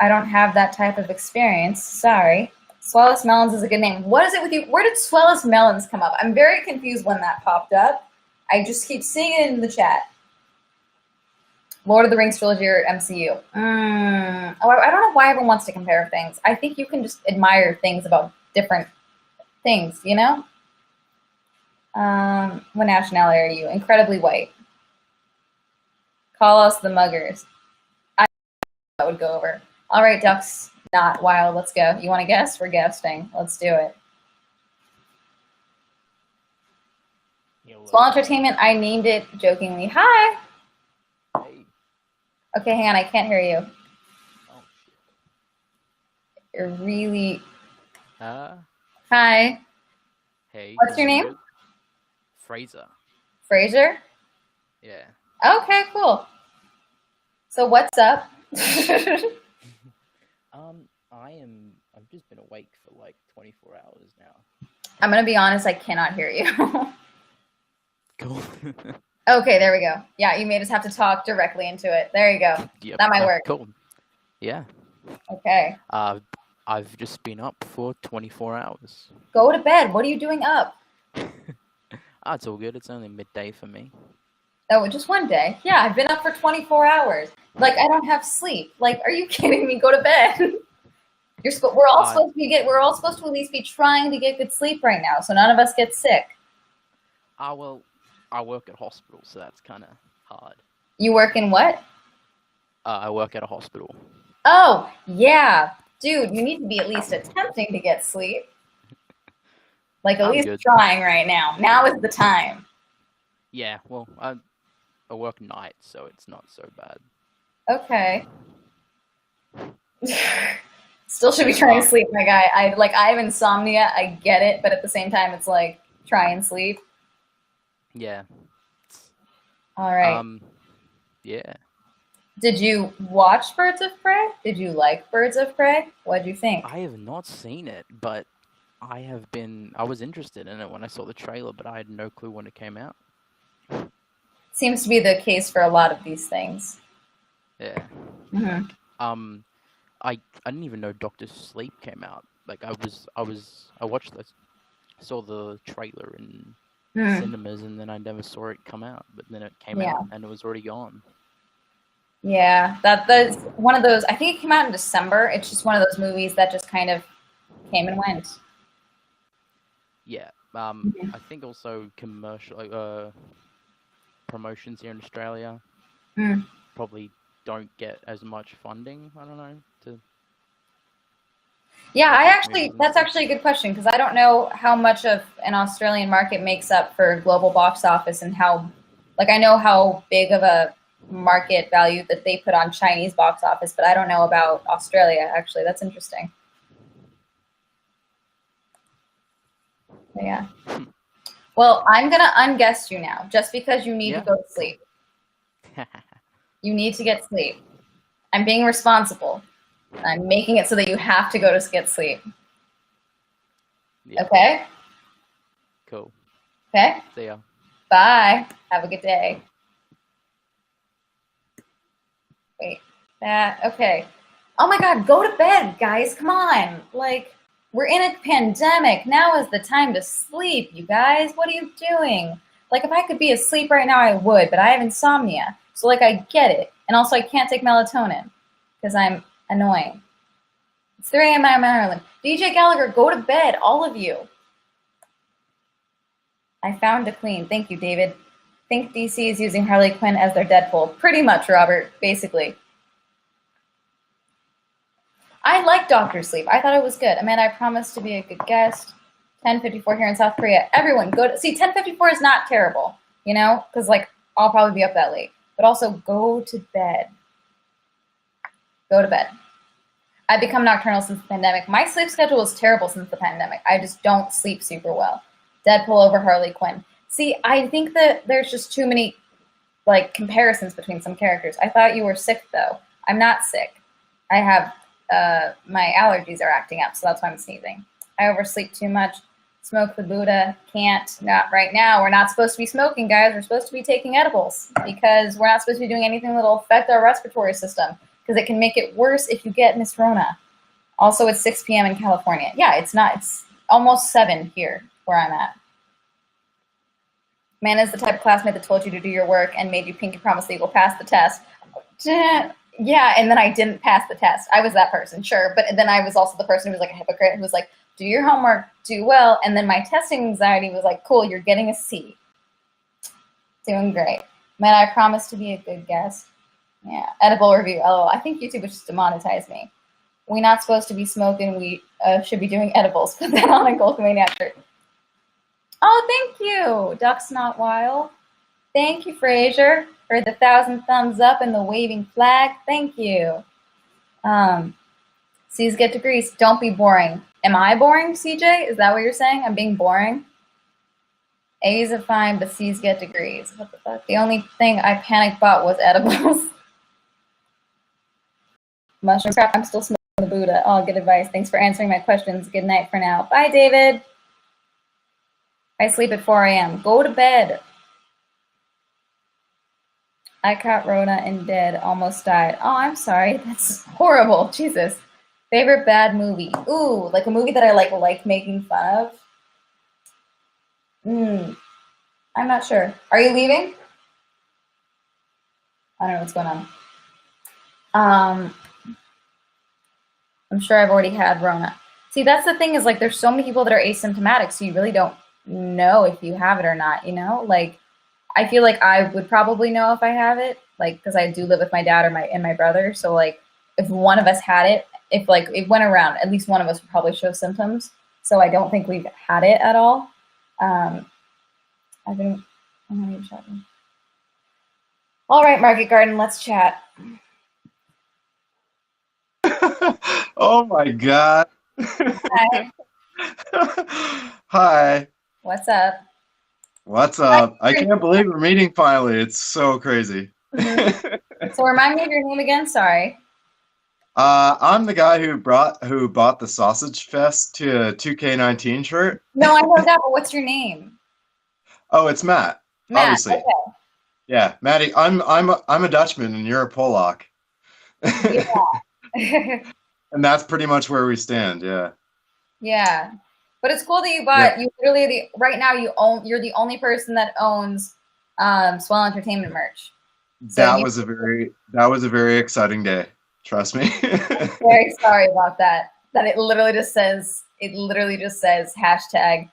I don't have that type of experience. Sorry. Swellest Melons is a good name. What is it with you? Where did Swellest Melons come up? I'm very confused when that popped up. I just keep seeing it in the chat. Lord of the Rings trilogy or MCU? Oh, I don't know why everyone wants to compare things. I think you can just admire things about different things, you know? What nationality are you? Incredibly white. Call us the muggers. I would go over. All right, ducks. Not wild. Let's go. You want to guess? We're guessing. Let's do it. Small entertainment. I named it jokingly. Hi. Hey. Okay, hang on. I can't hear you. Oh shit. You're really. Hey. Hi. What's your name? Fraser. Fraser? Yeah. Okay, cool. So what's up? I've just been awake for like 24 hours now. I'm gonna be honest, I cannot hear you. Cool. Okay, there we go. Yeah, you made us have to talk directly into it. There you go. Yep, That might work. Cool. Yeah. Okay. I've just been up for 24 hours. Go to bed. What are you doing up? It's all good. It's only midday for me. Oh, just one day. Yeah, I've been up for 24 hours. Like, I don't have sleep. Like, are you kidding me? Go to bed. We're all supposed to at least be trying to get good sleep right now, so none of us get sick. Well, I work at hospital, so that's kind of hard. You work in what? I work at a hospital. Oh, yeah. Dude, you need to be at least attempting to get sleep. Like, at least trying right now. Now is the time. Yeah, well, I work nights, so it's not so bad. Okay. Still should be trying to sleep, my guy. I have insomnia. I get it, but at the same time, it's like, try and sleep. Yeah. All right. Yeah. Did you watch Birds of Prey? Did you like Birds of Prey? What'd you think? I have not seen it, but I was interested in it when I saw the trailer, but I had no clue when it came out. Seems to be the case for a lot of these things. Yeah. Mm-hmm. I didn't even know Doctor Sleep came out. Like I saw the trailer in cinemas, and then I never saw it come out. But then it came out, and it was already gone. Yeah, that's one of those. I think it came out in December. It's just one of those movies that just kind of came and went. Yeah. I think also commercial promotions here in Australia probably don't get as much funding. I don't know. Yeah, that's actually a good question, because I don't know how much of an Australian market makes up for global box office, and I know how big of a market value that they put on Chinese box office, but I don't know about Australia, actually. That's interesting. Yeah. Well, I'm going to unguess you now, just because you need to go to sleep. You need to get sleep. I'm being responsible. I'm making it so that you have to go to get sleep. Yeah. Okay? Cool. Okay? See ya. Bye. Have a good day. Wait. Okay. Oh my God, go to bed, guys. Come on. Like, we're in a pandemic. Now is the time to sleep, you guys. What are you doing? Like, if I could be asleep right now, I would, but I have insomnia. So, like, I get it. And also, I can't take melatonin because I'm annoying. It's 3 a.m. in Ireland. DJ Gallagher, go to bed, all of you. I found a queen. Thank you, David. Think DC is using Harley Quinn as their Deadpool. Pretty much, Robert, basically. I like Doctor Sleep. I thought it was good. Amanda, I promised to be a good guest. 10:54 here in South Korea. Everyone, go to... See, 10:54 is not terrible, you know? Because, like, I'll probably be up that late. But also, go to bed. Go to bed. I've become nocturnal since the pandemic. My sleep schedule is terrible since the pandemic. I just don't sleep super well. Deadpool over Harley Quinn. See, I think that there's just too many, like, comparisons between some characters. I thought you were sick, though. I'm not sick. I have... my allergies are acting up, so that's why I'm sneezing. I oversleep too much. Smoke the Buddha. Can't. Not right now. We're not supposed to be smoking, guys. We're supposed to be taking edibles because we're not supposed to be doing anything that'll affect our respiratory system, because it can make it worse if you get Miss Rona. Also, it's 6 p.m. in California. Yeah, it's not. It's almost 7 here where I'm at. Man is the type of classmate that told you to do your work and made you pinky promise that you will pass the test. Yeah, and then I didn't pass the test. I was that person, sure. But then I was also the person who was like a hypocrite, who was like, do your homework, do well. And then my testing anxiety was like, cool, you're getting a C. Doing great. Man, I promise to be a good guest. Yeah, edible review. Oh, I think YouTube would just demonetize me. We not supposed to be smoking. We should be doing edibles. Put that on a Gold Maniac shirt. Oh, thank you, Duck's Not Wild. Thank you, Fraser, for the 1,000 thumbs up and the waving flag. Thank you. C's get degrees. Don't be boring. Am I boring, CJ? Is that what you're saying? I'm being boring? A's are fine, but C's get degrees. What the fuck? The only thing I panic bought was edibles. Mushroom crap. I'm still smoking the Buddha. Oh, good advice. Thanks for answering my questions. Good night for now. Bye, David. I sleep at 4 a.m. Go to bed. I caught Rona and dead. Almost died. Oh, I'm sorry. That's horrible. Jesus. Favorite bad movie? Ooh, like a movie that I like making fun of? I'm not sure. Are you leaving? I don't know what's going on. I'm sure I've already had Rona. See, that's the thing is, like, there's so many people that are asymptomatic, so you really don't know if you have it or not, you know? Like, I feel like I would probably know if I have it, like, because I do live with my dad and my brother, so, like, if one of us had it, if, like, it went around, at least one of us would probably show symptoms, so I don't think we've had it at all. I'm not even chatting. All right, Market Garden, let's chat. Oh my God. Hi. Hi. What's up? What's up? I can't believe we're meeting finally. It's so crazy. So remind me of your name again. Sorry. I'm the guy who bought the Sausage Fest to a 2K19 shirt. No, I know that, but what's your name? Oh, it's Matt. Matt. Obviously. Okay. Yeah, Matty. I'm a Dutchman and you're a Polak. Yeah. And that's pretty much where we stand. Yeah. Yeah, but it's cool that you bought. You literally right now you're the only person that owns Swell Entertainment merch. So That was a very exciting day. Trust me. Very sorry about that. That it literally just says hashtag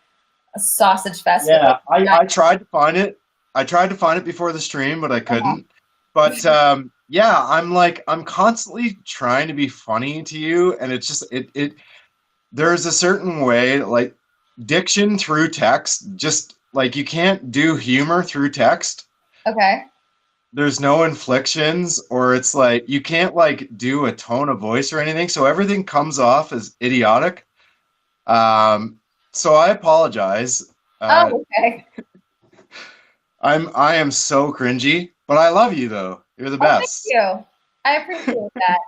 Sausage Fest. Yeah, I tried to find it. I tried to find it before the stream, but I couldn't. But yeah, I'm constantly trying to be funny to you, and it's just there's a certain way, like diction through text, just like you can't do humor through text. Okay. There's no inflections, or it's like you can't like do a tone of voice or anything, so everything comes off as idiotic. So I apologize. Okay. I am so cringy, but I love you though. You're the best. Thank you. I appreciate that.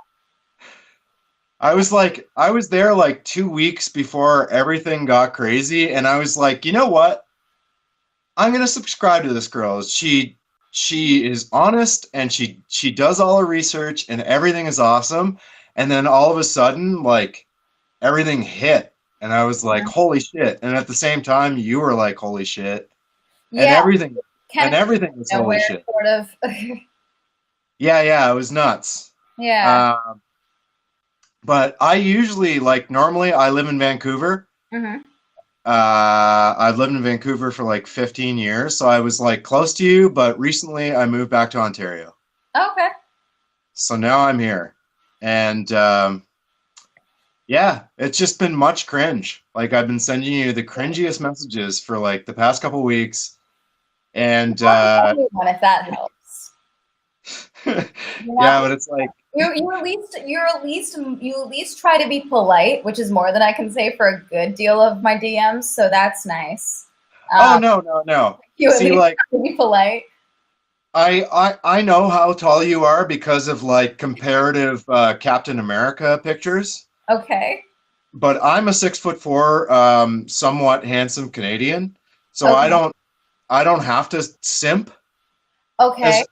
I was there like 2 weeks before everything got crazy, and I was like, you know what? I'm gonna subscribe to this girl. She is honest, and she does all her research, and everything is awesome. And then all of a sudden, like everything hit, and I was like, holy shit! And at the same time, you were like, holy shit! Yeah. And everything was holy shit. Sort of. Yeah, it was nuts. Yeah. But I usually, like, normally I live in Vancouver. Mm-hmm. I've lived in Vancouver for like 15 years, so I was like close to you, but recently I moved back to Ontario. Okay. So now I'm here. And yeah, it's just been much cringe. Like I've been sending you the cringiest messages for like the past couple weeks. And if that helps. Yeah, but it's like you at least try to be polite, which is more than I can say for a good deal of my DMs. So that's nice. Oh no. You See, like try to be polite. I know how tall you are because of like comparative Captain America pictures. Okay. But I'm a 6'4", somewhat handsome Canadian, so okay. I don't have to simp. Okay.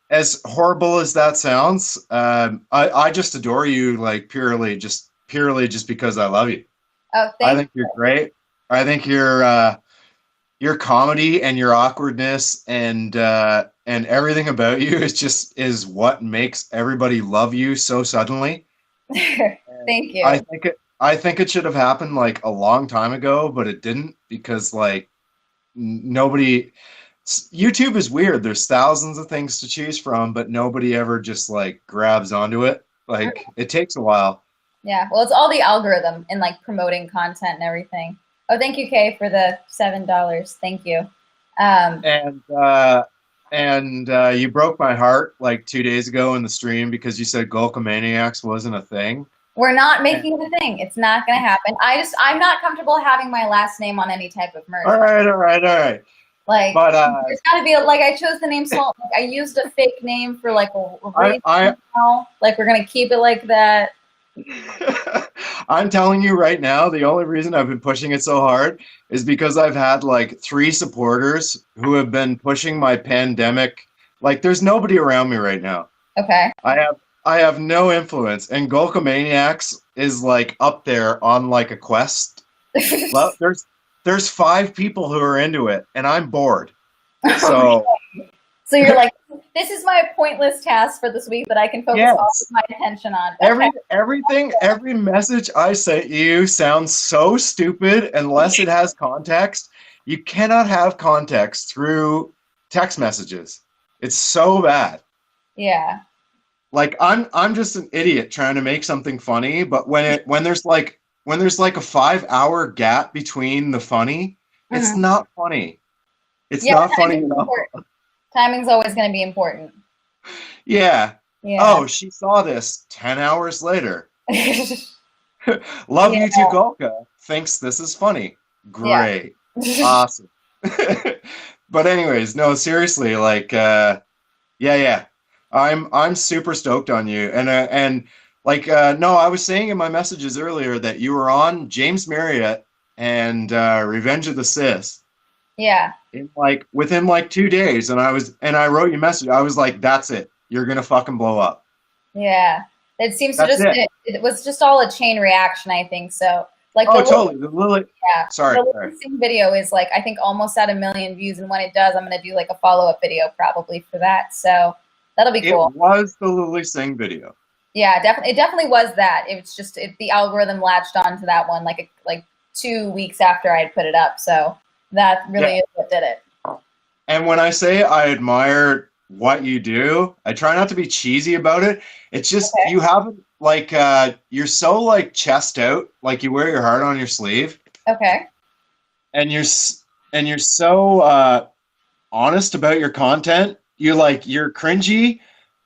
As horrible as that sounds, I just adore you, like purely just because I love you. Oh, I think you're great. I think your comedy and your awkwardness and everything about you is what makes everybody love you so suddenly. Thank you. I think it should have happened like a long time ago, but it didn't because like nobody. YouTube is weird. There's thousands of things to choose from, but nobody ever just like grabs onto it. Like it takes a while. Yeah, well, it's all the algorithm and like promoting content and everything. Oh, thank you, Kay, for the $7. Thank you. And you broke my heart like 2 days ago in the stream because you said Gulkamaniacs wasn't a thing. We're not making it a thing. It's not going to happen. I'm not comfortable having my last name on any type of merch. All right. Like, but there's got to be I chose the name Salt. Like, I used a fake name for like a reason now. Like, we're gonna keep it like that. I'm telling you right now, the only reason I've been pushing it so hard is because I've had like 3 supporters who have been pushing my pandemic. Like, there's nobody around me right now. Okay. I have no influence, and Gulkamaniacs is like up there on like a quest. Well, there's 5 people who are into it, and I'm bored. So you're like, this is my pointless task for this week that I can focus all of my attention on. Okay. Every message I sent you sounds so stupid unless it has context. You cannot have context through text messages. It's so bad. Yeah. Like I'm just an idiot trying to make something funny, but when there's like a 5-hour gap between the funny, it's not funny. It's not funny enough. Timing's always going to be important. Yeah. Oh, she saw this 10 hours later. Love you too, Golka. Thinks this is funny. Great. Yeah. Awesome. But anyways, no, seriously, like, yeah. I'm super stoked on you. And like, no, I was saying in my messages earlier that you were on James Marriott and Revenge of the Sith. Yeah. Within 2 days, and I wrote you a message. I was like, "That's it. You're gonna fucking blow up." Yeah, it seems to it was just all a chain reaction. I think so. Like, totally. The Lily. Yeah. Sorry. The Lily Singh video is like, I think almost at 1 million views, and when it does, I'm gonna do like a follow-up video probably for that. So that'll be cool. It was the Lily Singh video. Yeah, definitely. It definitely was that. It was just the algorithm latched onto that one like 2 weeks after I had put it up. So. That really is what did it. And when I say I admire what you do, I try not to be cheesy about it. It's just you haven't you're so chest out, like you wear your heart on your sleeve. Okay. And you're so honest about your content. You're cringy,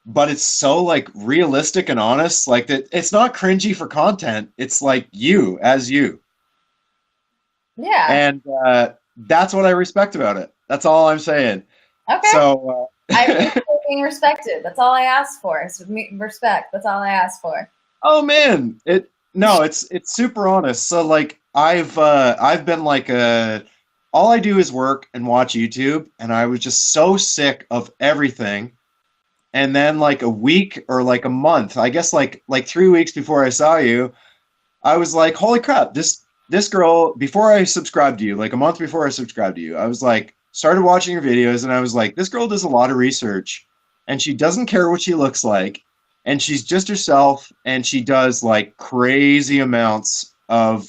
but it's so realistic and honest. Like that, it's not cringy for content. It's like you as you. Yeah. And that's what I respect about it. That's all I'm saying. Okay. So I appreciate being respected. That's all I ask for. It's respect. That's all I ask for. Oh man, it's super honest. So I've been all I do is work and watch YouTube, and I was just so sick of everything. And then a week or a month, I guess 3 weeks before I saw you, I was like, holy crap, this girl, before I subscribed to you, a month before I subscribed to you, I was started watching your videos, and I was like, this girl does a lot of research, and she doesn't care what she looks like, and she's just herself, and she does crazy amounts of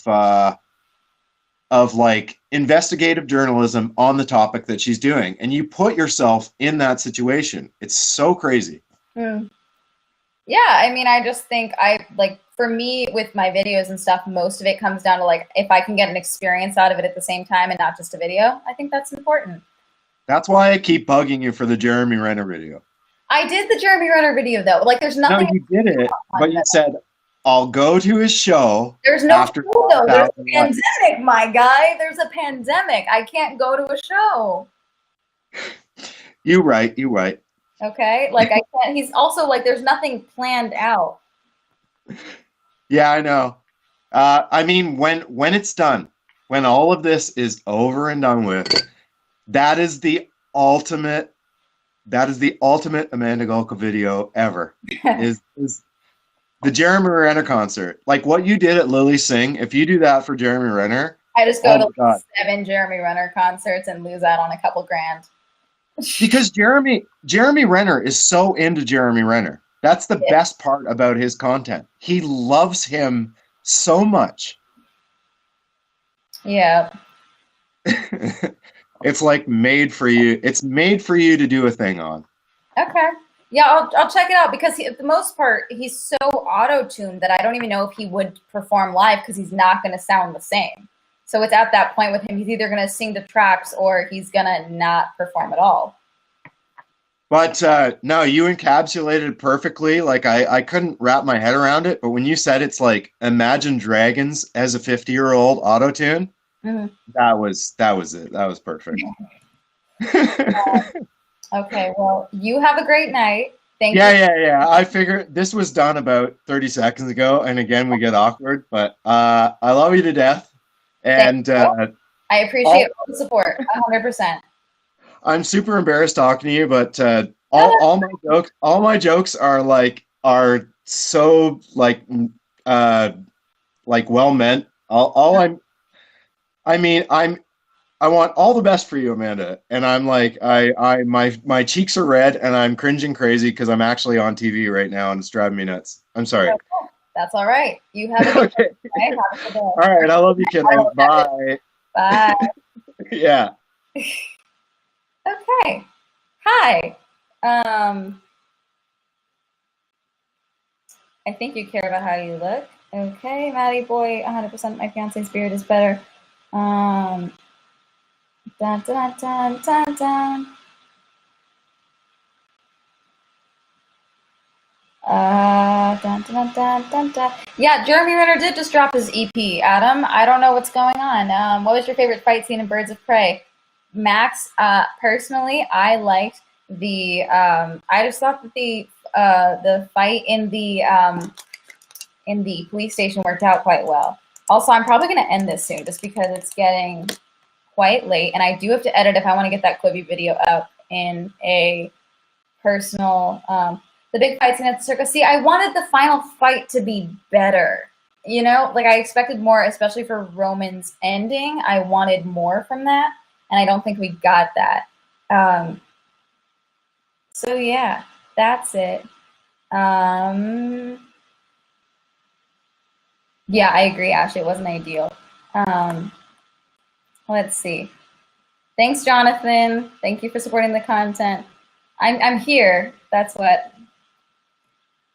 investigative journalism on the topic that she's doing, and you put yourself in that situation. It's so crazy. Yeah, I mean, I just think for me with my videos and stuff, most of it comes down to if I can get an experience out of it at the same time and not just a video, I think that's important. That's why I keep bugging you for the Jeremy Renner video. I did the Jeremy Renner video though. There's nothing. No, you did it, but you said, I'll go to his show. There's no show though. There's a pandemic, my guy. There's a pandemic. I can't go to a show. You right. Okay, I can't. He's also there's nothing planned out. Yeah, I know. I mean, when it's done, when all of this is over and done with, that is the ultimate Amanda Golka video ever. is the Jeremy Renner concert. What you did at Lily Singh, if you do that for Jeremy Renner, I just go to 7 Jeremy Renner concerts and lose out on a couple grand. Because Jeremy Renner is so into Jeremy Renner. That's the best part about his content. He loves him so much. Yeah. It's made for you. It's made for you to do a thing on. Okay. Yeah, I'll check it out because for the most part, he's so auto-tuned that I don't even know if he would perform live because he's not going to sound the same. So it's at that point with him, he's either going to sing the tracks or he's going to not perform at all. But no, you encapsulated perfectly. Like I couldn't wrap my head around it, but when you said it's like Imagine Dragons as a 50-year-old auto-tune, that was it. That was perfect. Okay, well, you have a great night. Thank you. Yeah. I figured this was done about 30 seconds ago, and again we get awkward, but I love you to death. And I appreciate all the support, 100%. I'm super embarrassed talking to you, but all my jokes are so like well meant. I want all the best for you, Amanda. And I'm like my cheeks are red and I'm cringing crazy because I'm actually on TV right now and it's driving me nuts. I'm sorry. That's all right. You have a good okay. day. Have a good day. All right, I love you, kiddo. Bye. Bye. Yeah. Okay. Hi. I think you care about how you look. Okay, Maddie boy, 100% my fiance's beard is better. Dun, dun, dun, dun, dun. Dun, dun, dun, dun, dun. Yeah, Jeremy Renner did just drop his EP, Adam. I don't know what's going on. What was your favorite fight scene in Birds of Prey? Max, personally, I liked the, I just thought that the fight in the police station worked out quite well. Also, I'm probably going to end this soon just because it's getting quite late, and I do have to edit if I want to get that Quibi video up in a personal, the big fight scene at the circus. See, I wanted the final fight to be better. You know, like I expected more, especially for Roman's ending. I wanted more from that, and I don't think we got that. So yeah, that's it. Yeah, I agree, Ashley. It wasn't ideal. Let's see. Thanks, Jonathan. Thank you for supporting the content. I'm here. That's what.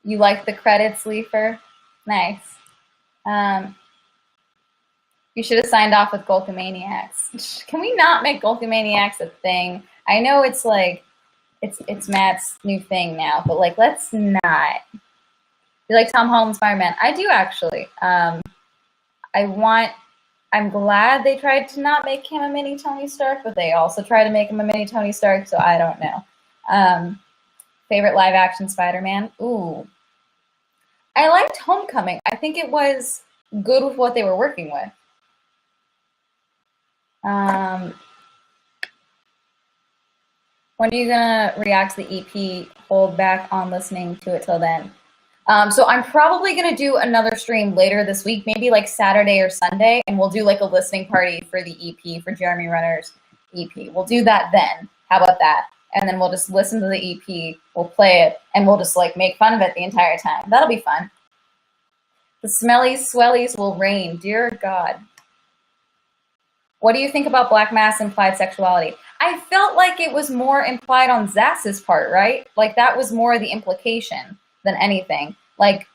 You like the credits, Leifer? Nice. You should have signed off with Golkomaniacs. Can we not make Golkomaniacs a thing? I know it's like, it's Matt's new thing now, but like, let's not. You like Tom Holland's Spider-Man? I do actually. I'm glad they tried to not make him a mini Tony Stark, but they also tried to make him a mini Tony Stark, so I don't know. Favorite live action Spider-Man? Ooh. I liked Homecoming. I think it was good with what they were working with. When are you gonna react to the EP? Hold back on listening to it till then. So I'm probably gonna do another stream later this week, maybe like Saturday or Sunday, and we'll do like a listening party for the EP, for Jeremy Renner's EP. We'll do that then. How about that? And then we'll just listen to the EP, we'll play it, and we'll just like make fun of it the entire time. That'll be fun. The smelly swellies will reign, dear God. What do you think about Black Mass implied sexuality? I felt like it was more implied on Zass's part, right? Like that was more the implication than anything. Like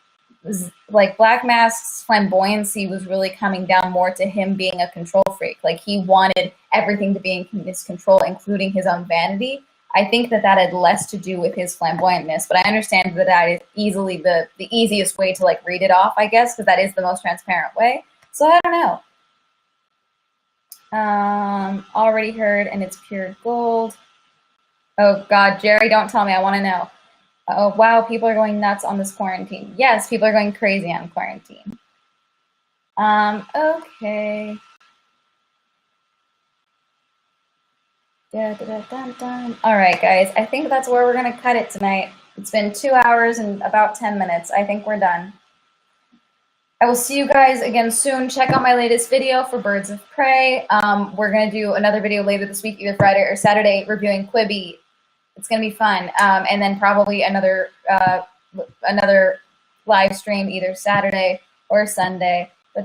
Black Mask's flamboyancy was really coming down more to him being a control freak. Like he wanted everything to be in his control, including his own vanity. I think that had less to do with his flamboyantness, but I understand that is easily the easiest way to like read it off, I guess, because that is the most transparent way. So I don't know. Already heard, and it's pure gold. Oh God, Jerry, don't tell me. I want to know. Oh wow, people are going nuts on this quarantine. Yes, people are going crazy on quarantine. Okay. All right, guys, I think that's where we're going to cut it tonight. It's been 2 hours and about 10 minutes. I think we're done. I will see you guys again soon. Check out my latest video for Birds of Prey. We're going to do another video later this week, either Friday or Saturday, reviewing Quibi. It's going to be fun. And then probably another live stream either Saturday or Sunday.